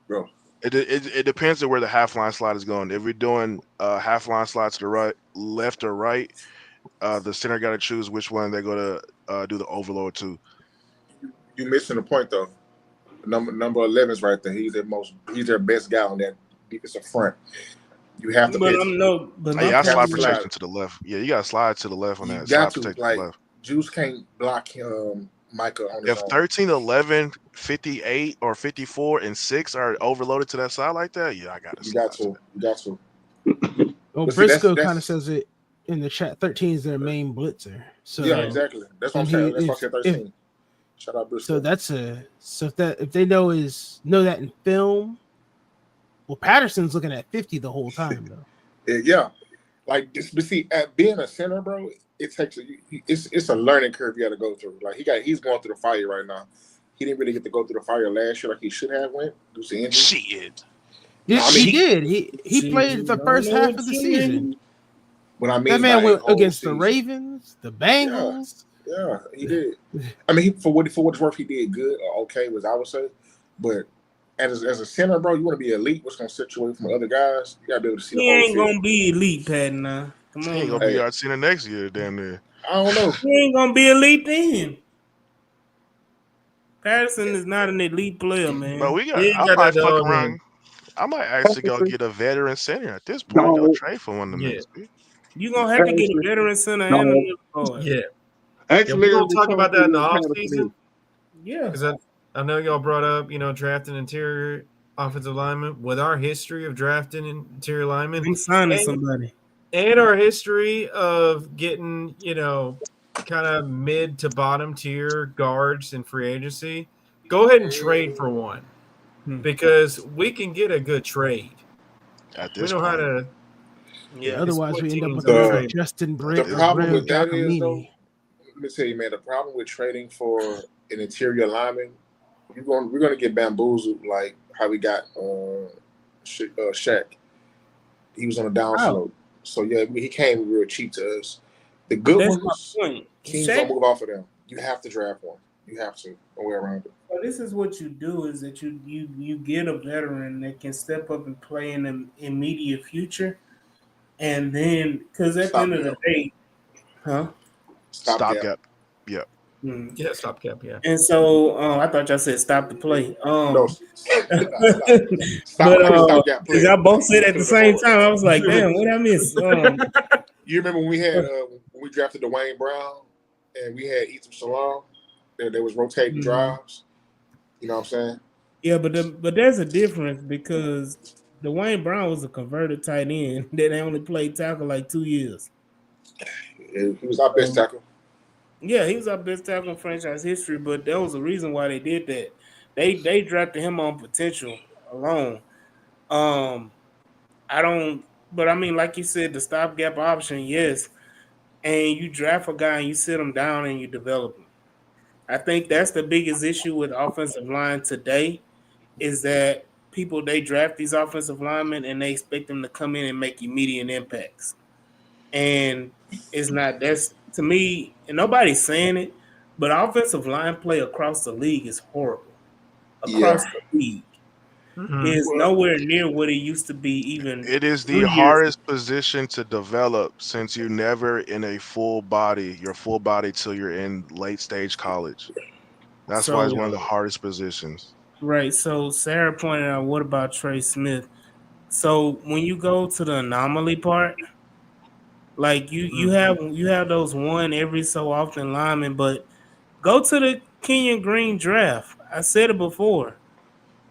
Speaker 8: Bro,
Speaker 7: it depends on where the half line slide is going. If we're doing half line slide to the right, left or right, the center got to choose which one they're going to do the overload to.
Speaker 8: You missing the point though. Number 11 is right there. He's their best guy on that defensive front. You have to.
Speaker 7: I slide protection to the left. Yeah, you got to slide to the left on that.
Speaker 8: Got to like left. Juice can't block Micah on his
Speaker 7: if 13, 11, 58, or 54 and 6 are overloaded to that side like that, yeah, I got to.
Speaker 8: You got to.
Speaker 6: Well, Briscoe kind of says it in the chat, 13 is their main blitzer. So
Speaker 8: Yeah, exactly. That's what I'm
Speaker 6: and
Speaker 8: saying. That's why I said 13. Shout out Briscoe.
Speaker 6: So that's if they know that in film. Well, Patterson's looking at 50 the whole time though.
Speaker 8: Yeah, like this. But see, at being a center, bro, it takes it's a learning curve you got to go through. Like he's going through the fire right now. He didn't really get to go through the fire last year like he should have went due to injury.
Speaker 7: Shit.
Speaker 6: Yeah, he did. He played the first half of the season.
Speaker 8: What I mean,
Speaker 6: that man went against the Ravens, the Bengals.
Speaker 8: Yeah, he did. I mean, for what it's worth, he did good or okay, was I would say. But as a center, bro, you want to be elite. What's going to set you away from other guys? You got to be able to see the whole
Speaker 1: ain't going to be elite, Pat, now. Come on.
Speaker 7: He ain't going to be our center next year, damn near.
Speaker 8: I don't know.
Speaker 1: He ain't going to be elite then. Patterson is not an elite player, man.
Speaker 7: But I might fuck around. I might actually go get a veteran center at this point. Go trade for one of them.
Speaker 1: You're going to have to get a veteran center and a middle guard.
Speaker 5: Yeah.
Speaker 3: Actually,
Speaker 5: we'll talk about that in the offseason.
Speaker 1: Yeah.
Speaker 5: Because I know y'all brought up, drafting interior offensive linemen. With our history of drafting interior linemen,
Speaker 1: I'm signing somebody.
Speaker 5: And our history of getting, kind of mid to bottom tier guards in free agency, go ahead and trade for one. Because we can get a good trade.
Speaker 7: At this
Speaker 5: we know
Speaker 7: point.
Speaker 5: how to.
Speaker 6: Yeah. Otherwise, we end up with Justin Britt.
Speaker 8: The problem with that is, though, let me tell you, man, the problem with trading for an interior lineman, we're going to get bamboozled like how we got Shaq. He was on a downslope. So, yeah, he came real cheap to us. The good ones, teams don't move off of them. You have to draft one. You have to. No way around it.
Speaker 1: Well, this is what you do is that you get a veteran that can step up and play in the immediate future. And then, because at the end of the day,
Speaker 7: Stopgap. Yeah.
Speaker 5: Yeah, stopgap. Yeah.
Speaker 1: And so I thought y'all said stop the play.
Speaker 8: No,
Speaker 1: but y'all both said at the same time. I was like, damn, what I miss?
Speaker 8: You remember when we had when we drafted Dwayne Brown and we had Ethan Salam? There was rotating drives. You know what I'm saying?
Speaker 1: Yeah, but there's a difference because Dwayne Brown was a converted tight end that only played tackle like 2 years.
Speaker 8: He was our best tackle.
Speaker 1: Yeah, he was our best tackle in franchise history, but there was a reason why they did that. They drafted him on potential alone. But I mean, like you said, the stopgap option, yes. And you draft a guy and you sit him down and you develop him. I think that's the biggest issue with offensive line today is that they draft these offensive linemen and they expect them to come in and make immediate impacts. And it's not, that's to me, and nobody's saying it, but offensive line play across the league is horrible. Across the league. It's nowhere near what it used to be even.
Speaker 7: It is the hardest position to develop since you're never in your full body till you're in late stage college. That's why it's one of the hardest positions.
Speaker 1: Right. So Sarah pointed out, what about Trey Smith? So when you go to the anomaly part, like you have those one every so often linemen, but go to the Kenyon Green draft. I said it before.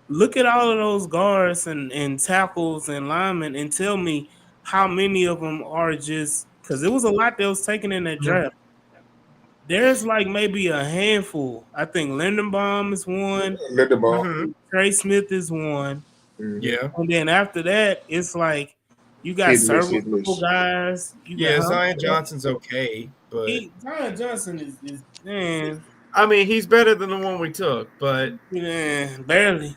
Speaker 1: Look at all of those guards and tackles and linemen and tell me how many of them are just – because it was a lot that was taken in that draft. There's like maybe a handful. I think Lindenbaum is one. Trey Smith is one.
Speaker 5: Yeah.
Speaker 1: And then after that, it's like you got serviceable guys.
Speaker 5: Zion Johnson's okay, but
Speaker 1: Zion Johnson is man.
Speaker 5: I mean, he's better than the one we took, but
Speaker 1: barely.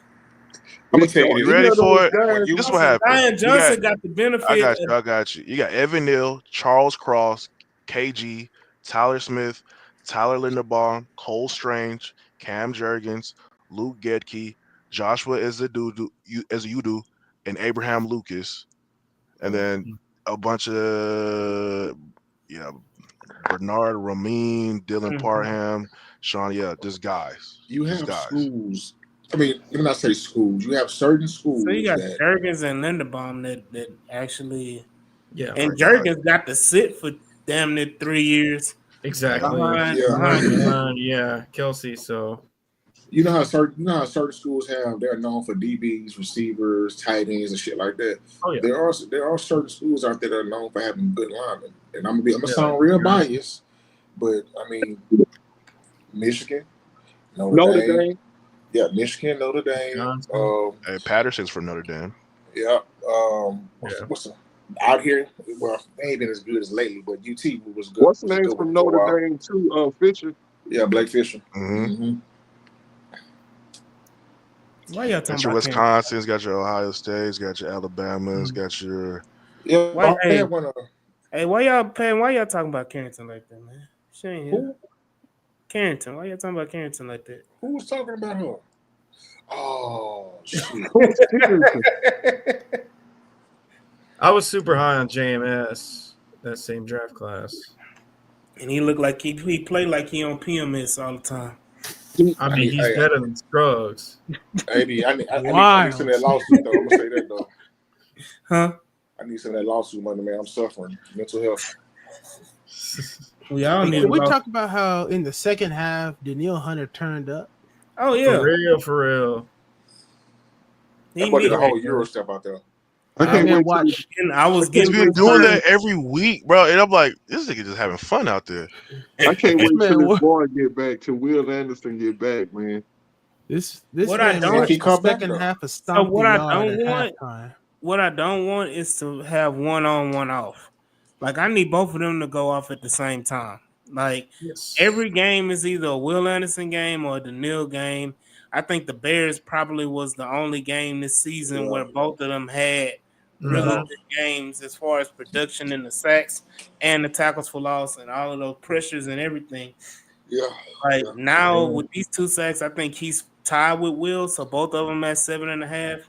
Speaker 8: I'm gonna tell you,
Speaker 7: you ready for it? This is what happened.
Speaker 1: Zion Johnson got the benefit.
Speaker 7: I got you. You got Evan Neal, Charles Cross, KG, Tyler Smith, Tyler Linderbaum, Cole Strange, Cam Jurgens, Luke Gedke, Joshua Ezeudu, and Abraham Lucas, and then a bunch of Bernard Ramin, Dylan Parham, Sean. Yeah, just guys.
Speaker 8: You have schools. I mean, let me not say schools. You have certain schools.
Speaker 1: So you got Jurgens and Linderbaum that actually, and
Speaker 5: right.
Speaker 1: Jurgens got to sit for damn near 3 years.
Speaker 5: Exactly.
Speaker 1: Behind,
Speaker 5: Kelsey. So
Speaker 8: You know how certain schools they're known for DBs, receivers, tight ends, and shit like that.
Speaker 5: Oh yeah.
Speaker 8: There are certain schools out there that are known for having good linemen, and I'm gonna sound
Speaker 5: like
Speaker 8: real biased, but I mean, Michigan,
Speaker 3: Notre Dame.
Speaker 8: yeah, Michigan, Notre Dame.
Speaker 5: Wisconsin.
Speaker 7: Hey, Patterson's from Notre Dame.
Speaker 8: Yeah.
Speaker 5: Yeah.
Speaker 8: What's out here? Well, they ain't been as good as lately, but UT was good.
Speaker 3: What's the
Speaker 8: was a
Speaker 3: name
Speaker 8: good
Speaker 3: from
Speaker 8: one for a while.
Speaker 3: Notre Dame too? Fisher.
Speaker 8: Yeah, Blake Fisher.
Speaker 7: Mm-hmm.
Speaker 1: Why y'all
Speaker 7: Got
Speaker 1: talking
Speaker 7: your
Speaker 1: about Kansas?
Speaker 7: Wisconsin's, got your Ohio State's, got your Alabama's, got your.
Speaker 8: Yeah.
Speaker 1: Why,
Speaker 8: I had one.
Speaker 1: Hey, why y'all talking about Carrington like that, man? She ain't here.
Speaker 8: Who?
Speaker 1: Carrington. Why y'all talking about Carrington like that?
Speaker 8: Who was talking about her? Oh shit!
Speaker 3: Who's Carrington?
Speaker 5: I was super high on JMS that same draft class.
Speaker 1: And he looked like he played like he on PMS all the time.
Speaker 5: I mean, he's better than Scruggs.
Speaker 8: I need some of that lawsuit though. I'm gonna say that though.
Speaker 1: Huh?
Speaker 8: I need some of that lawsuit money, man. I'm suffering mental health.
Speaker 1: We all need.
Speaker 6: Can we talk about how in the second half Danielle Hunter turned up?
Speaker 1: Oh yeah,
Speaker 5: For real.
Speaker 8: That boy did a whole Euro step out there.
Speaker 3: I can't wait
Speaker 6: watch.
Speaker 1: I was
Speaker 7: He's
Speaker 1: getting
Speaker 7: been doing that every week, bro. And I'm like, this nigga just having fun out there.
Speaker 3: I can't wait
Speaker 6: Man,
Speaker 3: till
Speaker 6: what-
Speaker 3: this boy get back, till Will Anderson get back, man.
Speaker 6: This
Speaker 1: What I
Speaker 6: man
Speaker 1: don't-
Speaker 6: watched
Speaker 8: He
Speaker 6: the
Speaker 8: come back,
Speaker 6: second
Speaker 8: though.
Speaker 6: half of
Speaker 1: So
Speaker 6: Stomp
Speaker 1: what
Speaker 6: the
Speaker 1: I
Speaker 6: Yard
Speaker 1: don't
Speaker 6: at
Speaker 1: want,
Speaker 6: halftime.
Speaker 1: what I don't want is to have one on, one off. Like I need both of them to go off at the same time. Like every game is either a Will Anderson game or a Daniil game. I think the Bears probably was the only game this season where both of them had really good games as far as production and the sacks and the tackles for loss and all of those pressures and everything.
Speaker 8: Yeah.
Speaker 1: Like now with these 2 sacks, I think he's tied with Will, so both of them at 7.5.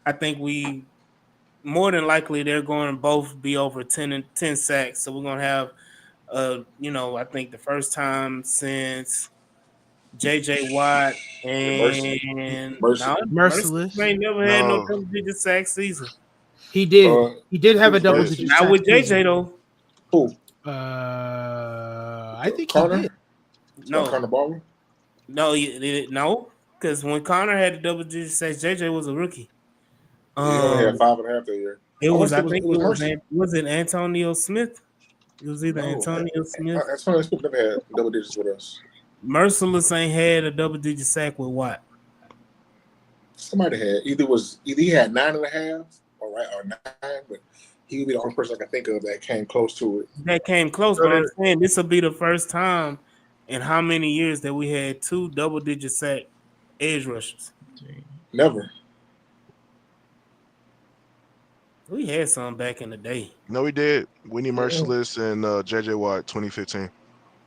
Speaker 1: I think we more than likely they're going to both be over 10 sacks. So we're gonna have I think the first time since JJ Watt and
Speaker 6: Merciless.
Speaker 1: ain't never had no double-digit sack season.
Speaker 6: He did. He did have a double-digit sack
Speaker 1: Not with JJ
Speaker 6: season.
Speaker 1: though.
Speaker 8: Who?
Speaker 6: I think
Speaker 8: Connor?
Speaker 6: he did.
Speaker 1: No,
Speaker 8: Connor Barber?
Speaker 1: no, because when Connor had the double-digit sacks, JJ was a rookie.
Speaker 8: He only had 5.5 that year.
Speaker 1: It was. I
Speaker 8: it
Speaker 1: think
Speaker 8: was
Speaker 1: it was.
Speaker 8: Mercer.
Speaker 1: Was it Antonio Smith? It was either Antonio Smith.
Speaker 8: Antonio Smith never had double digits with us.
Speaker 1: Merciless ain't had a double-digit sack with Watt.
Speaker 8: Somebody had either he had 9.5 or 9, but he would be the only person I can think of that came close to it.
Speaker 1: That came close, but I'm saying this will be the first time in how many years that we had 2 double-digit sack edge rushers.
Speaker 8: Never.
Speaker 1: We had some back in the day.
Speaker 7: No, we did. Winnie Merciless and JJ Watt 2015.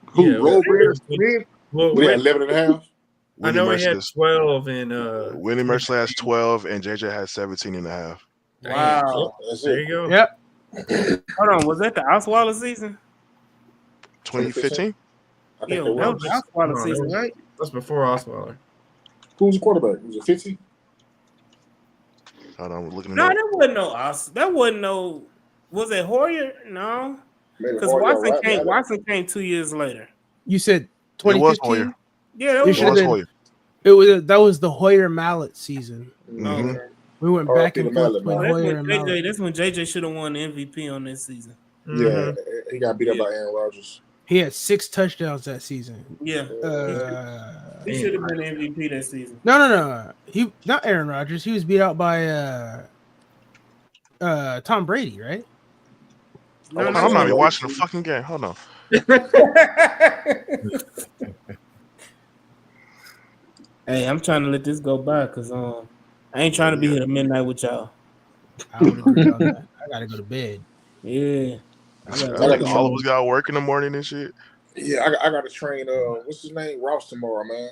Speaker 3: Who? Robert Smith?
Speaker 8: We had 11.5.
Speaker 5: I know he had 12 in
Speaker 7: Winnie Merciless has 12 and JJ has 17.5.
Speaker 1: Wow.
Speaker 5: There you go.
Speaker 6: Yep.
Speaker 1: Hold on, was that the Osweiler season?
Speaker 7: 2015?
Speaker 1: Yeah, that was the Osweiler season, right?
Speaker 5: That's before Osweiler.
Speaker 8: Who was the quarterback? Was it 50?
Speaker 7: Hold on, we're looking
Speaker 1: No,
Speaker 7: at
Speaker 1: that wasn't no That wasn't no. Was it Hoyer? No, because Watson came 2 years later.
Speaker 6: You said
Speaker 7: It was
Speaker 6: 2015?
Speaker 7: Hoyer.
Speaker 1: Yeah, that
Speaker 6: It
Speaker 1: was
Speaker 6: should have been.
Speaker 7: Hoyer.
Speaker 6: That was the Hoyer Mallet season.
Speaker 7: Mm-hmm.
Speaker 6: We went back and forth between
Speaker 1: Well,
Speaker 6: Hoyer and Mallet.
Speaker 1: that's when JJ should have won the MVP on this season.
Speaker 8: Yeah, he got beat up by Aaron Rodgers.
Speaker 6: He had 6 touchdowns that season.
Speaker 1: Yeah, he should have been the MVP that season.
Speaker 6: No. He not Aaron Rodgers. He was beat out by Tom Brady, right?
Speaker 1: No,
Speaker 7: I'm not even watching the fucking game. Hold on.
Speaker 1: Hey, I'm trying to let this go by because I ain't trying to be here at midnight with y'all.
Speaker 6: I would agree on that. I gotta go to bed.
Speaker 1: Yeah,
Speaker 7: All of us got to work in the morning and shit.
Speaker 8: Yeah, I got to train. What's his name? Ross tomorrow, man.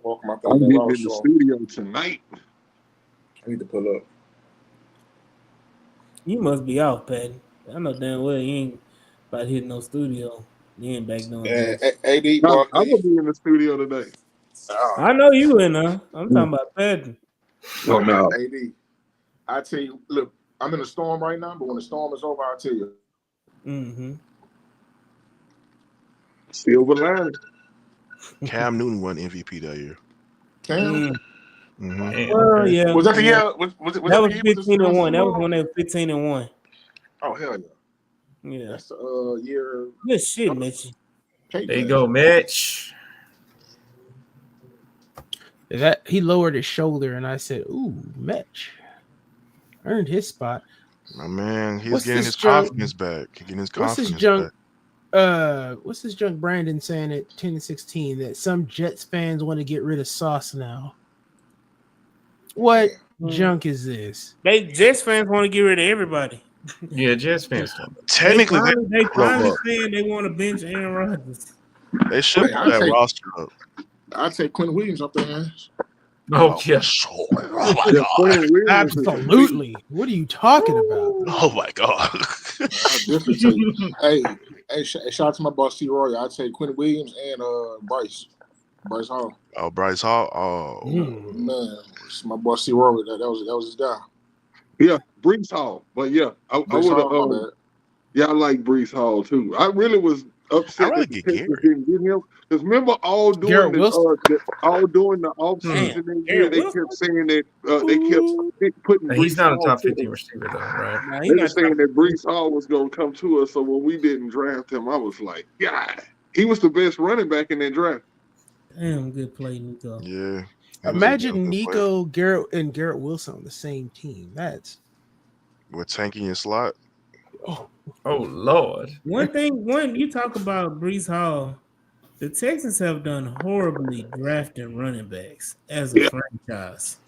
Speaker 8: Welcome out
Speaker 3: I'm getting in the studio tonight.
Speaker 8: I need to pull up.
Speaker 1: You must be off, Patty. I know damn well you ain't about hitting no studio. You ain't back doing that.
Speaker 8: AD,
Speaker 3: I'm gonna be in the studio today.
Speaker 1: I know you in there. I'm talking about Patty.
Speaker 3: Oh no,
Speaker 8: AD. I tell you, look, I'm in a storm right now, but when the storm is over, I'll tell you.
Speaker 1: Mm-hmm.
Speaker 3: Silver lining.
Speaker 7: Cam Newton won MVP that year.
Speaker 8: Cam?
Speaker 1: Well, yeah.
Speaker 8: Was that the
Speaker 1: yeah.
Speaker 8: year? Was
Speaker 1: That
Speaker 8: that
Speaker 1: was
Speaker 8: the year?
Speaker 1: 15-1. That was when they were 15-1.
Speaker 8: Oh hell yeah!
Speaker 1: Yeah.
Speaker 8: That's the year.
Speaker 1: Good shit, Mitchie.
Speaker 5: There you go, Mitch.
Speaker 6: That he lowered his shoulder, and I said, "Ooh, Mitch earned his spot."
Speaker 7: My man, he's
Speaker 6: What's
Speaker 7: getting
Speaker 6: this
Speaker 7: his
Speaker 6: junk?
Speaker 7: confidence back. He's getting his
Speaker 6: What's this
Speaker 7: confidence
Speaker 6: junk?
Speaker 7: back.
Speaker 6: What's this junk? Brandon saying at 10-16 that some Jets fans want to get rid of Sauce now. What junk is this?
Speaker 1: They Jets fans want to get rid of everybody.
Speaker 5: Yeah, Jets fans don't.
Speaker 7: Technically,
Speaker 1: they finally
Speaker 7: look,
Speaker 1: saying they want to bench Aaron Rodgers.
Speaker 7: they should
Speaker 8: Hey,
Speaker 7: put that roster up.
Speaker 8: I'd take Quinn Williams up there, man.
Speaker 5: Oh, yeah.
Speaker 7: Sure. Oh my god.
Speaker 3: Quinn Williams
Speaker 6: Absolutely. What are you talking about?
Speaker 7: Oh my god.
Speaker 8: I'll definitely take. Hey, shout out to my boss C. Roy. I'd take Quinn Williams and Bryce Hall.
Speaker 7: Oh, Bryce Hall. Oh,
Speaker 8: Man, it's my boss C. Roy. That was his guy.
Speaker 3: Yeah, Brees Hall. But yeah, I would
Speaker 8: Hall,
Speaker 3: have. Yeah, I like Brees Hall too. I really was upset
Speaker 7: really
Speaker 3: that the
Speaker 7: get
Speaker 3: Texans didn't get him because remember all during the off season they kept saying that they kept putting.
Speaker 5: He's
Speaker 3: Brees
Speaker 5: not a
Speaker 3: Hall
Speaker 5: top
Speaker 3: to
Speaker 5: 15
Speaker 3: us.
Speaker 5: receiver though, right?
Speaker 1: Nah,
Speaker 3: They were saying that Brees Hall was going to come to us, so when we didn't draft him, I was like, God, he was the best running back in that draft.
Speaker 1: Damn, good play, Nico.
Speaker 7: Yeah.
Speaker 6: Imagine Nico, Garrett, and Garrett Wilson on the same team. That's
Speaker 7: with tanking your slot.
Speaker 6: Oh
Speaker 5: Lord.
Speaker 1: One you talk about Brees Hall, the Texans have done horribly drafting running backs as a franchise.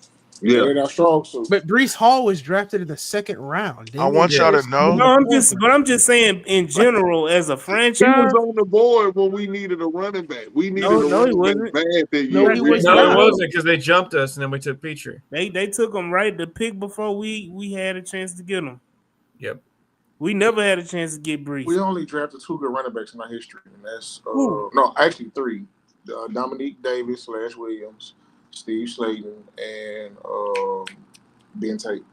Speaker 3: Yeah,
Speaker 8: they're not strong. So.
Speaker 6: But Brees Hall was drafted in the second round.
Speaker 7: I want y'all to know.
Speaker 1: No, I'm just saying in general as a franchise.
Speaker 3: He was on the board when we needed a running back. We needed a running back bad that year.
Speaker 6: No, he was
Speaker 5: No,
Speaker 6: not.
Speaker 5: it wasn't because they jumped us and then we took Petrie.
Speaker 1: They took him right the pick before we had a chance to get him.
Speaker 5: Yep.
Speaker 1: We never had a chance to get Brees.
Speaker 8: We only drafted 2 good running backs in our history, and that's no, actually 3: Dominique Davis / Williams, Steve Slayton, and Ben Tate.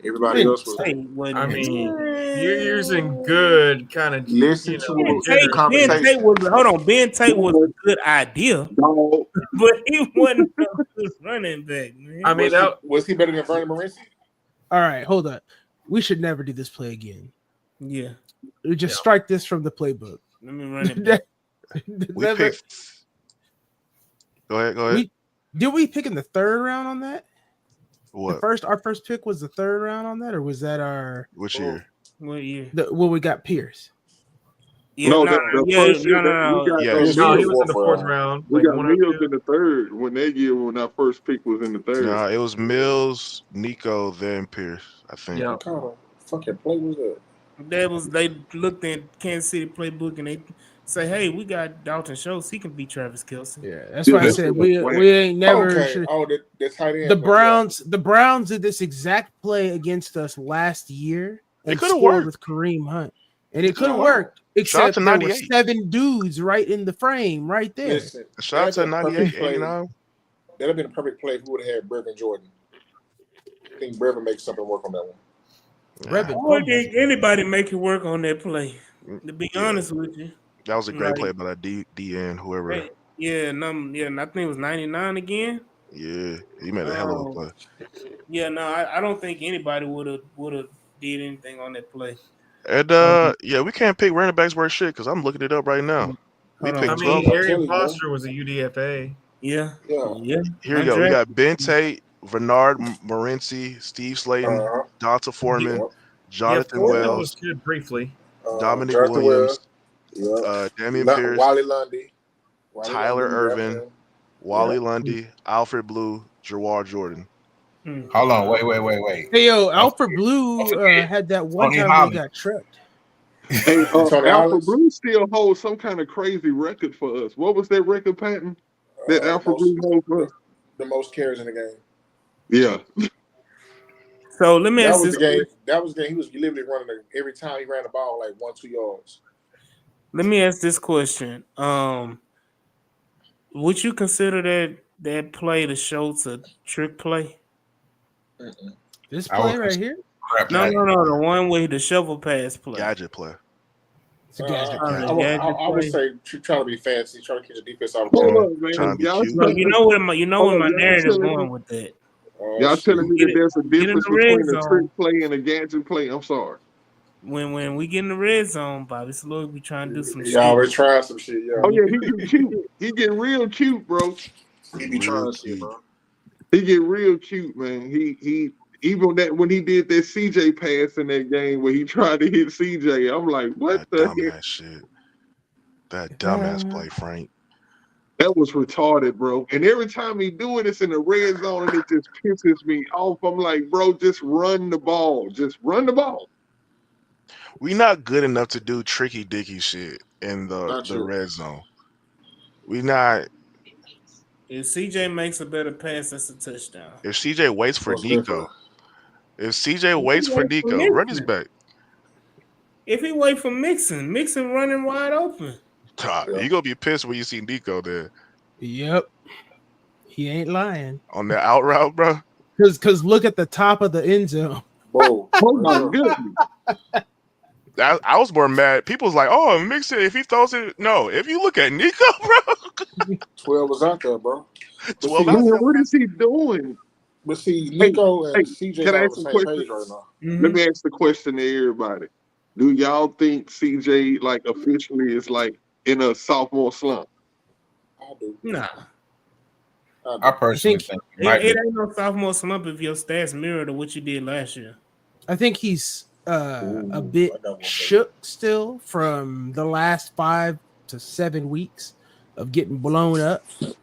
Speaker 8: Everybody else was.
Speaker 5: I mean, you're using good kind of.
Speaker 8: Listen to the conversation.
Speaker 1: Ben Tate was a good idea, but he wasn't a good running back, man.
Speaker 5: I mean,
Speaker 8: was he better than Vernon Morency?
Speaker 6: All right, hold up. We should never do this play again.
Speaker 1: Yeah.
Speaker 6: We just strike this from the playbook.
Speaker 1: Let me run it back.
Speaker 7: Go ahead.
Speaker 6: Did we pick in the third round on that?
Speaker 7: What?
Speaker 6: Our first pick was the third round on that, or was that our
Speaker 7: which year?
Speaker 1: What year?
Speaker 6: We got Pierce.
Speaker 1: Yeah, no.
Speaker 3: He was in
Speaker 5: the fourth round.
Speaker 3: We got Mills in the third when our first pick was in the third.
Speaker 7: Nah, it was Mills, Nico, then Pierce, I think.
Speaker 8: Yeah. What kind of fucking play was that?
Speaker 1: They looked at Kansas City playbook and they say, hey, we got Dalton Schultz. He can beat Travis Kelce.
Speaker 6: Yeah, that's why I said we ain't never.
Speaker 8: Okay. That's tight end.
Speaker 6: The Browns did this exact play against us last year and scored with Kareem Hunt, and it could have worked. Except there were 7 dudes right in the frame, right there.
Speaker 8: Listen,
Speaker 7: shout out to 98, 89.
Speaker 8: That'd have been a perfect play if we would have had Brevin Jordan. I think Brevin makes something work on that one.
Speaker 1: I don't think anybody make it work on that play. To be honest with you,
Speaker 7: that was a great play by that DN, whoever.
Speaker 1: and I think it was 99 again.
Speaker 7: Yeah, he made a hell of a play.
Speaker 1: Yeah, no, I don't think anybody would have did anything on that play.
Speaker 7: And we can't pick running backs worth shit because I'm looking it up right now.
Speaker 5: Arian Foster was a UDFA.
Speaker 1: Yeah.
Speaker 7: Here we go. We got Ben Tate, Bernard Morency, Steve Slayton, Donta Foreman, Jonathan Wells,
Speaker 5: was good briefly.
Speaker 7: Dominic Williams, Damian Pierce,
Speaker 8: Wally Lundy,
Speaker 7: Tyler Irvin, Wally Lundy, Alfred Blue, Jawar Jordan.
Speaker 4: Hold on, wait.
Speaker 6: Hey, yo, Alfred Blue had that one time he got tripped.
Speaker 3: Hey, Alfred Blue still holds some kind of crazy record for us. What was that record, Patton? That Alfred Blue holds for us?
Speaker 8: The most carries in the game.
Speaker 3: Yeah.
Speaker 1: So let me ask
Speaker 8: this. That was the game. He was literally running every time he ran the ball like 1-2 yards.
Speaker 1: Let me ask this question. Would you consider that play to Schultz a trick play?
Speaker 6: This play right here?
Speaker 1: No, the one with the shovel pass play.
Speaker 7: Gadget play.
Speaker 6: It's a gadget
Speaker 1: Oh,
Speaker 6: catch.
Speaker 1: the gadget
Speaker 8: I would
Speaker 1: play.
Speaker 8: say trying to be fancy, trying to catch a defense off
Speaker 3: Hold
Speaker 8: guard.
Speaker 3: up, man.
Speaker 7: Trying to be
Speaker 3: Y'all
Speaker 7: cute.
Speaker 1: Look,
Speaker 3: telling
Speaker 1: you
Speaker 3: me,
Speaker 1: know where my
Speaker 3: hold up,
Speaker 1: my
Speaker 3: y'all
Speaker 1: narrative
Speaker 3: telling me,
Speaker 1: going with that.
Speaker 3: y'all
Speaker 8: Shit.
Speaker 3: telling me
Speaker 1: Get
Speaker 3: that
Speaker 1: it,
Speaker 3: there's a
Speaker 1: get in
Speaker 3: difference
Speaker 1: the red
Speaker 3: between a trick
Speaker 1: zone.
Speaker 3: play and a gadget play. I'm sorry.
Speaker 1: When we get in the red zone, Bobby Slow be trying to do some
Speaker 8: He
Speaker 1: shit.
Speaker 8: always trying some shit, yeah.
Speaker 3: Oh yeah, he get cute. He get real cute, bro.
Speaker 8: He be
Speaker 7: Real
Speaker 8: trying shit,
Speaker 7: cute.
Speaker 8: bro.
Speaker 3: He get real cute, man. He even that when he did that CJ pass in that game where he tried to hit CJ, I'm like, what
Speaker 7: That
Speaker 3: the heck?
Speaker 7: dumbass shit. That dumbass play, Frank.
Speaker 3: That was retarded, bro. And every time he do it, it's in the red zone, and it just pisses me off. I'm like, bro, just run the ball. Just run the ball.
Speaker 7: We not good enough to do tricky dicky shit in
Speaker 8: Not
Speaker 7: the
Speaker 8: you.
Speaker 7: red zone. We not.
Speaker 1: If CJ makes a better pass, that's a touchdown.
Speaker 7: If CJ waits for
Speaker 8: Most definitely.
Speaker 7: Nico, if CJ
Speaker 1: If he
Speaker 7: waits for
Speaker 1: wait for
Speaker 7: Nico, run his
Speaker 1: Mixon,
Speaker 7: back.
Speaker 1: if he wait for Mixon running wide open.
Speaker 7: God,
Speaker 8: Yeah.
Speaker 7: you gonna be pissed when you see Nico there
Speaker 6: Yep. He ain't lying.
Speaker 7: on that out route, bro.
Speaker 6: Because look at the top of the end zone.
Speaker 8: Bold.
Speaker 3: Oh
Speaker 8: Right
Speaker 3: my
Speaker 8: there.
Speaker 3: goodness.
Speaker 7: I was more mad. People's like, oh, Mixon, if he throws it, no. If you look at Nico, bro,
Speaker 8: 12 was out there, bro. But
Speaker 7: 12
Speaker 8: see,
Speaker 7: out
Speaker 3: Man,
Speaker 7: there.
Speaker 3: what is he doing? Hey,
Speaker 8: Nico
Speaker 3: hey,
Speaker 8: and CJ
Speaker 3: can I
Speaker 8: not on
Speaker 3: ask
Speaker 8: the
Speaker 3: a
Speaker 8: same
Speaker 3: question?
Speaker 8: page right now.
Speaker 3: Let me ask the question to everybody. Do y'all think CJ like officially is like in a sophomore slump?
Speaker 8: I do.
Speaker 1: Nah,
Speaker 4: I personally
Speaker 6: think-
Speaker 4: think he might
Speaker 1: it
Speaker 4: be.
Speaker 1: ain't no sophomore slump if your stats mirror to what you did last year.
Speaker 6: I think he's a
Speaker 8: Ooh,
Speaker 6: bit
Speaker 8: I got one for you.
Speaker 6: shook still from the last 5 to 7 weeks of getting blown up.
Speaker 8: I'm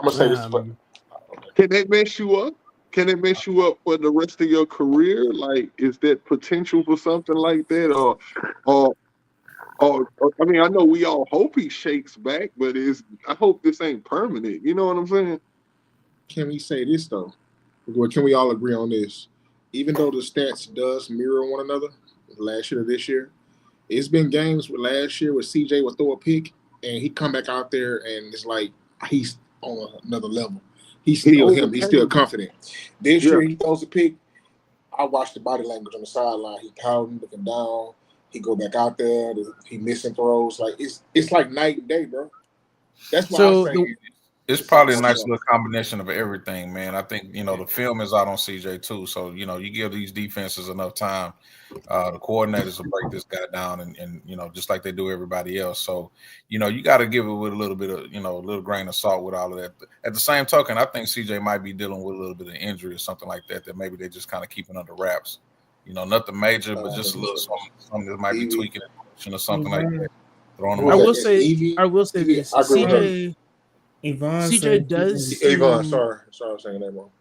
Speaker 8: gonna say this, but
Speaker 3: Can that mess you up? Can it mess you up for the rest of your career? Like, is that potential for something like that, or, I mean, I know we all hope he shakes back, but I hope this ain't permanent. You know what I'm saying?
Speaker 8: can we say this though? Well, can we all agree on this? Even though the stats does mirror one another, last year to this year, it's been games with last year where CJ would throw a pick and he come back out there and it's like he's on another level. He's
Speaker 3: He
Speaker 8: still him.
Speaker 3: overcame.
Speaker 8: He's still confident. This
Speaker 3: Yeah.
Speaker 8: year he throws a pick. I watched the body language on the sideline. He pouting, looking down. He go back out there. He missing throws. Like it's like night and day, bro. That's why
Speaker 6: So
Speaker 8: I say
Speaker 4: It's probably a nice little combination of everything, man. I think, the film is out on CJ too. So, you give these defenses enough time. The coordinators will break this guy down and just like they do everybody else. So, you got to give it with a little bit of, a little grain of salt with all of that. At the same token, I think CJ might be dealing with a little bit of injury or something like that maybe they just kind of keeping under wraps. Nothing major, but just a little something that might be tweaking or something like that. Throwing them
Speaker 6: I
Speaker 4: out.
Speaker 6: will say this.
Speaker 8: I agree with
Speaker 6: CJ
Speaker 1: Yvonne
Speaker 6: CJ
Speaker 1: said-
Speaker 6: does
Speaker 8: Avon,
Speaker 6: seem-
Speaker 8: sorry, I'm saying that wrong.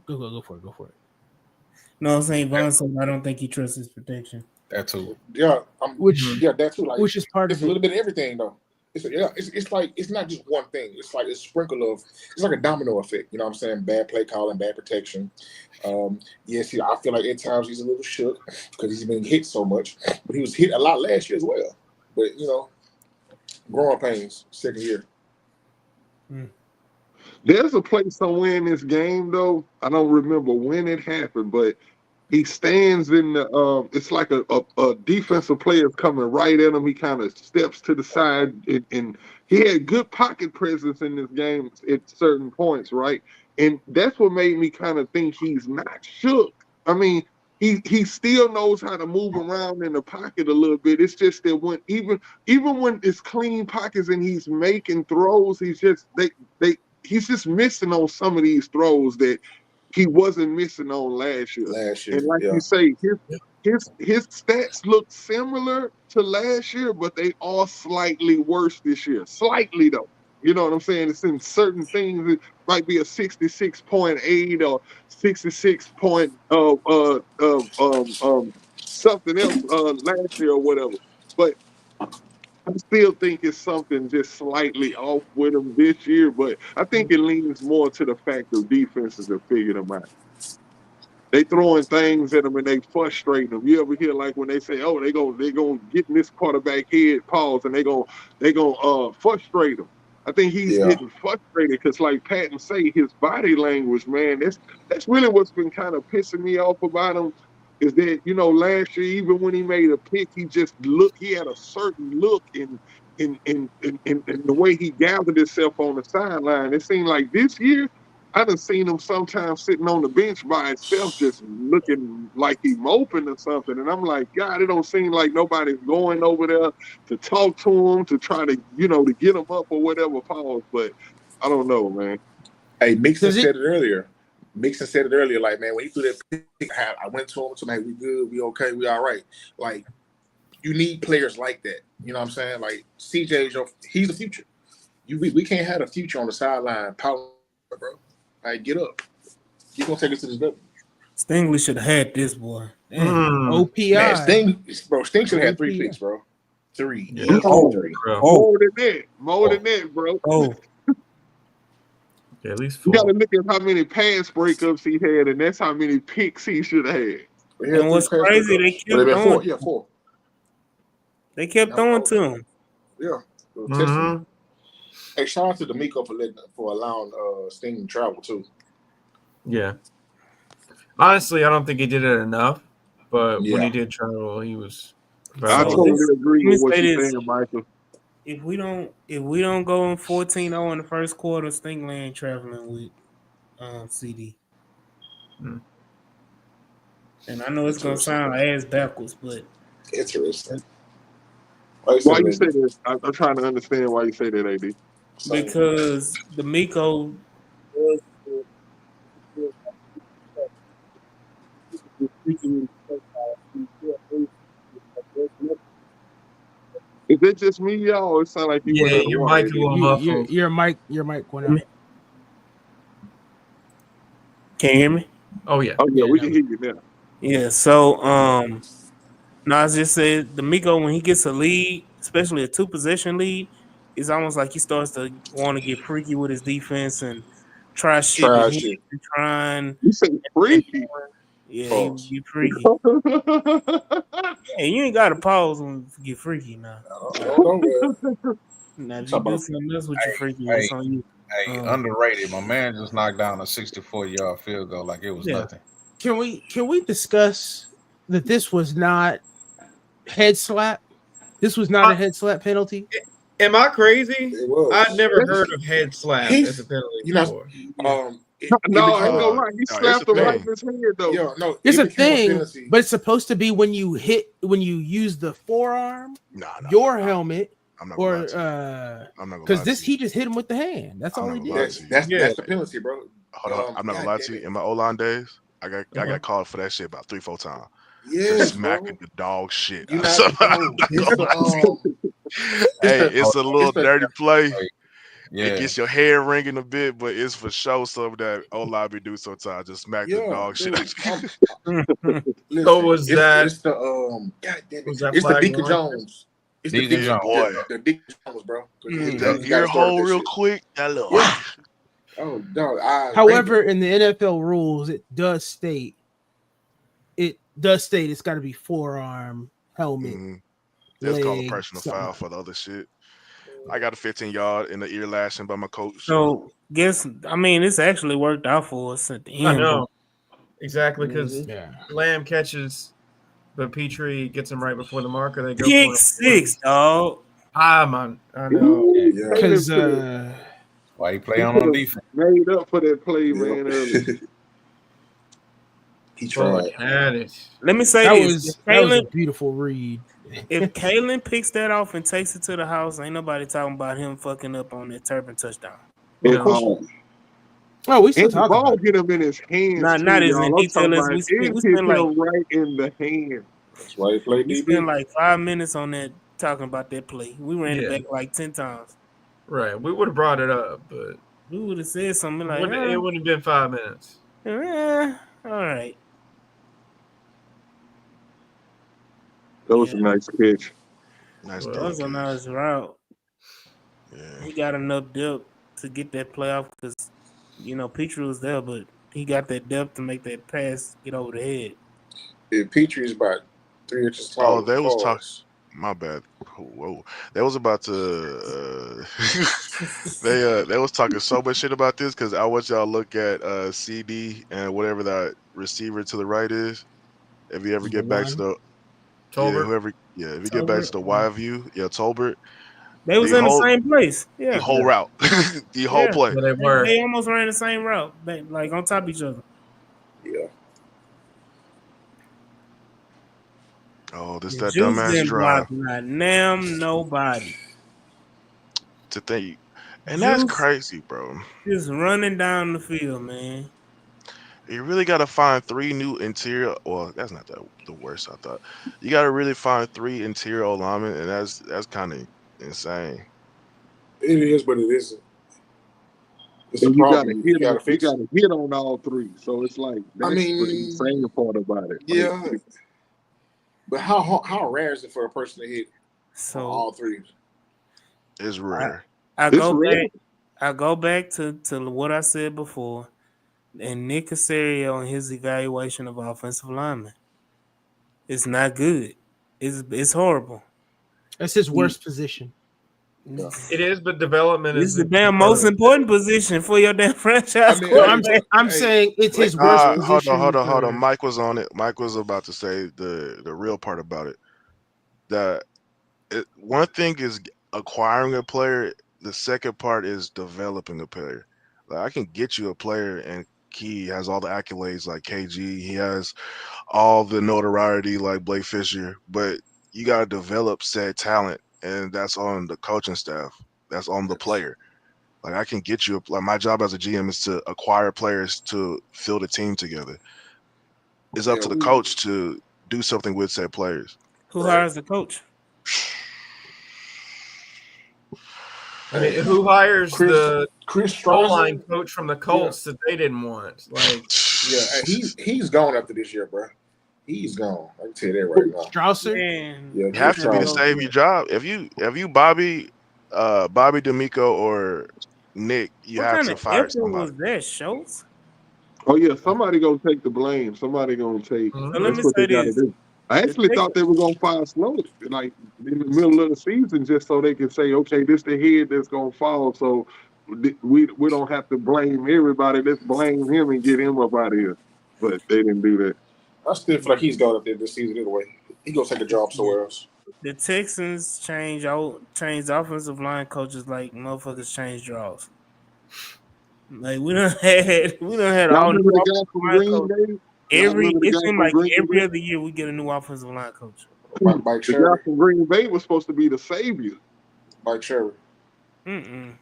Speaker 6: Go for it.
Speaker 1: No, I'm saying Yvonne said I don't think he trusts his protection.
Speaker 4: That too.
Speaker 8: Yeah, that too. Like,
Speaker 6: which is part
Speaker 8: it's
Speaker 6: of
Speaker 8: a
Speaker 6: it.
Speaker 8: little bit of everything though. It's like it's not just one thing. It's like a sprinkle of. It's like a domino effect. You know what I'm saying? Bad play calling, bad protection. Yes, I feel like at times he's a little shook because he's been hit so much, but he was hit a lot last year as well. But growing pains, second year.
Speaker 3: There's a play somewhere in this game though. I don't remember when it happened, but he stands in the. It's like a defensive player coming right at him. He kind of steps to the side, and he had good pocket presence in this game at certain points, right? And that's what made me kind of think he's not shook. I mean, he still knows how to move around in the pocket a little bit. It's just that when even when it's clean pockets and he's making throws, he's just missing on some of these throws that he wasn't missing on last year. And like you say, his stats look similar to last year, but they are slightly worse this year. Slightly though. You know what I'm saying? It's in certain things. It might be a 66.8 or 66 point something else last year or whatever. But I still think it's something just slightly off with him this year. But I think it leans more to the fact of defenses have figured him out. They throwing things at him and they frustrating him. You ever hear like when they say, "Oh, they gonna get in this quarterback head pause and they gonna frustrate him." I think he's getting frustrated because, like Patton say, his body language, man, that's really what's been kind of pissing me off about him. is that last year even when he made a pick, he had a certain look in the way he gathered himself on the sideline. It seemed like this year I done seen him sometimes sitting on the bench by himself, just looking like he moping or something. And I'm like, God, it don't seem like nobody's going over there to talk to him, to try to to get him up or whatever. Pause, but I don't know, man.
Speaker 8: Hey, Mixon said it earlier. Mixon said it earlier, like, man, when he threw that pick, I went to him and told him, hey, we good, we okay, we all right. Like, you need players like that. You know what I'm saying? Like, CJ, he's the future. We can't have a future on the sideline, power, bro. Like, get up. He's going to take us to this level.
Speaker 1: Stingley should have had this, boy.
Speaker 6: OPI.
Speaker 8: Man, Sting should have had 3 picks, bro. 3.
Speaker 5: Yeah.
Speaker 3: More than
Speaker 1: Oh.
Speaker 3: that, bro.
Speaker 1: Oh,
Speaker 5: Yeah, at least
Speaker 3: You
Speaker 5: 4.
Speaker 3: got to look at how many pass breakups he had, and that's how many picks he should have had.
Speaker 1: and what's crazy, they kept throwing.
Speaker 8: 4. Yeah, 4.
Speaker 1: They kept throwing to him.
Speaker 8: Yeah. Hey, shout out to D'Amico for allowing Sting to travel too.
Speaker 5: Yeah. Honestly, I don't think he did it enough, but when
Speaker 8: Yeah.
Speaker 5: he did travel, he was.
Speaker 3: I totally agree
Speaker 1: Let me
Speaker 3: with what
Speaker 1: say
Speaker 3: you're
Speaker 1: this.
Speaker 3: saying, Michael.
Speaker 1: If we don't go in 14-0 in the first quarter, Stingley ain't traveling with CD.
Speaker 5: Hmm.
Speaker 1: And I know it's gonna sound ass backwards, but
Speaker 8: Interesting.
Speaker 3: Why you say that? I'm trying to understand why you say that, AD.
Speaker 1: because D'Amico was
Speaker 3: Is it just me, y'all? It sounds like you went
Speaker 5: your
Speaker 3: underwater.
Speaker 5: mic a little muffled.
Speaker 6: Your mic went out.
Speaker 1: Can you hear me?
Speaker 5: Oh yeah.
Speaker 3: Oh yeah, we can hear you now.
Speaker 1: Yeah, so Nas just said D'Amico, when he gets a lead, especially a 2-possession lead, it's almost like he starts to want to get freaky with his defense and try shit that he ain't been trying.
Speaker 3: You say freaky.
Speaker 1: Yeah, you freaky. Hey, you ain't got to pause when you get freaky now. Now, if you do something else with your freaky, it's on you.
Speaker 4: Hey, underrated. My man just knocked down a 64-yard field goal like it was nothing.
Speaker 6: Can we discuss that this was not head slap? This was not a head slap penalty.
Speaker 5: Am I crazy?
Speaker 8: It was.
Speaker 5: I've never heard of head slap as a penalty before.
Speaker 3: No, ain't no lie. He slapped him right in his head though.
Speaker 8: Yeah, no,
Speaker 6: it's a thing, but it's supposed to be when you use the forearm, your helmet,
Speaker 7: I'm not
Speaker 6: or
Speaker 7: I'm not
Speaker 6: because he just hit him with the hand. That's all he did.
Speaker 8: That's the penalty, bro.
Speaker 7: Hold on, I'm not gonna lie to you. In my O-line days, I got called for that shit about 3-4 times.
Speaker 8: Yeah,
Speaker 7: just smacking the dog shit.
Speaker 8: You
Speaker 7: It's a little dirty play.
Speaker 4: Yeah.
Speaker 7: It gets your hair ringing a bit, but it's for sure something that O-line be do sometimes. Just smack the dog shit.
Speaker 5: So was that?
Speaker 8: It's the God damn it!
Speaker 5: Was that
Speaker 8: It's the
Speaker 5: flag
Speaker 8: Deacon
Speaker 5: one?
Speaker 8: Jones. It's the
Speaker 4: Deacon
Speaker 8: Deacon
Speaker 4: Jones.
Speaker 7: Boy.
Speaker 8: The Deacon Jones, bro.
Speaker 7: That ear hole real quick. That little.
Speaker 8: Oh no!
Speaker 6: However, in the NFL rules, it does state it's got to be forearm, helmet.
Speaker 7: That's called a
Speaker 6: leg,
Speaker 7: personal
Speaker 6: something.
Speaker 7: foul for the other shit. I got a 15-yard in the ear lashing by my coach.
Speaker 1: So, this actually worked out for us at the end.
Speaker 5: I know exactly because
Speaker 6: Yeah.
Speaker 5: Lamb catches, but Petrie gets him right before the marker. They go
Speaker 1: Pick
Speaker 5: for it.
Speaker 1: 6, dog.
Speaker 5: I know.
Speaker 6: Because
Speaker 4: Why he play on defense?
Speaker 3: Made up for that play, man. Early.
Speaker 8: He tried.
Speaker 5: Had it.
Speaker 1: Let me say
Speaker 6: that
Speaker 1: this:
Speaker 6: was a beautiful read.
Speaker 1: if Kalen picks that off and takes it to the house, ain't nobody talking about him fucking up on that Turpin touchdown.
Speaker 6: Oh, we still
Speaker 3: And the
Speaker 6: talking
Speaker 3: ball
Speaker 6: about it.
Speaker 3: hit him in his hands.
Speaker 1: Not as
Speaker 3: y'all.
Speaker 1: in
Speaker 3: I'm
Speaker 1: detail
Speaker 3: talking
Speaker 1: as
Speaker 3: about
Speaker 1: we
Speaker 3: it
Speaker 1: spent. We
Speaker 3: hit
Speaker 1: spent like
Speaker 3: him right in the hand.
Speaker 8: That's why he played
Speaker 1: we
Speaker 8: DB.
Speaker 1: spent like 5 minutes on that talking about that play. We ran it
Speaker 5: Yeah.
Speaker 1: back like 10 times.
Speaker 5: Right. We would have brought it up, but
Speaker 1: We would have said something like,
Speaker 5: it wouldn't have been 5 minutes.
Speaker 1: all right.
Speaker 3: That was a nice pitch.
Speaker 7: Nice
Speaker 1: Well,
Speaker 7: throw,
Speaker 1: that was a
Speaker 7: Keith.
Speaker 1: nice route.
Speaker 7: Yeah.
Speaker 1: He got enough depth to get that playoff because, Petrie was there, but he got that depth to make that pass get over the head.
Speaker 8: Yeah, Petrie's about 3 inches tall.
Speaker 7: Oh, they was talking. My bad. Whoa, they was about to. They was talking so much shit about this because I want y'all to look at CD and whatever that receiver to the right is. If you ever
Speaker 6: The
Speaker 7: get back to
Speaker 6: one?
Speaker 7: the
Speaker 5: Tolbert.
Speaker 7: if you get back to the Y view, Tolbert,
Speaker 1: They was
Speaker 7: the
Speaker 1: in the
Speaker 7: whole
Speaker 1: same place.
Speaker 7: the
Speaker 1: Yeah,
Speaker 7: whole route, the whole
Speaker 1: yeah.
Speaker 7: play.
Speaker 5: Yeah, they were.
Speaker 1: They almost ran the same route, like on top of each other.
Speaker 8: Yeah.
Speaker 7: Oh, this
Speaker 1: The
Speaker 7: that
Speaker 1: Juice
Speaker 7: dumbass
Speaker 1: didn't block
Speaker 7: drive
Speaker 1: not damn nobody.
Speaker 7: to think, and that's
Speaker 1: Juice
Speaker 7: crazy, bro.
Speaker 1: just running down the field, man.
Speaker 7: You really got to find three new interior. Well, that's not the worst. I thought you got to really find three interior linemen, and that's kind of insane.
Speaker 8: It is, but it isn't. It's a
Speaker 3: And you got to
Speaker 8: problem. You
Speaker 3: hit
Speaker 8: got
Speaker 3: on
Speaker 8: to fix it.
Speaker 3: all three. So it's like
Speaker 8: I
Speaker 3: that's the insane
Speaker 8: mean,
Speaker 3: part about it. Like,
Speaker 8: yeah, but how rare is it for a person to hit on
Speaker 1: So
Speaker 8: all three?
Speaker 7: It's
Speaker 1: I,
Speaker 7: rare.
Speaker 1: I
Speaker 3: it's
Speaker 1: go
Speaker 3: real.
Speaker 1: back. I go back to what I said before, and Nick Casario and his evaluation of offensive linemen. It's not good. It's horrible.
Speaker 6: That's his worst position.
Speaker 8: Yeah.
Speaker 5: It is, but development
Speaker 1: This
Speaker 5: is
Speaker 1: is the
Speaker 5: a key
Speaker 1: damn
Speaker 5: part
Speaker 1: most
Speaker 5: of it.
Speaker 1: important position for your damn
Speaker 8: I
Speaker 1: franchise
Speaker 8: mean,
Speaker 6: No,
Speaker 1: quarterback.
Speaker 6: I'm saying it's his worst
Speaker 7: Hold on,
Speaker 6: position.
Speaker 7: hold on.
Speaker 6: for-
Speaker 7: Mike was on it. Mike was about to say the real part about it. That one thing is acquiring a player. The second part is developing a player. Like I can get you a player, and he has all the accolades like KG. He has all the notoriety like Blake Fisher, but you got to develop said talent, and that's on the coaching staff. That's on the player. Like I can get you like my job as a GM is to acquire players to fill the team together. It's up
Speaker 8: Yeah,
Speaker 7: to the coach to do something with said players.
Speaker 1: Who
Speaker 8: right.
Speaker 1: hires the coach?
Speaker 5: I mean, who hires the
Speaker 8: Chris
Speaker 5: O-line
Speaker 8: Strasser?
Speaker 5: coach from the Colts that they didn't want? Like,
Speaker 8: Yeah, he's gone after this year, bro. He's gone. I can tell you that right now.
Speaker 6: Strausser?
Speaker 1: Man,
Speaker 8: Yeah,
Speaker 7: You
Speaker 8: Chris
Speaker 7: have to be to
Speaker 8: Strasser.
Speaker 7: save your job. If you Bobby D'Amico or Nick, you
Speaker 1: what
Speaker 7: have
Speaker 1: kind
Speaker 7: to
Speaker 1: of
Speaker 7: fire
Speaker 1: effort
Speaker 7: somebody.
Speaker 1: was that, Schultz?
Speaker 3: Oh yeah, somebody gonna take the blame. Somebody gonna take.
Speaker 5: Mhm.
Speaker 1: So let
Speaker 3: That's
Speaker 1: me
Speaker 3: what
Speaker 1: say
Speaker 3: they got to
Speaker 1: this:
Speaker 3: do. I
Speaker 1: the
Speaker 3: actually thought
Speaker 1: Texans,
Speaker 3: they were gonna fire Snow like in the middle of the season, just so they could say, okay, this the head that's gonna fall. So we don't have to blame everybody. Let's blame him and get him up out of here. But they didn't do that.
Speaker 8: I still feel like he's gone after this season anyway. He gonna take a job somewhere else.
Speaker 1: the Texans change offensive line coaches like motherfuckers change draws. Like we don't had
Speaker 3: Y'all
Speaker 1: all
Speaker 3: remember
Speaker 1: new
Speaker 3: the guy
Speaker 1: offensive
Speaker 3: from
Speaker 1: line
Speaker 3: Green
Speaker 1: coach.
Speaker 3: Bay? Y'all remember the
Speaker 1: It
Speaker 3: guy
Speaker 1: seemed
Speaker 3: from
Speaker 1: like
Speaker 3: Green
Speaker 1: every
Speaker 3: Bay?
Speaker 1: other year we get a new offensive line coach.
Speaker 8: Mike
Speaker 3: The guy
Speaker 8: Sherry.
Speaker 3: from Green Bay was supposed to be the savior.
Speaker 8: Mike Sherry.
Speaker 1: Mm-mm.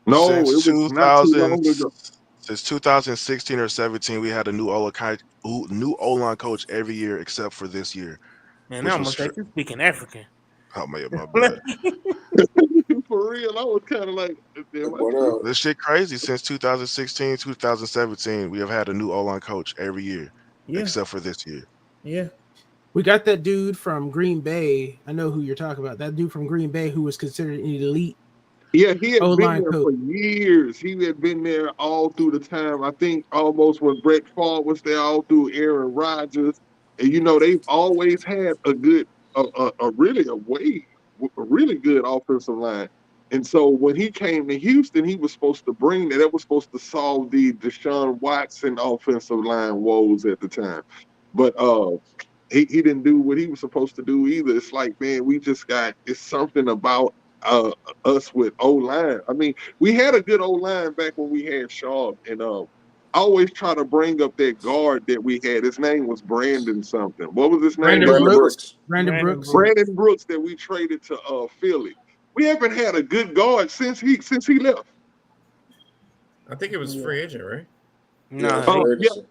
Speaker 3: No, it
Speaker 7: Since
Speaker 3: was not too
Speaker 7: 2000,
Speaker 3: long ago.
Speaker 7: since 2016 or 17, we had a new O-line coach every year except for this year,
Speaker 1: Man, I
Speaker 7: which was
Speaker 1: almost like you speaking African.
Speaker 7: oh my bad.
Speaker 3: For real, I was kind of like, damn, I
Speaker 8: What
Speaker 3: tripped.
Speaker 7: This shit crazy. Since 2016, 2017, we have had a new O-line coach every year
Speaker 1: Yeah,
Speaker 7: except for this year.
Speaker 1: yeah.
Speaker 6: We got that dude from Green Bay. I know who you're talking about. That dude from Green Bay who was considered an elite
Speaker 3: Yeah, he had been
Speaker 6: O-line
Speaker 3: there
Speaker 6: coach.
Speaker 3: for years. He had been there all through the time. I think almost when Brett Favre was there, all through Aaron Rodgers. And they've always had a really good offensive line. And so when he came to Houston, he was supposed to bring that. That was supposed to solve the Deshaun Watson offensive line woes at the time. But he didn't do what he was supposed to do either. It's like, man, it's something about uh us with O line. I mean, we had a good O line back when we had Sharp, and I always try to bring up that guard that we had. His name was Brandon something. What was his name?
Speaker 6: Brandon
Speaker 8: Brandon Brooks.
Speaker 6: Brandon
Speaker 1: Brandon
Speaker 6: Brooks.
Speaker 1: Brooks.
Speaker 3: Brandon Brooks that we traded to Philly. We haven't had a good guard since he left.
Speaker 5: I think it was free agent, right?
Speaker 1: Nah,
Speaker 8: Yeah,
Speaker 3: Oh
Speaker 8: Ferguson.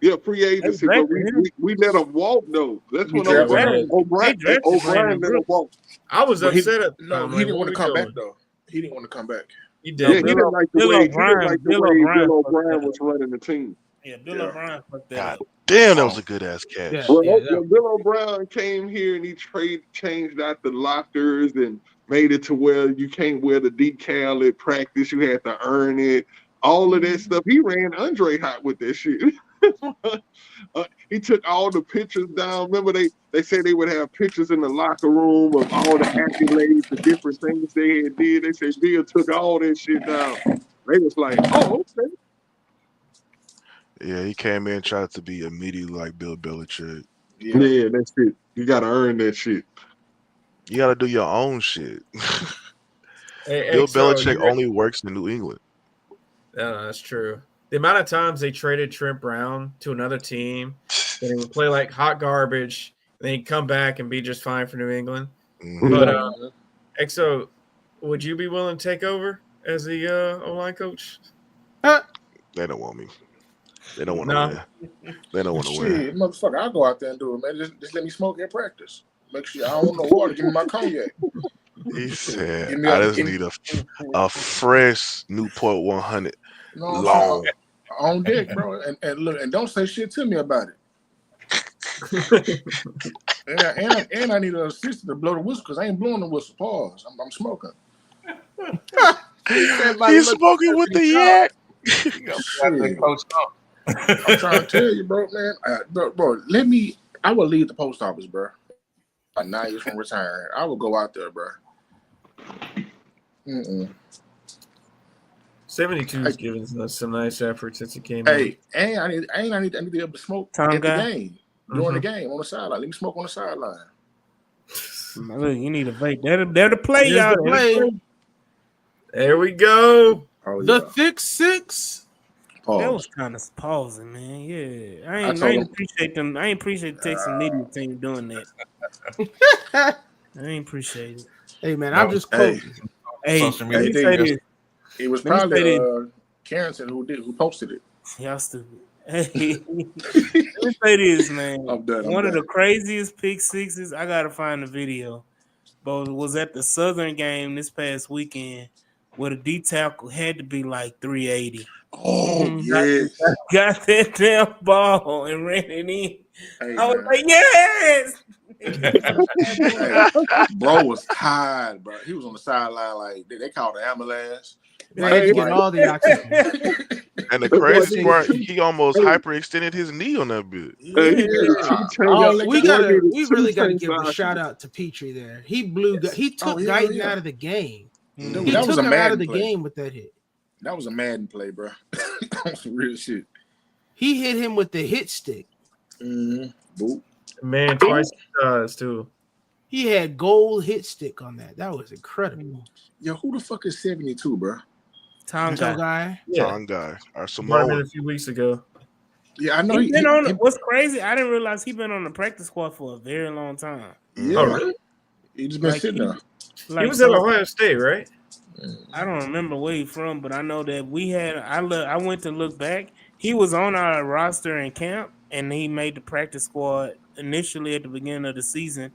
Speaker 3: yeah, free agency, but
Speaker 1: drafted him.
Speaker 3: we let him walk though. That's
Speaker 8: We
Speaker 3: when
Speaker 8: drafted him.
Speaker 1: They drafted
Speaker 3: O'Brien
Speaker 1: Brandon
Speaker 3: let him
Speaker 1: Brooks.
Speaker 3: walk.
Speaker 5: I was
Speaker 8: But he
Speaker 5: upset at the
Speaker 8: no,
Speaker 5: time.
Speaker 8: he
Speaker 5: Like,
Speaker 8: didn't
Speaker 5: what
Speaker 8: want to
Speaker 5: we
Speaker 8: come
Speaker 5: doing?
Speaker 8: back though. He didn't want to come back.
Speaker 5: He
Speaker 3: Yeah,
Speaker 5: did.
Speaker 3: he didn't like the
Speaker 1: Bill
Speaker 3: way
Speaker 1: O'Brien
Speaker 3: Bill
Speaker 1: fucked that
Speaker 3: O'Brien
Speaker 1: up.
Speaker 3: was running the team.
Speaker 1: Yeah, Bill
Speaker 8: Yeah.
Speaker 1: O'Brien fucked that
Speaker 7: God
Speaker 1: up.
Speaker 7: damn, that was a good ass catch.
Speaker 6: Yeah,
Speaker 3: Well,
Speaker 6: yeah.
Speaker 3: when Bill O'Brien came here and he changed out the lockers and made it to where you can't wear the decal at practice, you had to earn it. All of that stuff. He ran Andre hot with that shit. He took all the pictures down. Remember, they said they would have pictures in the locker room of all the accolades, the different things they had did. They said Bill took all that shit down. They was like, oh, okay.
Speaker 7: Yeah, he came in and tried to be immediately like Bill Belichick.
Speaker 3: Yeah, that's it. You gotta earn that shit.
Speaker 7: You got to do your own shit.
Speaker 5: Hey,
Speaker 7: Bill
Speaker 5: XO,
Speaker 7: Belichick only works in New England.
Speaker 5: Yeah, that's true. The amount of times they traded Trent Brown to another team, that he would play like hot garbage, and then he'd come back and be just fine for New England.
Speaker 7: Mhm.
Speaker 5: But XO, would you be willing to take over as the O-line coach?
Speaker 7: They don't want me. They don't want to
Speaker 5: No.
Speaker 7: win. They don't want to win.
Speaker 8: Shit, motherfucker, I'll go out there and do it, man. Just let me smoke in practice. Make sure I don't want no water. Give me my cognac.
Speaker 7: He said,
Speaker 8: Give me
Speaker 7: I
Speaker 8: a-
Speaker 7: just
Speaker 8: give-
Speaker 7: need a fresh Newport 100
Speaker 8: You know what I'm
Speaker 7: long.
Speaker 8: saying? On deck, bro. And look, and don't say shit to me about it. and I need an assistant to blow the whistle because I ain't blowing the whistle. Pause. I'm smoking.
Speaker 7: He's smoking with the yak.
Speaker 8: Shit. I'm trying to tell you, bro, man. Bro, I will leave the post office, bro. Like 9 years from retiring. I will go out there, bro.
Speaker 5: 72 is giving us some nice effort since he came
Speaker 8: Hey,
Speaker 5: in.
Speaker 8: and I need to be able to smoke
Speaker 1: Tongue
Speaker 8: at
Speaker 1: guy?
Speaker 8: the game. During the game on the sideline. Let me smoke on the sideline.
Speaker 1: Look, you need a vape. They're the play,
Speaker 6: Here's
Speaker 1: y'all.
Speaker 6: the
Speaker 1: They're
Speaker 6: play.
Speaker 5: There we go.
Speaker 8: Oh,
Speaker 6: The
Speaker 8: yeah.
Speaker 6: thick six.
Speaker 1: That was
Speaker 8: Pause.
Speaker 1: kind of pausing, man. Yeah, I
Speaker 8: I
Speaker 1: ain't
Speaker 8: told him-
Speaker 1: appreciate them. I ain't appreciate the Texas media team doing that. I ain't appreciate it.
Speaker 6: Hey man,
Speaker 4: No,
Speaker 6: I'm just
Speaker 8: hey.
Speaker 6: quoting.
Speaker 1: Hey,
Speaker 4: Social
Speaker 1: let me
Speaker 4: media
Speaker 1: say
Speaker 4: just-
Speaker 1: this.
Speaker 8: It was
Speaker 1: Let me say
Speaker 8: probably Carrington who posted it.
Speaker 1: Y'all stupid. Hey, let me say this, man.
Speaker 8: I'm done.
Speaker 1: One of the craziest pick sixes. I gotta find the video. But it was at the Southern game this past weekend, where the D tackle had to be like 380.
Speaker 8: Oh, yes.
Speaker 1: Got that damn ball and ran it in.
Speaker 8: Hey,
Speaker 1: I was
Speaker 8: man.
Speaker 1: like, yes.
Speaker 8: Hey, bro was tired, bro. He was on the sideline like they called the ambulance.
Speaker 6: They had to get all the oxygen.
Speaker 7: And the crazy part, he almost hyperextended his knee on that bit.
Speaker 6: We really got to give a shout out to Petrie there. He he took Guyton out of the game.
Speaker 8: Dude,
Speaker 6: He
Speaker 8: that was
Speaker 6: took
Speaker 8: a
Speaker 6: him out of
Speaker 8: Madden
Speaker 6: the
Speaker 8: play.
Speaker 6: game with that hit.
Speaker 8: That was a Madden play, bro. That was some real shit.
Speaker 6: He hit him with the hit stick.
Speaker 8: Boop.
Speaker 5: Man, twice too.
Speaker 6: He had gold hit stick on that. That was incredible.
Speaker 8: Yo, who the fuck is 72, bro?
Speaker 1: Tom
Speaker 6: guy.
Speaker 7: Tom guy. Our
Speaker 5: Brought him in
Speaker 7: Samoan.
Speaker 5: a few weeks ago.
Speaker 8: Yeah, I know.
Speaker 1: He's been on. What's crazy? I didn't realize he's been on the practice squad for a very long time.
Speaker 8: Yeah.
Speaker 5: Oh, really?
Speaker 8: He just been sitting there.
Speaker 5: He was at Ohio State, right?
Speaker 1: I don't remember where he's from, but I know that we had. I went to look back. He was on our roster in camp, and he made the practice squad initially at the beginning of the season.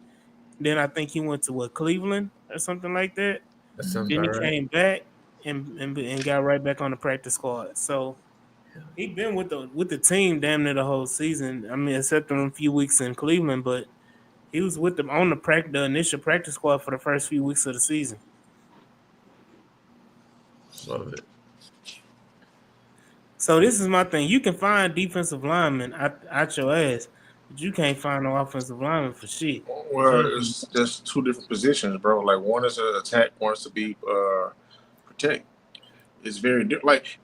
Speaker 1: Then I think he went to Cleveland or something like that.
Speaker 5: That sounds
Speaker 1: Then he
Speaker 5: about right.
Speaker 1: came back and got right back on the practice squad. So he been with the team damn near the whole season. I mean, except for a few weeks in Cleveland, but he was with them on the initial practice squad for the first few weeks of the season.
Speaker 5: Love it.
Speaker 1: So this is my thing. You can find defensive linemen out your ass, but you can't find no offensive linemen for shit.
Speaker 8: Well, it's just two different positions, bro. Like one is to attack, one is to be protect. It's very different. Like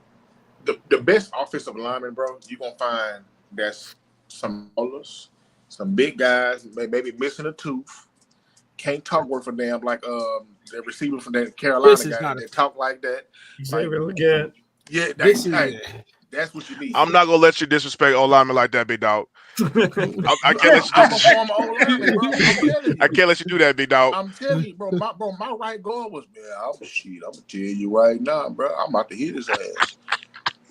Speaker 8: the best offensive lineman, bro, you're gonna find that's some ballers, some big guys, maybe missing a tooth, can't talk worth a damn, like the receiver from that Carolina guy that talk like that.
Speaker 5: Like, really good.
Speaker 8: Yeah, that's what you need.
Speaker 7: I'm not gonna let you disrespect old lineman like that, big dog. I can't let you do this.
Speaker 8: I'm a former old lineman, bro. I'm telling you.
Speaker 7: I can't let you do that, big dog.
Speaker 8: I'm telling you, bro. My right guard was, man. I'm gonna tell you right now, bro. I'm about to hit his ass.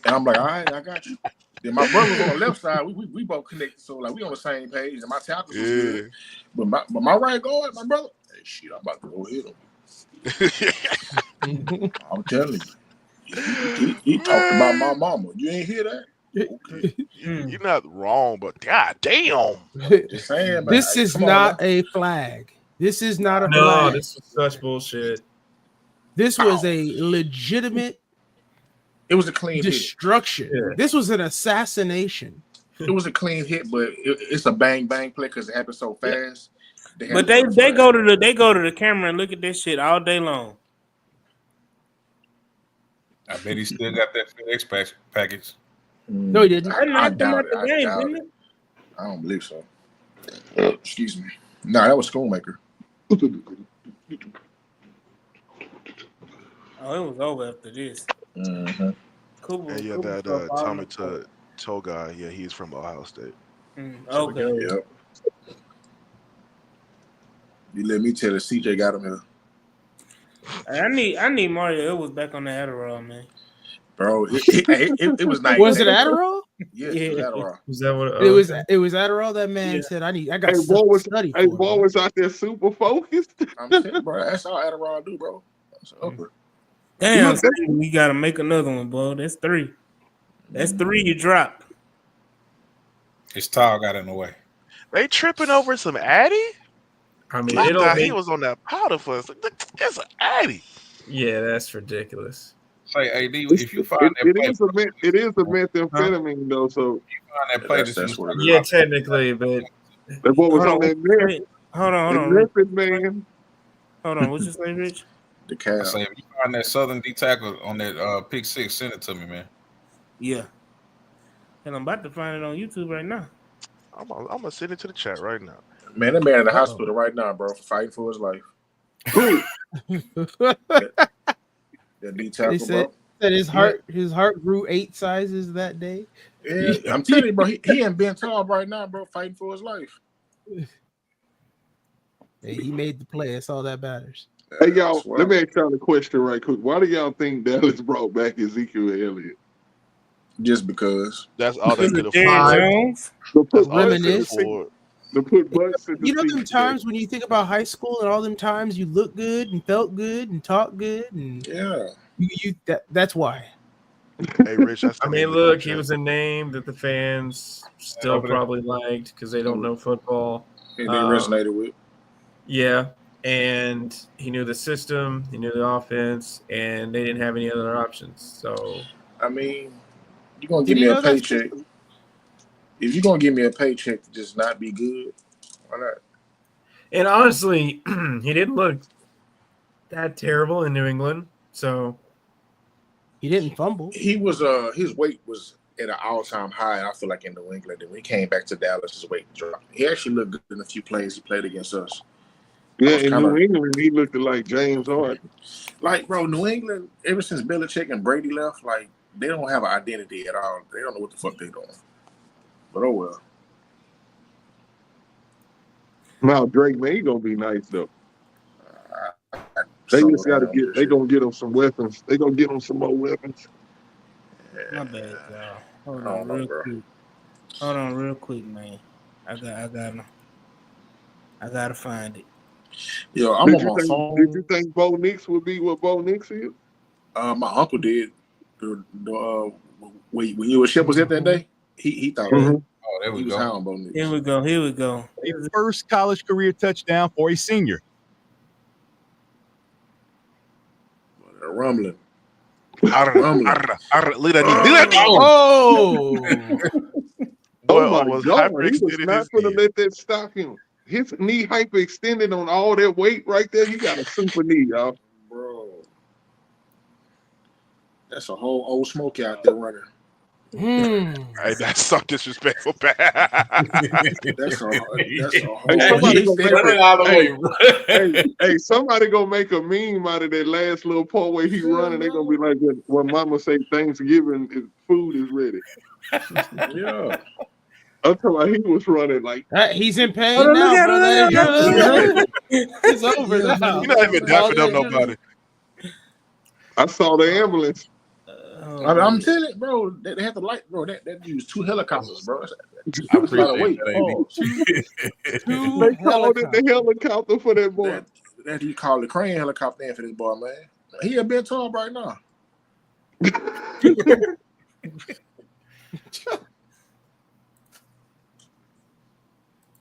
Speaker 8: And I'm like, all right, I got you. Then my brother was on the left side. We both connected, so like we on the same page. And my tackles was good. But my right guard, my brother, hey, shit, I'm about to go hit him. I'm telling you. He talked about my mama. You ain't hear that? Okay.
Speaker 7: You're not wrong, but god damn.
Speaker 8: Just saying,
Speaker 6: This is not a flag. This is not a
Speaker 5: No,
Speaker 6: flag.
Speaker 5: this is such bullshit.
Speaker 6: This was a legitimate.
Speaker 8: It was a clean
Speaker 6: destruction.
Speaker 5: Yeah.
Speaker 6: This was an assassination.
Speaker 8: It was a clean hit, but it's a bang bang play because it happened so fast.
Speaker 1: But they go to the camera and look at this shit all day long.
Speaker 4: I bet he still got that FedEx package.
Speaker 6: No, he didn't.
Speaker 1: I knocked him out the game,
Speaker 8: doubt
Speaker 1: didn't
Speaker 8: it.
Speaker 1: it?
Speaker 8: I don't believe so. Excuse me. Nah, that was Schoonmaker.
Speaker 1: Oh, it was over after this.
Speaker 8: Mm-hmm.
Speaker 1: Cooper,
Speaker 7: And yeah,
Speaker 1: Cooper
Speaker 7: that
Speaker 1: started falling
Speaker 7: Tommy
Speaker 1: apart.
Speaker 7: Toe guy, yeah, he's from Ohio State.
Speaker 5: So we
Speaker 1: Okay.
Speaker 5: got
Speaker 8: Yep. You let me tell you, CJ got him here.
Speaker 1: I need Mario. It was back on the Adderall, man.
Speaker 8: Bro, it was nice.
Speaker 6: Was it Adderall?
Speaker 8: Yes, it was
Speaker 1: Yeah.
Speaker 8: Adderall.
Speaker 5: is that what
Speaker 6: It was Adderall. That man
Speaker 1: Yeah.
Speaker 6: said, I got
Speaker 3: Hey,
Speaker 6: stuff
Speaker 3: boy
Speaker 6: to
Speaker 3: was
Speaker 6: study
Speaker 3: hey,
Speaker 6: for.
Speaker 3: boy
Speaker 6: man."
Speaker 3: was out there super focused.
Speaker 8: I'm saying, bro, that's all Adderall do, bro. That's upper.
Speaker 1: Damn,
Speaker 3: Look,
Speaker 1: son, we gotta make another one, bro. That's 3. That's 3 you dropped.
Speaker 4: His towel got in the way.
Speaker 7: They tripping over some Addy?
Speaker 5: I mean,
Speaker 7: I
Speaker 5: it don't
Speaker 7: thought he
Speaker 5: make.
Speaker 7: was on that powder for us. It's an Addy.
Speaker 5: Yeah, that's ridiculous.
Speaker 4: Say, AD, if you find that play,
Speaker 3: it is a methamphetamine though. So
Speaker 4: find that play that
Speaker 8: That's
Speaker 4: you
Speaker 8: what it is.
Speaker 5: Yeah, technically, but
Speaker 3: that boy was
Speaker 1: Hold
Speaker 3: on
Speaker 1: on,
Speaker 3: that
Speaker 1: what you
Speaker 3: meth.
Speaker 1: say? Hold on,
Speaker 3: And
Speaker 1: Rich.
Speaker 3: meth, man.
Speaker 1: Hold on. What you say, Rich?
Speaker 8: The
Speaker 4: I
Speaker 8: cab.
Speaker 4: say, if you find that Southern D tackle on that pick 6, send it to me, man.
Speaker 1: Yeah. And I'm about to find it on YouTube right now.
Speaker 7: I'm gonna send it to the chat right now.
Speaker 8: Man, that man in the
Speaker 6: Uh-oh.
Speaker 8: hospital right now, bro, for fighting for his life. That D
Speaker 6: They
Speaker 8: tackle,
Speaker 6: said
Speaker 8: bro.
Speaker 6: that his heart grew 8 sizes that day.
Speaker 8: Yeah, I'm telling you, bro, he ain't been tall right now, bro, fighting for his life.
Speaker 6: Hey, he made the play. That's all that matters.
Speaker 3: Hey y'all, let me ask y'all a question right quick. Why do y'all think Dallas brought back Ezekiel Elliott?
Speaker 8: Just because.
Speaker 7: That's all they could
Speaker 1: Jerry
Speaker 7: afford.
Speaker 1: Jones?
Speaker 3: To
Speaker 7: That's
Speaker 3: put
Speaker 7: all they
Speaker 3: butts in
Speaker 7: could
Speaker 3: the seat.
Speaker 7: afford.
Speaker 3: To put butts in the
Speaker 6: You know them
Speaker 3: seat.
Speaker 6: times when you think about high school and all them times you look good and felt good and talked good and
Speaker 8: Yeah.
Speaker 6: that's why.
Speaker 7: Hey, Rich, that's
Speaker 5: I
Speaker 7: the
Speaker 5: mean,
Speaker 7: name of the
Speaker 5: look,
Speaker 7: group
Speaker 5: he
Speaker 7: chat.
Speaker 5: was a name that the fans still
Speaker 4: Over there.
Speaker 5: probably liked because they don't know football.
Speaker 8: They resonated with.
Speaker 5: Yeah, and he knew the system, he knew the offense, and they didn't have any other options. So,
Speaker 8: I mean, you're gonna
Speaker 6: Did
Speaker 8: give
Speaker 6: he
Speaker 8: me a
Speaker 6: know that
Speaker 8: paycheck.
Speaker 6: system?
Speaker 8: If you're gonna give me a paycheck to just not be good, why not?
Speaker 5: and honestly, he didn't look that terrible in New England. So,
Speaker 6: He didn't fumble.
Speaker 8: He was his weight was at an all-time high, and I feel like in New England, and when he came back to Dallas, his weight dropped. He actually looked good in a few plays he played against us.
Speaker 3: Yeah,
Speaker 8: was
Speaker 3: in
Speaker 8: kinda-
Speaker 3: New England, he looked like James Harden.
Speaker 8: Like, bro, New England, ever since Belichick and Brady left, like, they don't have an identity at all. They don't know what the fuck they're doing. But oh well.
Speaker 3: Now Drake May gonna be nice though. They
Speaker 8: So,
Speaker 3: just gotta get. They gonna get him some weapons. They gonna get him some more weapons.
Speaker 1: My bad, y'all. Hold
Speaker 8: I
Speaker 1: on
Speaker 8: don't know,
Speaker 1: real
Speaker 8: bro.
Speaker 1: quick. Hold on real quick, man. I gotta find it.
Speaker 8: Yo, I'm
Speaker 3: Did
Speaker 8: on my phone.
Speaker 3: Did you think Bo Nix would be what Bo Nix is?
Speaker 8: My uncle did. When your ship was at that day, he thought
Speaker 3: Mhm.
Speaker 4: Oh, there
Speaker 8: he
Speaker 4: we
Speaker 8: was
Speaker 4: go.
Speaker 8: high on Bo Nix.
Speaker 1: Here we go. Here we go.
Speaker 10: A first college career touchdown for a senior.
Speaker 8: Rumbling.
Speaker 7: Look at that knee. Look at that knee.
Speaker 6: Oh,
Speaker 7: Boy,
Speaker 3: Oh my
Speaker 7: was
Speaker 3: God, he was
Speaker 7: hyperextended
Speaker 3: not
Speaker 7: his
Speaker 3: gonna
Speaker 7: knee.
Speaker 3: let that stop him. His knee hyperextended on all that weight right there. He got a super knee, y'all.
Speaker 8: Bro. That's a whole old Smokey out there running.
Speaker 7: Hey, that's so disrespectful.
Speaker 8: That's a
Speaker 3: Hey,
Speaker 8: whole
Speaker 3: somebody gonna make
Speaker 4: Running out of the way.
Speaker 3: hey, somebody gonna make a meme out of that last little part where he running. They're gonna be like, when Mama say Thanksgiving food is ready.
Speaker 8: Yeah.
Speaker 3: I'm talking about he was running like.
Speaker 6: he's in
Speaker 1: Oh,
Speaker 6: pain
Speaker 1: look
Speaker 6: now,
Speaker 1: at
Speaker 6: brother. It's over
Speaker 8: Yeah,
Speaker 6: now.
Speaker 7: You're not even dapping up nobody.
Speaker 3: I saw the ambulance.
Speaker 8: I'm telling you, bro, they had the light, bro. That used 2 helicopters, bro.
Speaker 4: I
Speaker 8: That's a lot of
Speaker 4: appreciate
Speaker 8: weight.
Speaker 4: that,
Speaker 8: Oh,
Speaker 3: They called it the helicopter for that boy.
Speaker 8: that you call the crane helicopter in for this boy, man. He a bit tall right now.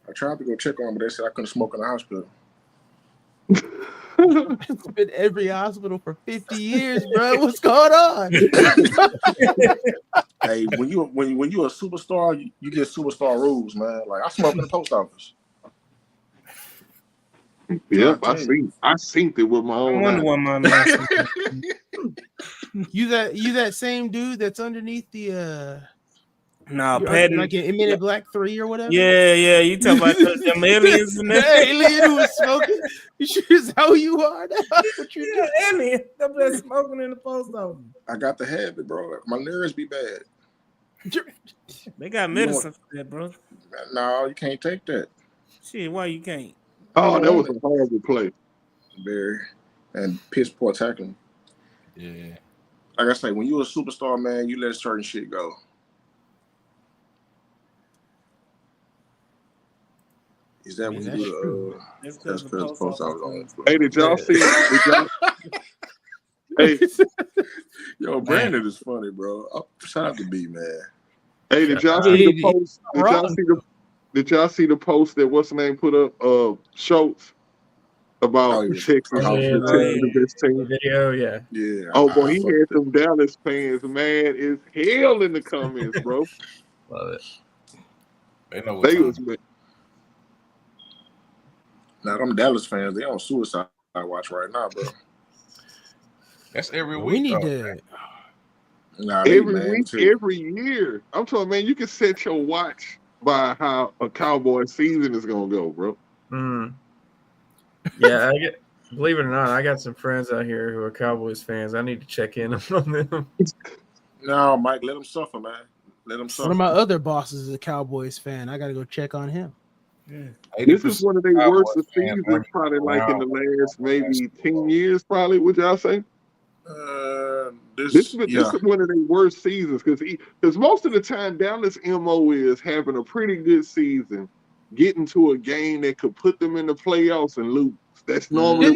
Speaker 8: I tried to go check on him, but they said I couldn't smoke in the hospital.
Speaker 6: It's been every hospital for 50 years, bro. What's going on?
Speaker 8: Hey, when you a superstar, you get superstar rules, man. Like I smoke in the post office.
Speaker 3: Yep, I seen it with my
Speaker 1: I
Speaker 3: own
Speaker 1: wonder
Speaker 3: eyes.
Speaker 1: why my man.
Speaker 6: You that same dude that's underneath the
Speaker 1: Nah,
Speaker 6: You're
Speaker 1: Patton.
Speaker 6: like in Men in Black 3 or whatever.
Speaker 1: Yeah, you talking about them aliens and
Speaker 6: the
Speaker 1: that?
Speaker 6: alien who was smoking. You sure is how you are. That's what you're doing.
Speaker 1: Alien. Them that smoking in the post office.
Speaker 8: I got the habit, bro. My nerves be bad.
Speaker 1: They got medicine for that, bro.
Speaker 8: No, you can't take that.
Speaker 1: Shit, why you can't?
Speaker 3: Oh, that was a horrible play.
Speaker 8: Very. And piss poor tackling.
Speaker 4: Yeah.
Speaker 8: Like I say, when you're a superstar, man, you let certain shit go. Is that when you do
Speaker 1: That's
Speaker 8: that's because the post office on?
Speaker 3: Hey, did y'all see? Hey,
Speaker 8: Yo, Brandon is funny, bro. Shout out to B, man.
Speaker 3: hey, did y'all see the post? Did y'all see the post that what's the name put up? Schultz about Texas, the best team.
Speaker 5: Video, yeah.
Speaker 8: Yeah.
Speaker 3: Oh boy, he had some Dallas fans, man. It's hell in the comments, bro.
Speaker 5: Love it.
Speaker 4: They know what
Speaker 3: was.
Speaker 8: Now them Dallas fans, they on suicide watch right now, bro.
Speaker 4: That's every week.
Speaker 6: We need to.
Speaker 8: Nah,
Speaker 3: every week, every year. I'm talking, man. You can set your watch by how a Cowboy season is gonna go, bro.
Speaker 5: Yeah, believe it or not, I got some friends out here who are Cowboys fans. I need to check in on them.
Speaker 8: No, Mike, let them suffer, man. Let them suffer.
Speaker 6: One of my other bosses is a Cowboys fan. I got to go check on him.
Speaker 3: Yeah. This is one of their worst seasons, probably like in the last maybe 10 years, probably. Would y'all say? This is one of their worst seasons because most of the time Dallas MO is having a pretty good season, getting to a game that could put them in the playoffs and lose. That's normally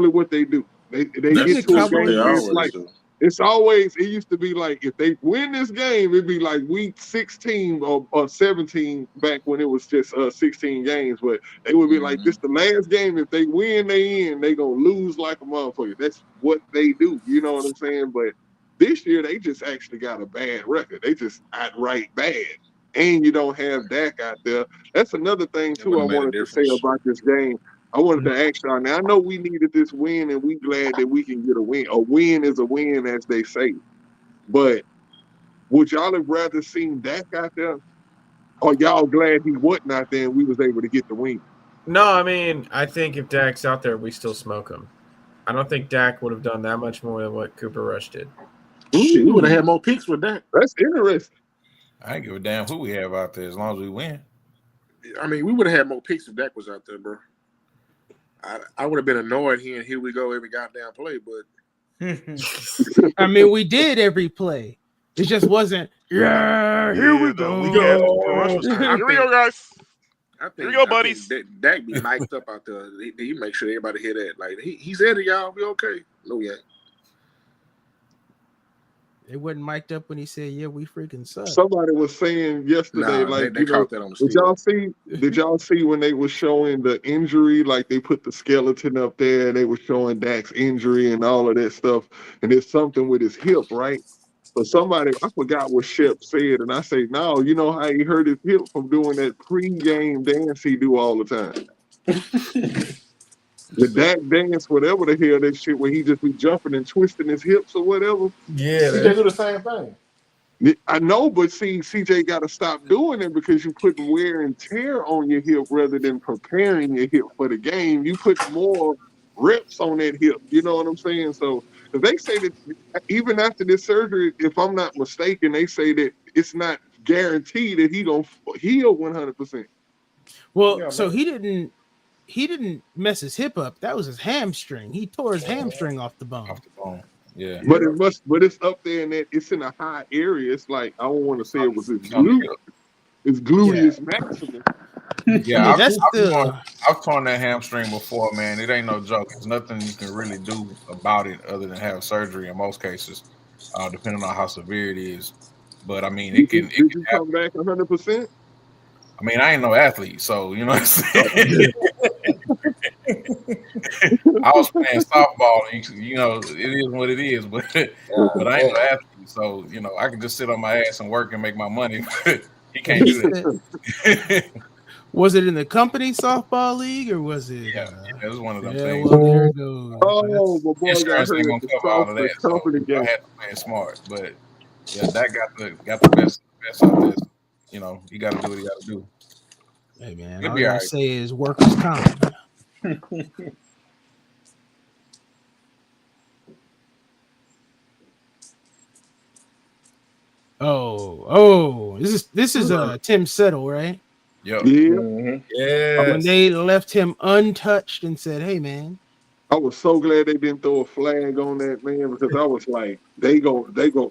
Speaker 3: what they do. They get to a game where it's like it's always, it used to be like if they win this game, it'd be like week 16 or 17 back when it was just 16 games. But they would be like, this the last game. If they win, they gonna lose like a motherfucker. That's what they do. You know what I'm saying? But this year they just actually got a bad record. They just outright bad. And you don't have Dak out there. That's another thing too I wanted to say about this game. I wanted to ask y'all. Now I know we needed this win, and we glad that we can get a win. A win is a win, as they say. But would y'all have rather seen Dak out there, or y'all glad he wasn't out there and we was able to get the win?
Speaker 5: No, I mean, I think if Dak's out there, we still smoke him. I don't think Dak would have done that much more than what Cooper Rush did.
Speaker 8: Shit, we would have had more picks with Dak.
Speaker 3: That's interesting.
Speaker 4: I ain't give a damn who we have out there as long as we win.
Speaker 8: I mean, we would have had more picks if Dak was out there, bro. I would have been annoyed here we go every goddamn play, but
Speaker 6: I mean, we did every play. It just wasn't. Yeah, here we go.
Speaker 7: Here we go, guys. Here we go, buddies.
Speaker 8: Dak be mic'd up out there. He make sure everybody hear that. Like he said it, y'all. We okay? No, we ain't.
Speaker 6: It wasn't mic'd up when he said, "Yeah, we freaking suck."
Speaker 3: Somebody was saying yesterday, they caught that on the did y'all see when they were showing the injury? Like they put the skeleton up there, and they were showing Dak's injury and all of that stuff. And there's something with his hip, right? So somebody, I forgot what Shep said, and I say, no, you know how he hurt his hip from doing that pre-game dance he do all the time. The Dak dance, whatever the hell that shit, where he just be jumping and twisting his hips or whatever.
Speaker 8: Yeah, they do the same thing.
Speaker 3: I know, but see, CJ got to stop doing it because you put wear and tear on your hip rather than preparing your hip for the game. You put more reps on that hip. You know what I'm saying? So they say that even after this surgery, if I'm not mistaken, they say that it's not guaranteed that he gonna heal 100%.
Speaker 6: Well, yeah, so he didn't mess his hip up. That was his hamstring. He tore his hamstring off the bone.
Speaker 4: Yeah.
Speaker 3: But it's up there and it's in a high area. It's like, I don't want to say it was his glute. His gluteus maximus.
Speaker 4: Yeah, I've torn that hamstring before, man. It ain't no joke. There's nothing you can really do about it other than have surgery in most cases, depending on how severe it is. But I mean, it can.
Speaker 3: Did you come back 100%?
Speaker 4: I mean, I ain't no athlete, so you know what I'm saying. I was playing softball, and you know, it is what it is. But I ain't no athlete, so you know, I can just sit on my ass and work and make my money. He can't do that.
Speaker 6: Was it in the company softball league or was it?
Speaker 4: Yeah, it was one of them things.
Speaker 6: Well, there it goes.
Speaker 3: Oh, my boy
Speaker 4: insurance ain't gonna cover all of that. So I had to play it smart, but yeah, that got the best defense out there. You know, you got to do what you got to do.
Speaker 6: Hey man,
Speaker 4: He'll
Speaker 6: all I
Speaker 4: be all
Speaker 6: gotta
Speaker 4: right.
Speaker 6: say is workers' comp. This is Tim Settle, right?
Speaker 4: Yep.
Speaker 3: Yeah,
Speaker 8: Mhm.
Speaker 6: When
Speaker 5: Yes.
Speaker 6: they left him untouched and said, "Hey man,
Speaker 3: I was so glad they didn't throw a flag on that man because I was like, they go.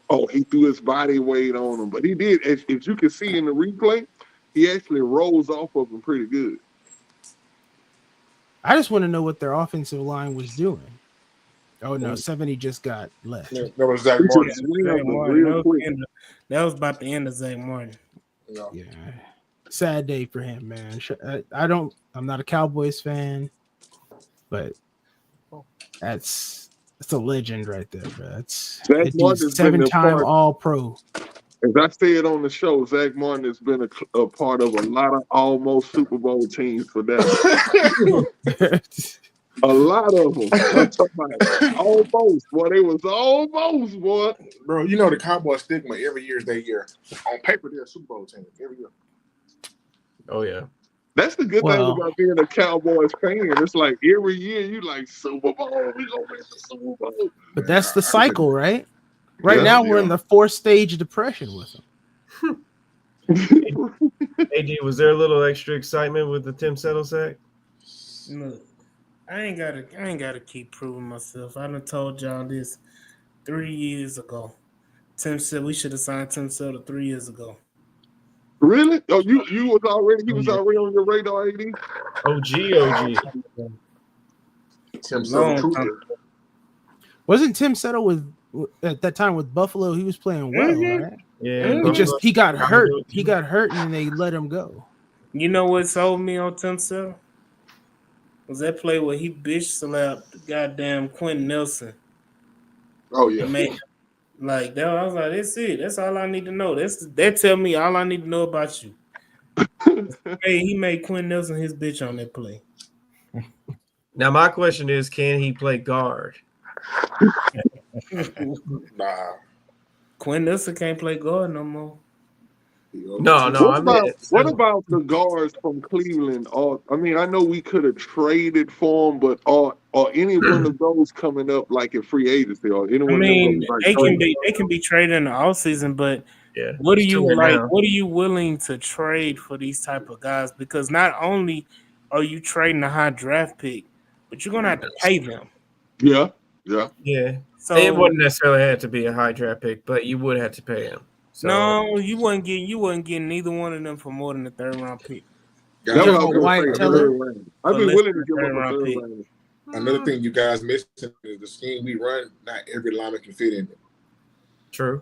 Speaker 3: Oh, he threw his body weight on him, but he did. As you can see in the replay, he actually rolls off of him pretty good.
Speaker 6: I just want to know what their offensive line was doing." Oh no, 70 just got left.
Speaker 8: That was Zach
Speaker 3: He
Speaker 8: Martin.
Speaker 3: just slammed him
Speaker 1: Martin.
Speaker 3: real quick.
Speaker 1: That was about the end of Zach Martin.
Speaker 8: Yeah.
Speaker 6: Yeah, sad day for him, man. I'm not a Cowboys fan, but that's a legend right there, bro.
Speaker 3: Zach Martin has been a
Speaker 6: 7-time
Speaker 3: part.
Speaker 6: All Pro.
Speaker 3: As I said on the show, Zach Martin has been a part of a lot of almost Super Bowl teams for Dallas. A lot of them. I'm talking about almost, boy. They was almost, boy.
Speaker 8: Bro, you know the Cowboys stigma every year is their year. On paper, they're a Super Bowl team every year.
Speaker 5: Oh yeah.
Speaker 3: That's the good thing
Speaker 6: Well-
Speaker 3: about being a Cowboys fan. It's like every year you like Super Bowl, we gonna win the Super Bowl.
Speaker 6: But that's the cycle, right? Right
Speaker 3: Yeah,
Speaker 6: now we're in the 4th stage depression with them.
Speaker 5: AD, was there a little extra excitement with the Tim Settle sack?
Speaker 1: Look, I ain't gotta keep proving myself. I done told y'all this 3 years ago. Tim said we should have signed Tim Settle 3 years ago.
Speaker 3: Really? Oh, he was already on your radar, AD?
Speaker 5: OG.
Speaker 8: Tim Settle Trooper.
Speaker 6: Wasn't Tim Settle at that time with Buffalo? He was playing well, right?
Speaker 5: Yeah.
Speaker 6: He got hurt. He got hurt, and then they let him go.
Speaker 1: You know what sold me on Tim Settle? Was that play where he bitch slapped goddamn Quentin Nelson?
Speaker 8: Oh yeah.
Speaker 1: Like that, I was like, that's it. That's all I need to know. That tell me all I need to know about you. Hey, he made Quentin Nelson his bitch on that play.
Speaker 5: Now my question is, can he play guard?
Speaker 8: Nah.
Speaker 1: Quentin Nelson can't play guard no more.
Speaker 5: No.
Speaker 3: What about the guards from Cleveland? I know we could have traded for them, but are any one of those coming up like in free agency or anyone?
Speaker 1: They can be traded in the offseason, but what are you like? What are you willing to trade for these type of guys? Because not only are you trading a high draft pick, but you're gonna have to pay them.
Speaker 3: Yeah.
Speaker 5: So it wouldn't necessarily have to be a high draft pick, but you would have to pay him. So,
Speaker 1: no, you wasn't getting neither one of them for more than a 3rd round pick.
Speaker 3: That's what I was
Speaker 6: Wyatt
Speaker 3: gonna say,
Speaker 6: Teller.
Speaker 3: I'd be willing to give up a 3rd round.
Speaker 8: Another thing you guys missing is the scheme we run. Not every lineman can fit in it.
Speaker 5: True.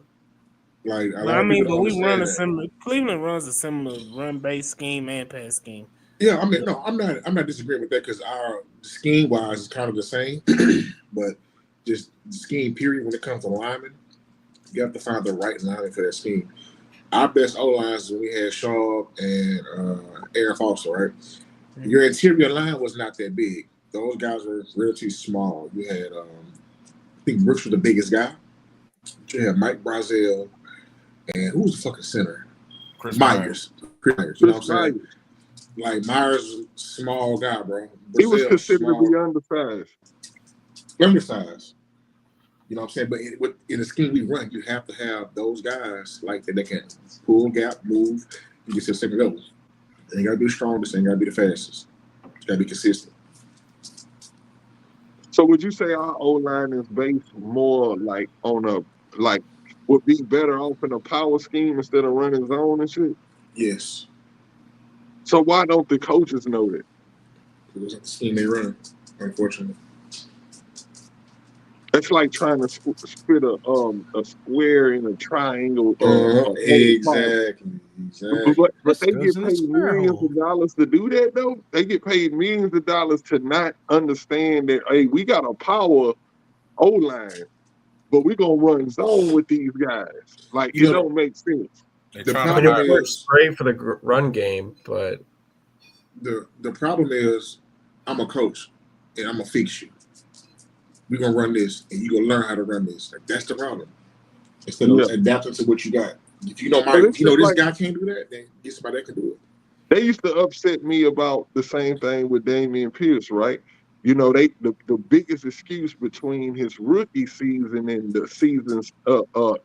Speaker 8: Like,
Speaker 1: But we run a similar. Cleveland runs a similar run-based scheme and pass scheme.
Speaker 8: Yeah, I mean, no, I'm not disagreeing with that because our scheme wise is kind of the same, but just the scheme period when it comes to linemen, you have to find the right lineman for that scheme. Our best O lines when we had Shaw and Aaron Foster, right? Mm-hmm. Your interior line was not that big. Those guys were relatively small. You had, I think Brooks was the biggest guy. You had Mike Brazel, and who was the fucking center? Chris Myers. You know what I'm saying? Like Myers was a small guy, bro.
Speaker 3: He was considered to be undersized.
Speaker 8: You know what I'm saying? But in the scheme we run, you have to have those guys like that can pull, gap, move, and get to the second level. They ain't got to be the strongest, they ain't got to be the fastest. It's got to be consistent.
Speaker 3: So would you say our O-line is based more like on would be better off in a power scheme instead of running zone and shit?
Speaker 8: Yes.
Speaker 3: So why don't the coaches know that?
Speaker 8: Because that's the scheme they run, unfortunately.
Speaker 3: It's like trying to spit a square in a triangle.
Speaker 8: Exactly.
Speaker 3: But they get paid millions of dollars to do that, though. They get paid millions of dollars to not understand that, hey, we got a power O-line, but we're going to run zone with these guys. Like, it don't make sense.
Speaker 5: The problem is great for the run game, but
Speaker 8: the problem is I'm a coach and I'm going to fix you. We're going to run this, and you're going to learn how to run this. Like, that's the problem. Instead of adapting to what you got. If you know this guy can't do that, then get somebody that can do it.
Speaker 3: They used to upset me about the same thing with Damian Pierce, right? You know, the biggest excuse between his rookie season and the seasons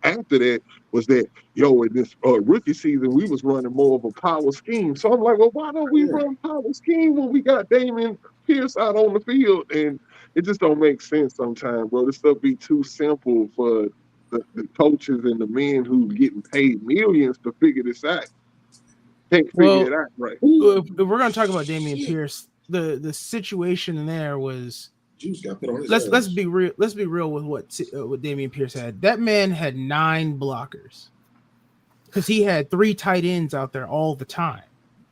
Speaker 3: after that was that, in this rookie season we was running more of a power scheme. So I'm like, well, why don't we run power scheme when we got Damian Pierce out on the field? And it just don't make sense sometimes, bro. This stuff be too simple for the coaches and the men who getting paid millions to figure this out. Can't figure it out, right?
Speaker 6: If we're gonna talk about Damian Pierce, the situation there was let's be real. Let's be real with what Damian Pierce had. That man had 9 blockers because he had 3 tight ends out there all the time.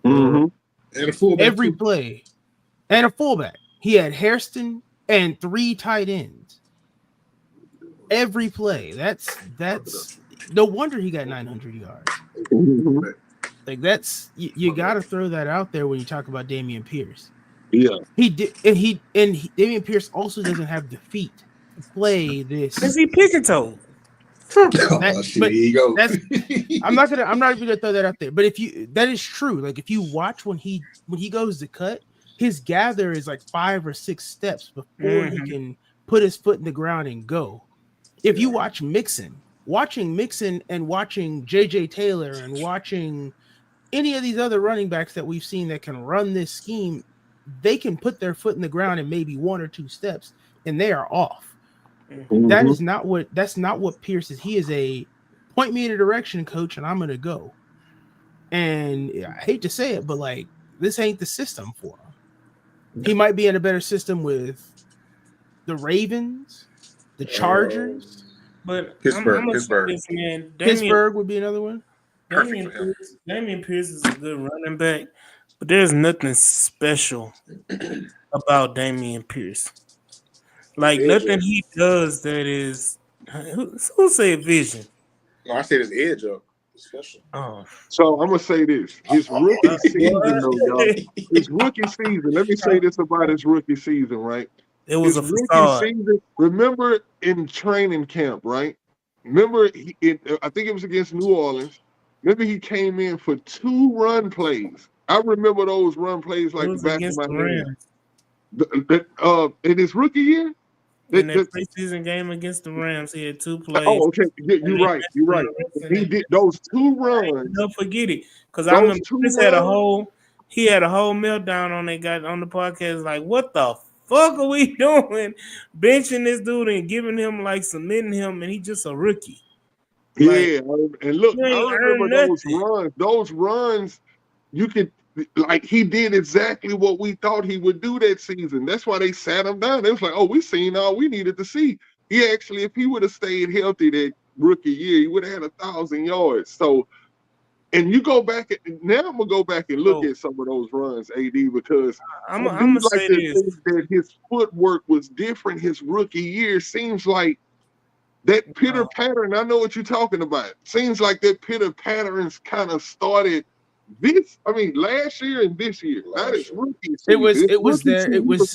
Speaker 3: Mm-hmm.
Speaker 8: And a fullback
Speaker 6: every play, and a fullback. He had Hairston and 3 tight ends every play. That's no wonder he got 900 yards.
Speaker 3: Mm-hmm.
Speaker 6: Like that's you got to throw that out there when you talk about Damian Pierce.
Speaker 3: Yeah,
Speaker 6: he did, and Damian Pierce also doesn't have the feet to play this.
Speaker 1: Is he pick and toe?
Speaker 8: Here you go.
Speaker 6: I'm not even gonna throw that out there. But that is true. Like if you watch when he goes to cut, his gather is like 5 or 6 steps before he can put his foot in the ground and go. If you watch watching Mixon and watching JJ Taylor and watching any of these other running backs that we've seen that can run this scheme, they can put their foot in the ground in maybe 1 or 2 steps and they are off. Mm-hmm. That's not what Pierce is. He is a point me in a direction coach and I'm going to go. And I hate to say it, but like, this ain't the system for him. He might be in a better system with the Ravens, the Chargers,
Speaker 1: but
Speaker 8: Pittsburgh.
Speaker 6: Pittsburgh would be another one.
Speaker 1: Damian Pierce is a good running back, but there's nothing special about Damian Pierce. Like nothing he does that is who say vision.
Speaker 8: No, I said his edge up. Special.
Speaker 1: Oh.
Speaker 3: So I'm gonna say this: his rookie season, though, y'all. His rookie season. Let me say this about his rookie season, right?
Speaker 1: It was
Speaker 3: his
Speaker 1: a facade.
Speaker 3: Season, remember in training camp, right? Remember, I think it was against New Orleans. Remember, he came in for 2 run plays. I remember those run plays like the back of my hand. In his rookie year.
Speaker 1: In that preseason game against the Rams, he had 2 plays.
Speaker 3: Oh, okay. You're right. He did those 2 runs.
Speaker 1: Don't forget it, because I remember Chris had a whole meltdown on that guy on the podcast. Like, what the fuck are we doing? Benching this dude and giving him submitting him, and he's just a rookie.
Speaker 3: Yeah, and look, I remember those runs. You could. Like he did exactly what we thought he would do that season. That's why they sat him down. It was like, oh, we seen all we needed to see. He actually, if he would have stayed healthy that rookie year, he would have had 1,000 yards. So, and you go back now, I'm gonna go back and look at some of those runs, AD, because
Speaker 1: I'm gonna say this:
Speaker 3: that his footwork was different his rookie year. Seems like that pitter pattern. I know what you're talking about. Seems like that pitter patterns kind of started. Last year and this year, not his rookie season.
Speaker 6: It was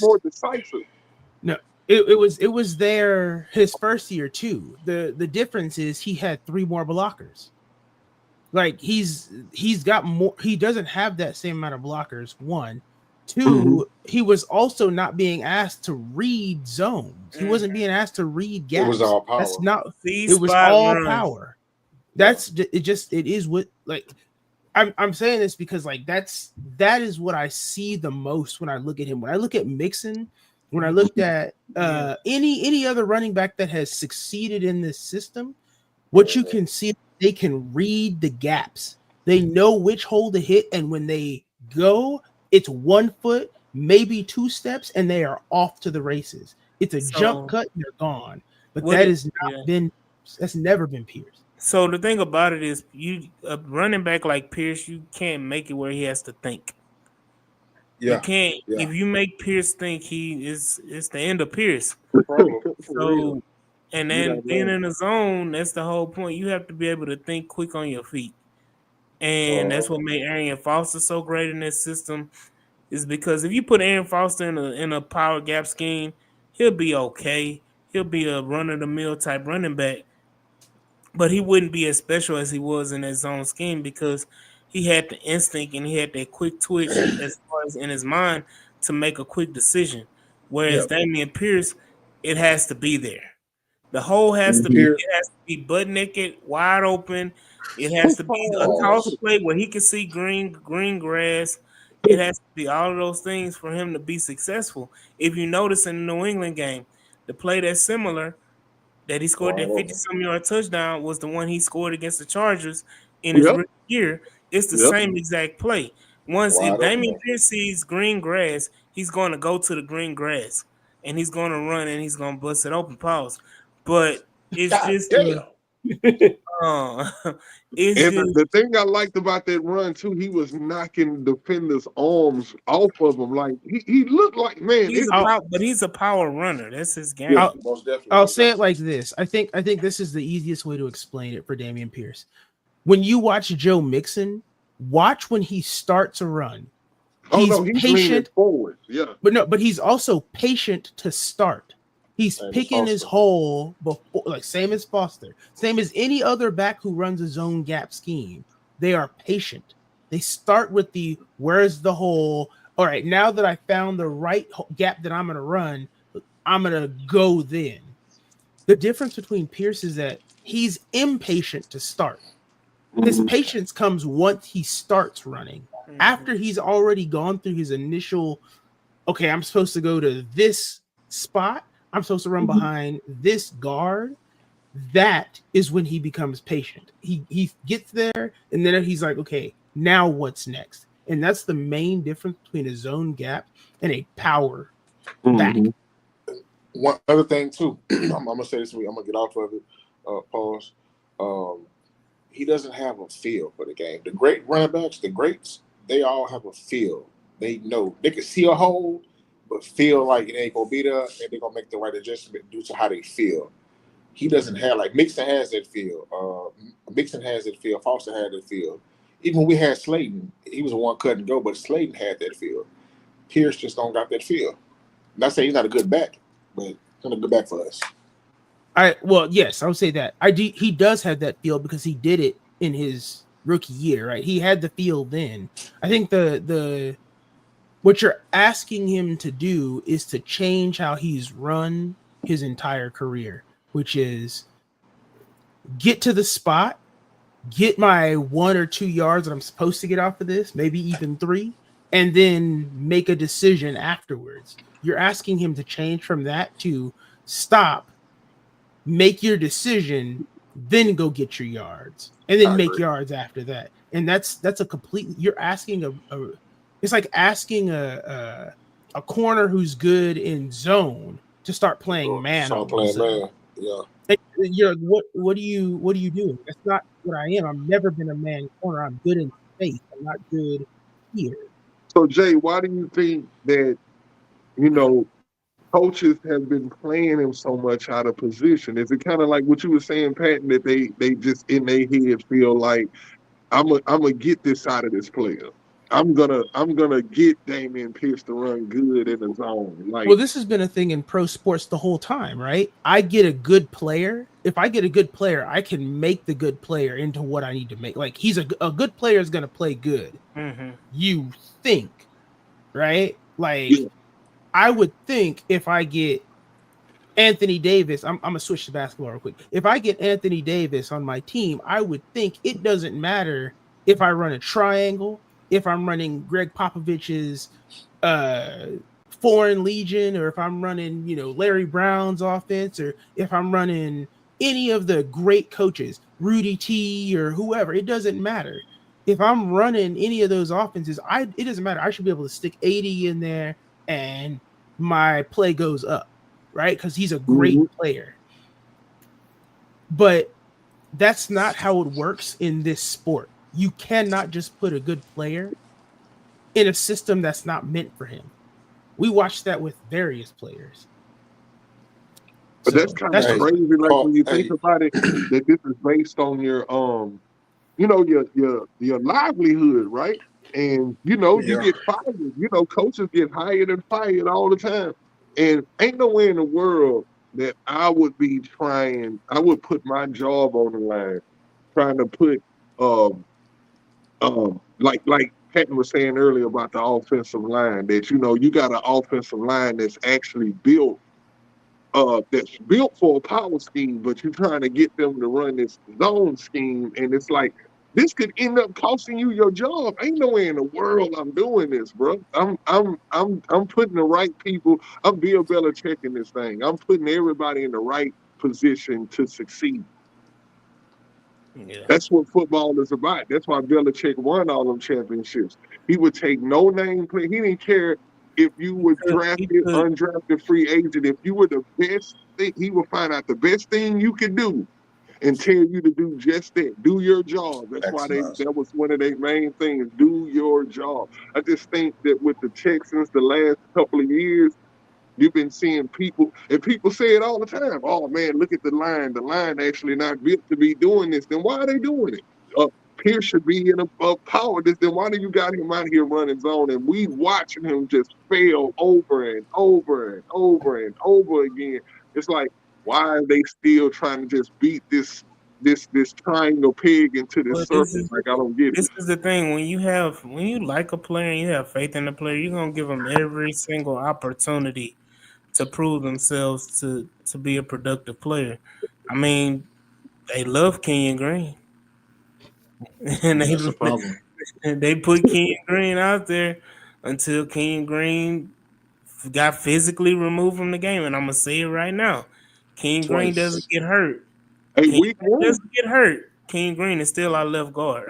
Speaker 3: more decisive.
Speaker 6: No, it was there his first year too. The difference is he had 3 more blockers. Like he's got more. He doesn't have that same amount of blockers. 1, 2. He was also not being asked to read zones. He wasn't being asked to read gaps.
Speaker 8: It was all power.
Speaker 6: That's not. It was all power. It is what like. I'm saying this because that is what I see the most when I look at him. When I look at Mixon, when I looked at any other running back that has succeeded in this system, what you can see, they can read the gaps. They know which hole to hit, and when they go, it's 1 foot, maybe 2 steps, and they are off to the races. It's a jump cut, and they're gone. But that's never been Pierce.
Speaker 1: So the thing about it is, a running back like Pierce, you can't make it where he has to think.
Speaker 8: Yeah.
Speaker 1: You can't. Yeah. If you make Pierce think, it's the end of Pierce. So, and then being in the zone, that's the whole point. You have to be able to think quick on your feet, and that's what made Arian Foster so great in this system. Is because if you put Arian Foster in a power gap scheme, he'll be okay. He'll be a run of the mill type running back. but he wouldn't be as special as he was in that zone scheme because he had the instinct and he had that quick twitch as far as in his mind to make a quick decision. Whereas
Speaker 6: Yep.
Speaker 1: Damian Pierce, it has to be there. The hole has to be
Speaker 8: Here,
Speaker 1: it has to be butt naked, wide open. It has to be a toss play where he can see green grass. It has to be all of those things for him to be successful. If you notice in the New England game, the play that's similar that he scored
Speaker 8: wide
Speaker 1: that 50
Speaker 8: open.
Speaker 1: some yard touchdown was the one he scored against the Chargers in his
Speaker 3: Yep.
Speaker 1: rookie year. It's the
Speaker 3: Yep.
Speaker 1: same exact play. Once if
Speaker 8: Wide open.
Speaker 1: Damian Pierce sees green grass, he's going to go to the green grass and he's going to run and he's going to bust it open. Pause. But it's
Speaker 8: God
Speaker 1: just
Speaker 8: damn.
Speaker 1: uh, it's
Speaker 3: And
Speaker 1: just
Speaker 3: the thing I liked about that run too, he was knocking defenders' arms off of him. Like he looked like, man.
Speaker 1: he's a power runner. That's his game.
Speaker 8: Yeah, most definitely.
Speaker 6: I'll say it like this. I think this is the easiest way to explain it for Damian Pierce. When you watch Joe Mixon, watch when he starts a run.
Speaker 3: Oh no, he's leaning
Speaker 6: patient,
Speaker 3: forward. Yeah.
Speaker 6: but he's also patient to start. He's
Speaker 8: Same as
Speaker 6: picking his
Speaker 8: Foster.
Speaker 6: hole before, like same as Foster, same as any other back who runs a zone gap scheme. They are patient. They start with the where's the hole? All right, now that I found the right gap that I'm going to run, I'm going to go then. The difference between Pierce is that he's impatient to start. His patience comes once he starts running. After he's already gone through his initial, okay, I'm supposed to go to this spot. I'm supposed to run behind this guard. That is when he becomes patient. He gets there, and then he's like, okay, now what's next? And that's the main difference between a zone gap and a power back.
Speaker 8: One other thing too, I'm gonna say this. I'm gonna get off of it. Pause. He doesn't have a feel for the game. The great running backs, the greats, they all have a feel. They know they can see a hole, but feel like it ain't gonna be there, and they're gonna make the right adjustment due to how they feel. He doesn't have like Mixon has that feel. Mixon has that feel. Foster had that feel. Even when we had Slayton, he was a one cut and go, but Slayton had that feel. Pierce just don't got that feel. Not saying he's not a good back, but he's not a good back for us.
Speaker 6: Yes, I would say that. He does have that feel because he did it in his rookie year, right? He had the feel then. I think the what you're asking him to do is to change how he's run his entire career, which is get to the spot, get my 1 or 2 yards that I'm supposed to get off of this, maybe even 3, and then make a decision afterwards. You're asking him to change from that to stop, make your decision, then go get your yards, and then make yards after that. And that's a completely, you're asking it's like asking a corner who's good in zone to start playing man.
Speaker 8: Start playing man. Yeah.
Speaker 6: And you're what are you doing? That's not what I am. I've never been a man corner. I'm good in space. I'm not good here.
Speaker 3: So Jay, why do you think that coaches have been playing him so much out of position? Is it kind of like what you were saying, Patton, that they just in their head feel like I'm gonna get this out of this player. I'm gonna get Damian Pierce to run good in the zone. Like,
Speaker 6: well, this has been a thing in pro sports the whole time, right? I get a good player. If I get a good player, I can make the good player into what I need to make. Like he's a good player is going to play good. You think, right? Like I would think if I get Anthony Davis, I'm gonna switch to basketball real quick. If I get Anthony Davis on my team, I would think it doesn't matter if I run a triangle, if I'm running Greg Popovich's Foreign Legion, or if I'm running, Larry Brown's offense, or if I'm running any of the great coaches, Rudy T or whoever, it doesn't matter. If I'm running any of those offenses, it doesn't matter. I should be able to stick 80 in there and my play goes up, right? Because he's a great player. But that's not how it works in this sport. You cannot just put a good player in a system that's not meant for him. We watched that with various players.
Speaker 3: But that's kind of crazy, like when you think about it, that this is based on your your livelihood, right? And you get fired. Coaches get hired and fired all the time. And ain't nowhere in the world that I would put my job on the line trying to put like Patton was saying earlier about the offensive line, that you got an offensive line that's built for a power scheme, but you're trying to get them to run this zone scheme, and it's like this could end up costing you your job. Ain't no way in the world I'm doing this, bro. I'm putting the right people. I'm Bill Belichick in this thing. I'm putting everybody in the right position to succeed.
Speaker 1: Yeah.
Speaker 3: That's what football is about. That's why Belichick won all them championships. He would take no name play. He didn't care if you were drafted, undrafted, free agent. If you were the best thing, he would find out the best thing you could do and tell you to do just that. Do your job. That's why that was one of their main things. Do your job. I just think that with the Texans the last couple of years, you've been seeing people, and people say it all the time. Oh man, look at the line. The line actually not built to be doing this. Then why are they doing it? Pierce should be in a power. Then why do you got him out here running zone? And we watching him just fail over and over and over and over again. It's like, why are they still trying to just beat this triangle peg into this circle? Like, I don't get it.
Speaker 1: This is the thing. When you like a player and you have faith in the player, you're gonna give them every single opportunity to prove themselves to be a productive player. I mean, they love Kenyon Green, and
Speaker 11: That's the problem.
Speaker 1: they put Kenyon Green out there until Kenyon Green got physically removed from the game. And I'm gonna say it right now: Kenyon Green doesn't get hurt.
Speaker 3: Hey,
Speaker 1: Kenyon Green doesn't get hurt. Kenyon Green is still our left guard.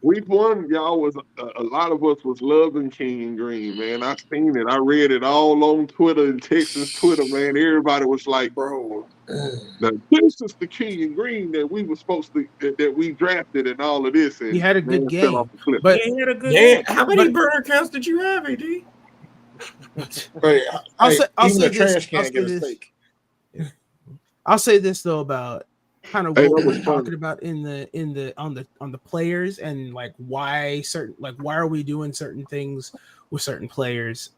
Speaker 3: Week one, y'all was a lot of us was loving Kenyon Green, man. I seen it. I read it all on Twitter and Texas Twitter, man. Everybody was like, "Bro, this is the Kenyon Green that we were supposed to that we drafted and all of this." And
Speaker 6: he had a good game,
Speaker 3: fell off the cliff.
Speaker 6: but
Speaker 1: he had a good game.
Speaker 5: How many burner counts did you have, AD?
Speaker 6: I'll say this though about kind of what we're talking about on the players and like why are we doing certain things with certain players.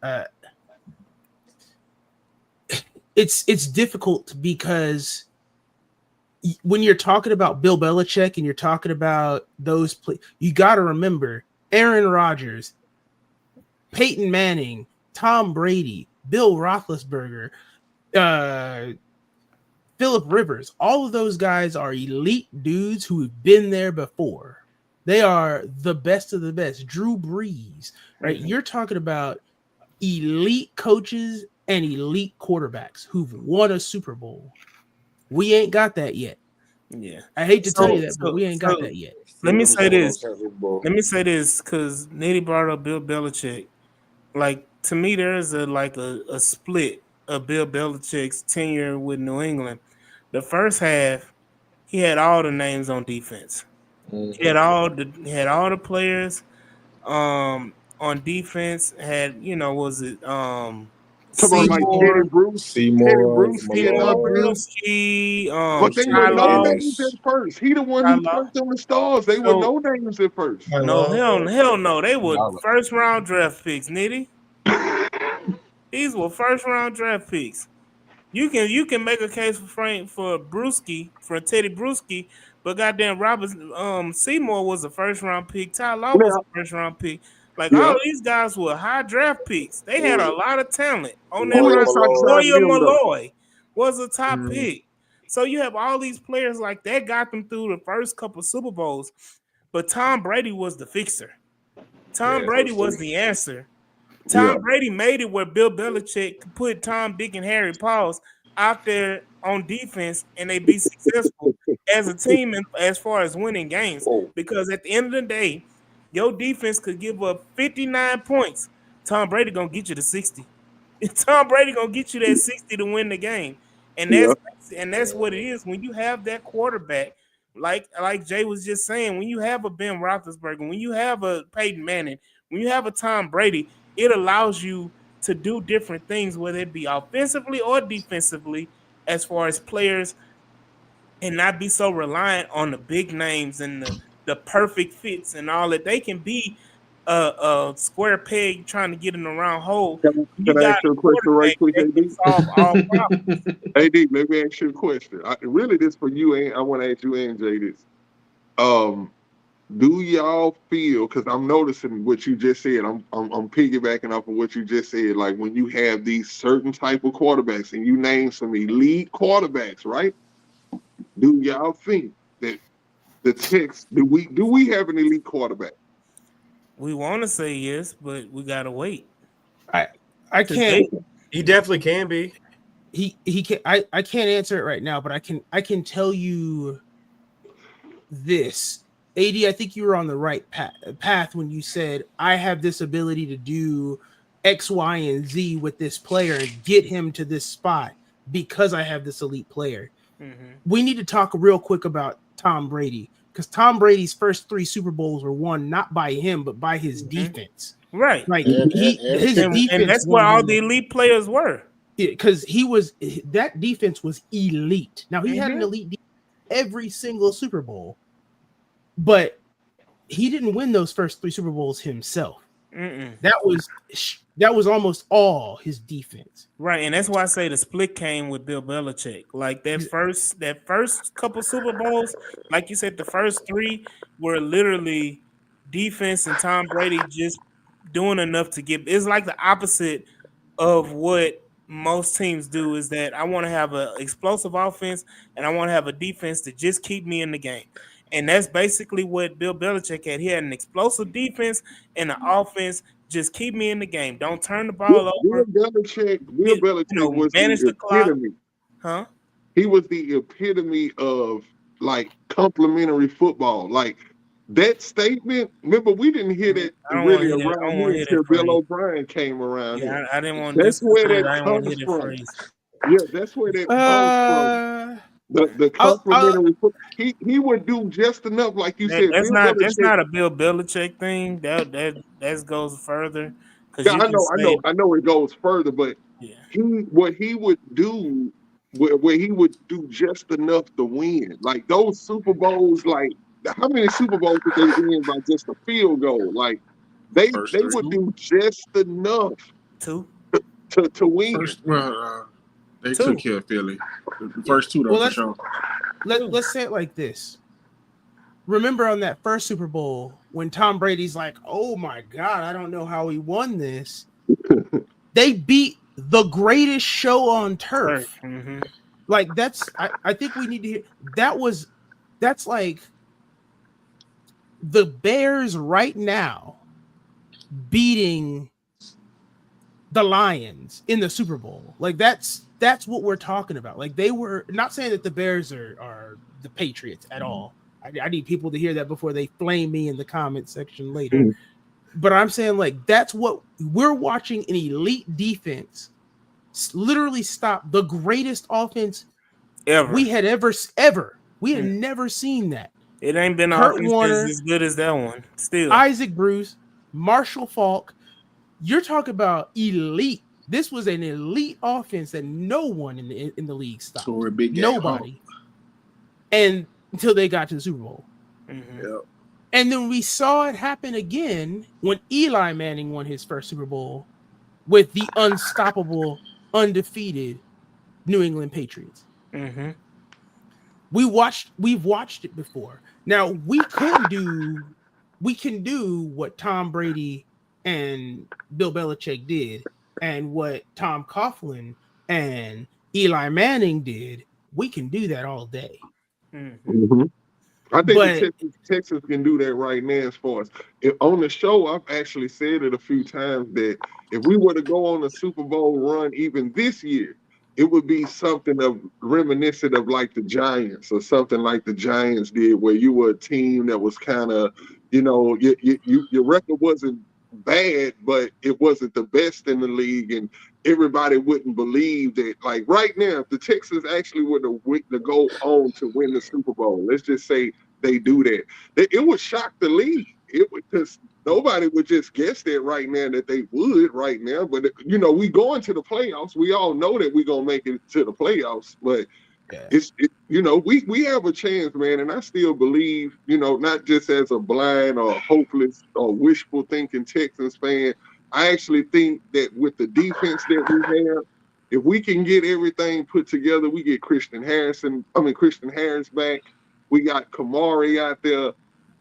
Speaker 6: It's difficult because when you're talking about Bill Belichick and you're talking about those you got to remember Aaron Rodgers, Peyton Manning, Tom Brady, Bill Roethlisberger, Phillip Rivers. All of those guys are elite dudes who have been there before. They are the best of the best. Drew Brees, right? Mm-hmm. You're talking about elite coaches and elite quarterbacks who've won a Super Bowl. We ain't got that yet.
Speaker 1: Yeah.
Speaker 6: I hate to tell you that, but we ain't got that yet.
Speaker 1: Let me say this because Nitty brought up Bill Belichick. Like, to me, there is a split of Bill Belichick's tenure with New England. The first half, he had all the names on defense. Mm-hmm. He had all the players on defense. Had
Speaker 3: Seymour, like Teddy Bruschi, but they were no names at first. He the one who turned them the stars. They were no names at first.
Speaker 1: No, hell no. They were first round draft picks, Nitty. These were first round draft picks. You can make a case for Teddy Bruschi, but goddamn Robert Seymour was a first round pick. Ty Law was a first round pick. Like all of these guys were high draft picks. They had a lot of talent on their roster. William Malloy was a top pick. So you have all these players like that got them through the first couple Super Bowls. But Tom Brady was the fixer. Tom Brady was the answer. Tom Brady made it where Bill Belichick could put Tom, Dick, and Harry Pauls out there on defense, and they be successful as a team as far as winning games. Because at the end of the day, your defense could give up 59 points. Tom Brady gonna get you to 60. Tom Brady gonna get you that 60 to win the game, and that's what it is when you have that quarterback. Like Jay was just saying, when you have a Ben Roethlisberger, when you have a Peyton Manning, when you have a Tom Brady, it allows you to do different things, whether it be offensively or defensively, as far as players, and not be so reliant on the big names and the perfect fits and all that. They can be square peg trying to get in a round hole. You
Speaker 3: Can I
Speaker 1: got
Speaker 3: ask you
Speaker 1: a
Speaker 3: a question right
Speaker 1: quarterback
Speaker 3: quick,
Speaker 1: that can
Speaker 3: AD?
Speaker 1: solve all problems.
Speaker 3: AD, let me ask you a question. Really, this for you, and I want to ask you and Jay this. Um, do y'all feel? Because I'm noticing what you just said. I'm piggybacking off of what you just said. Like when you have these certain type of quarterbacks, and you name some elite quarterbacks, right? Do y'all think that the Texans do we have an elite quarterback?
Speaker 1: We want to say yes, but we gotta wait.
Speaker 6: I can't.
Speaker 5: He definitely can be.
Speaker 6: He can. I can't answer it right now, but I can tell you this. AD, I think you were on the right path when you said I have this ability to do X, Y, and Z with this player and get him to this spot because I have this elite player.
Speaker 1: Mm-hmm.
Speaker 6: We need to talk real quick about Tom Brady because Tom Brady's first 3 Super Bowls were won not by him but by his defense.
Speaker 1: Right.
Speaker 6: Like
Speaker 8: And
Speaker 6: his defense,
Speaker 1: and that's where all the elite players were.
Speaker 6: Because that defense was elite. Now he had an elite defense every single Super Bowl, but he didn't win those first 3 Super Bowls himself. That was almost all his defense.
Speaker 1: Right, and that's why I say the split came with Bill Belichick. Like that first couple Super Bowls, like you said, the first 3 were literally defense and Tom Brady just doing enough to get. It's like the opposite of what most teams do. Is that I want to have an explosive offense and I want to have a defense to just keep me in the game. And that's basically what Bill Belichick had. He had an explosive defense and an offense. Just keep me in the game. Don't turn the ball over.
Speaker 3: Bill Belichick was
Speaker 1: manage the clock.
Speaker 3: epitome.
Speaker 1: Huh?
Speaker 3: He was the epitome of like complimentary football. Like that statement. Remember, we didn't hear that really around here until Bill O'Brien came around here.
Speaker 1: I didn't want to.
Speaker 3: That's where that comes from. Yeah, that's where that comes from. The complimentary he would do just enough, like you said.
Speaker 1: That's not a Bill Belichick thing. That goes further.
Speaker 3: Yeah, I know it goes further, but what he would do, where he would do just enough to win, like those Super Bowls. Like how many Super Bowls did they win by just a field goal? Like they would do just enough to win.
Speaker 8: They took care of Philly. The first 2 though, for sure.
Speaker 6: Let's say it like this. Remember on that first Super Bowl when Tom Brady's like, "Oh my God, I don't know how he won this." They beat the greatest show on turf.
Speaker 1: Mm-hmm.
Speaker 6: Like I think we need to hear that's like the Bears right now beating the Lions in the Super Bowl. Like that's what we're talking about. Like they were not saying that the Bears are the Patriots at all. I need people to hear that before they flame me in the comment section later. But I'm saying like that's what we're watching, an elite defense literally stop the greatest offense we had ever. We had never seen that.
Speaker 1: It ain't been an offense as good as that one. Still,
Speaker 6: Isaac Bruce, Marshall Faulk. You're talking about elite. This was an elite offense that no one in the league stopped.
Speaker 8: So we're a big game.
Speaker 6: Nobody. And until they got to the Super Bowl.
Speaker 1: Mm-hmm.
Speaker 8: Yep.
Speaker 6: And then we saw it happen again when Eli Manning won his first Super Bowl with the unstoppable, undefeated New England Patriots.
Speaker 1: Mm-hmm.
Speaker 6: We've watched it before. Now we can do what Tom Brady and Bill Belichick did, and what Tom Coughlin and Eli Manning did. We can do that all day.
Speaker 3: Mm-hmm. I think Texas can do that right now. As far as on the show, I've actually said it a few times that if we were to go on a Super Bowl run even this year, it would be something of reminiscent of like the Giants or something like the Giants did, where you were a team that was kind of, your record wasn't bad, but it wasn't the best in the league, and everybody wouldn't believe that. Like right now, if the Texans actually were to go on to win the Super Bowl, let's just say they do that, it would shock the league. It would, because nobody would just guess that right now that they would right now. But we going to the playoffs. We all know that we're gonna make it to the playoffs. But we have a chance, man, and I still believe, not just as a blind or hopeless or wishful thinking Texans fan. I actually think that with the defense that we have, if we can get everything put together, we get Christian Harris back. We got Kamari out there.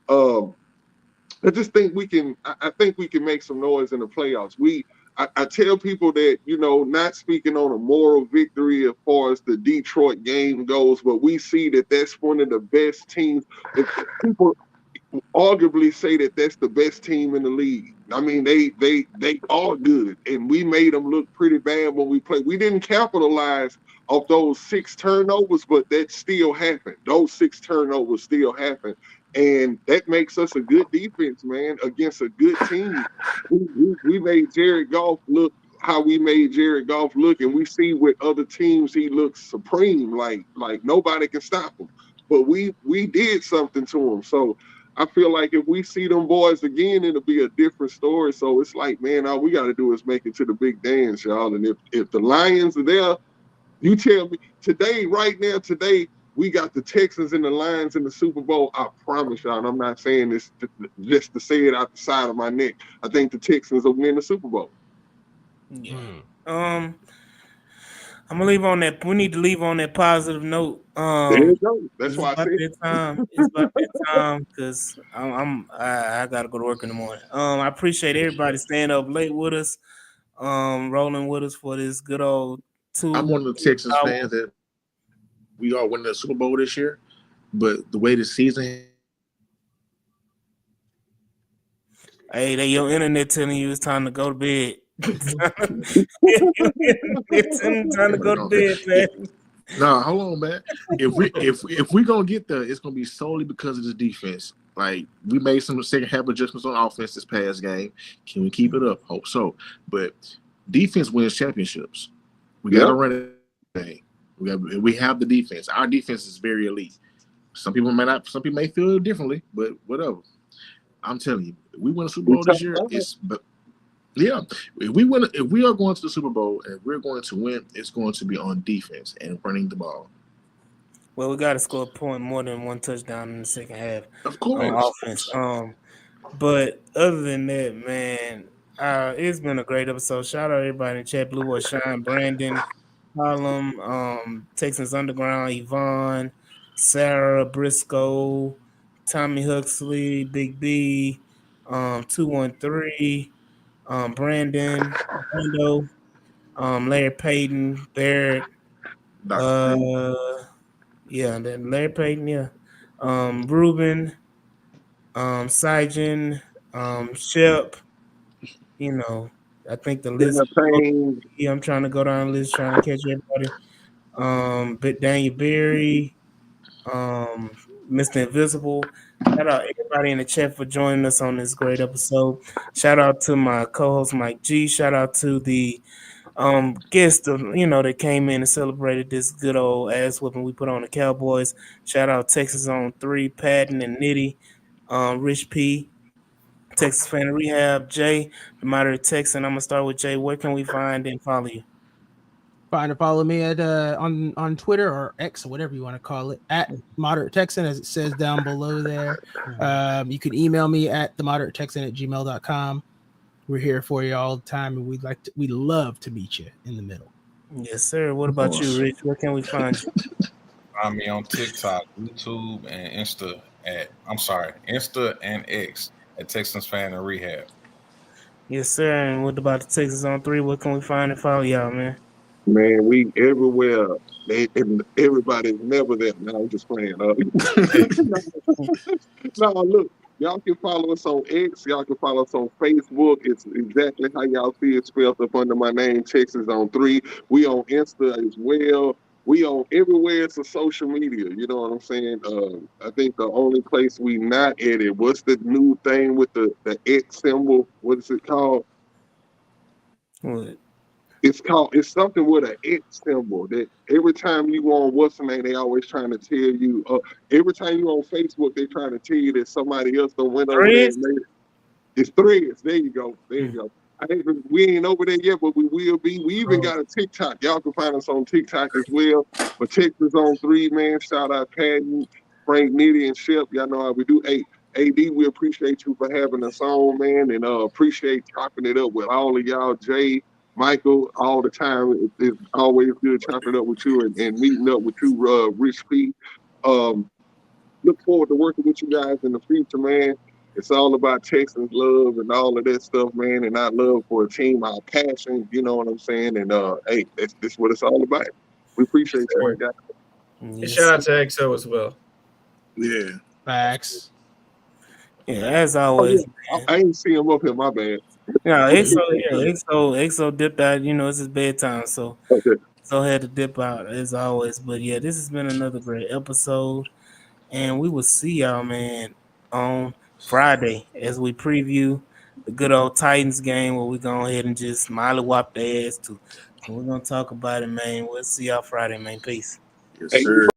Speaker 3: I just think we can. I think we can make some noise in the playoffs. I tell people that, not speaking on a moral victory as far as the Detroit game goes, but we see that that's one of the best teams. If people arguably say that that's the best team in the league. I mean, they are good, and we made them look pretty bad when we played. We didn't capitalize off those 6 turnovers, but that still happened. Those 6 turnovers still happened, and that makes us a good defense, man, against a good team. We made Jared Goff look how we made Jared Goff look, and we see with other teams he looks supreme, like nobody can stop him. But we did something to him, so I feel like if we see them boys again, it'll be a different story. So it's like, man, all we got to do is make it to the big dance, y'all. And if the Lions are there, you tell me today, we got the Texans and the Lions in the Super Bowl. I promise y'all, and I'm not saying this just to say it out the side of my neck. I think the Texans will win the Super Bowl.
Speaker 1: Yeah. I'm gonna leave on that. We need to leave on that positive note.
Speaker 3: There you go. That's why I said
Speaker 1: it's about that time because I gotta go to work in the morning. I appreciate everybody staying up late with us, rolling with us for this good old 2.
Speaker 8: I'm one of the Texans fans that we are winning the Super Bowl this year, but the way the season.
Speaker 1: Hey, your internet telling you it's time to go to bed. It's time to go to bed, man.
Speaker 8: No, hold on, man. If we gonna get there, it's gonna be solely because of this defense. Like, we made some second half adjustments on offense this past game. Can we keep it up? Hope so. But defense wins championships. We got to run it. We have the defense. Our defense is very elite. Some people may feel differently, but whatever. I'm telling you, we win a Super Bowl this year. If we are going to the Super Bowl and we're going to win, it's going to be on defense and running the ball.
Speaker 1: Well, we got to score a point more than 1 touchdown in the second half.
Speaker 8: Of course.
Speaker 1: On offense. But other than that, man, it's been a great episode. Shout out everybody in the chat: Blue Boy Shine, Brandon, Harlem, Texans Underground, Yvonne, Sarah Briscoe, Tommy Huxley, Big B, 213, Brandon, Brando, Larry Payton, Barrett, then Larry Payton, Ruben, Syjan, Shep, I think the list. I'm trying to go down the list, trying to catch everybody. Daniel Berry, Mr. Invisible. Shout out everybody in the chat for joining us on this great episode. Shout out to my co-host Mike G. Shout out to the guests that came in and celebrated this good old ass whooping we put on the Cowboys. Shout out Texas on 3, Patton and Nitty, Rich P, Texas Fan Rehab, Jay, the Moderate Texan. I'm gonna start with Jay. Where can we find and follow you?
Speaker 6: Find and follow me at on Twitter or X or whatever you want to call it, at Moderate Texan, as it says down below there. You can email me at themoderatetexan@gmail.com. We're here for you all the time, and we love to meet you in the middle.
Speaker 1: Yes, sir. What about you, Rich? Where can we find you?
Speaker 4: Find me on TikTok, YouTube, and Insta and X at Texans Fan and Rehab.
Speaker 1: Yes, sir. And what about the Texas on 3? What can we find and follow y'all, man?
Speaker 3: Man, we everywhere. Everybody's never there. No, I'm just playing. No, look, y'all can follow us on X. Y'all can follow us on Facebook. It's exactly how y'all see it spelled up under my name, Texas on 3. We on Insta as well. We on everywhere. It's a social media. You know what I'm saying? I think the only place we not at it. What's the new thing with the X symbol? What is it called?
Speaker 1: What?
Speaker 3: It's something with an X symbol that every time you on what's the name, they always trying to tell you. Every time you on Facebook, they trying to tell you that somebody else done went over there and made it. It's Threads. There you go. We ain't over there yet, but we will be. We even got a TikTok. Y'all can find us on TikTok as well. But Texas on 3, man. Shout out Patton, Frank, Nitty, and Shep. Y'all know how we do. Hey, AD, we appreciate you for having us on, man, and appreciate chopping it up with all of y'all, Jay, Michael, all the time. It's always good chopping it up with you and meeting up with you, Rich P. Look forward to working with you guys in the future, man. It's all about Texans love and all of that stuff, man, and our love for a team, our passion, you know what I'm saying? And hey, that's what it's all about. We appreciate you, my guy.
Speaker 5: And shout out to XO as well.
Speaker 8: Yeah.
Speaker 6: Facts.
Speaker 1: Yeah, as always.
Speaker 3: I ain't see him up here, my bad.
Speaker 1: Yeah, EXO dipped out, it's his bedtime, so
Speaker 3: Okay.
Speaker 1: So had to dip out as always. But yeah, this has been another great episode. And we will see y'all, man, on Friday as we preview the good old Titans game where we go ahead and just mollywop their ass too. So we're gonna talk about it, man. We'll see y'all Friday, man. Peace.
Speaker 8: Yes,
Speaker 3: Hey,
Speaker 8: sir.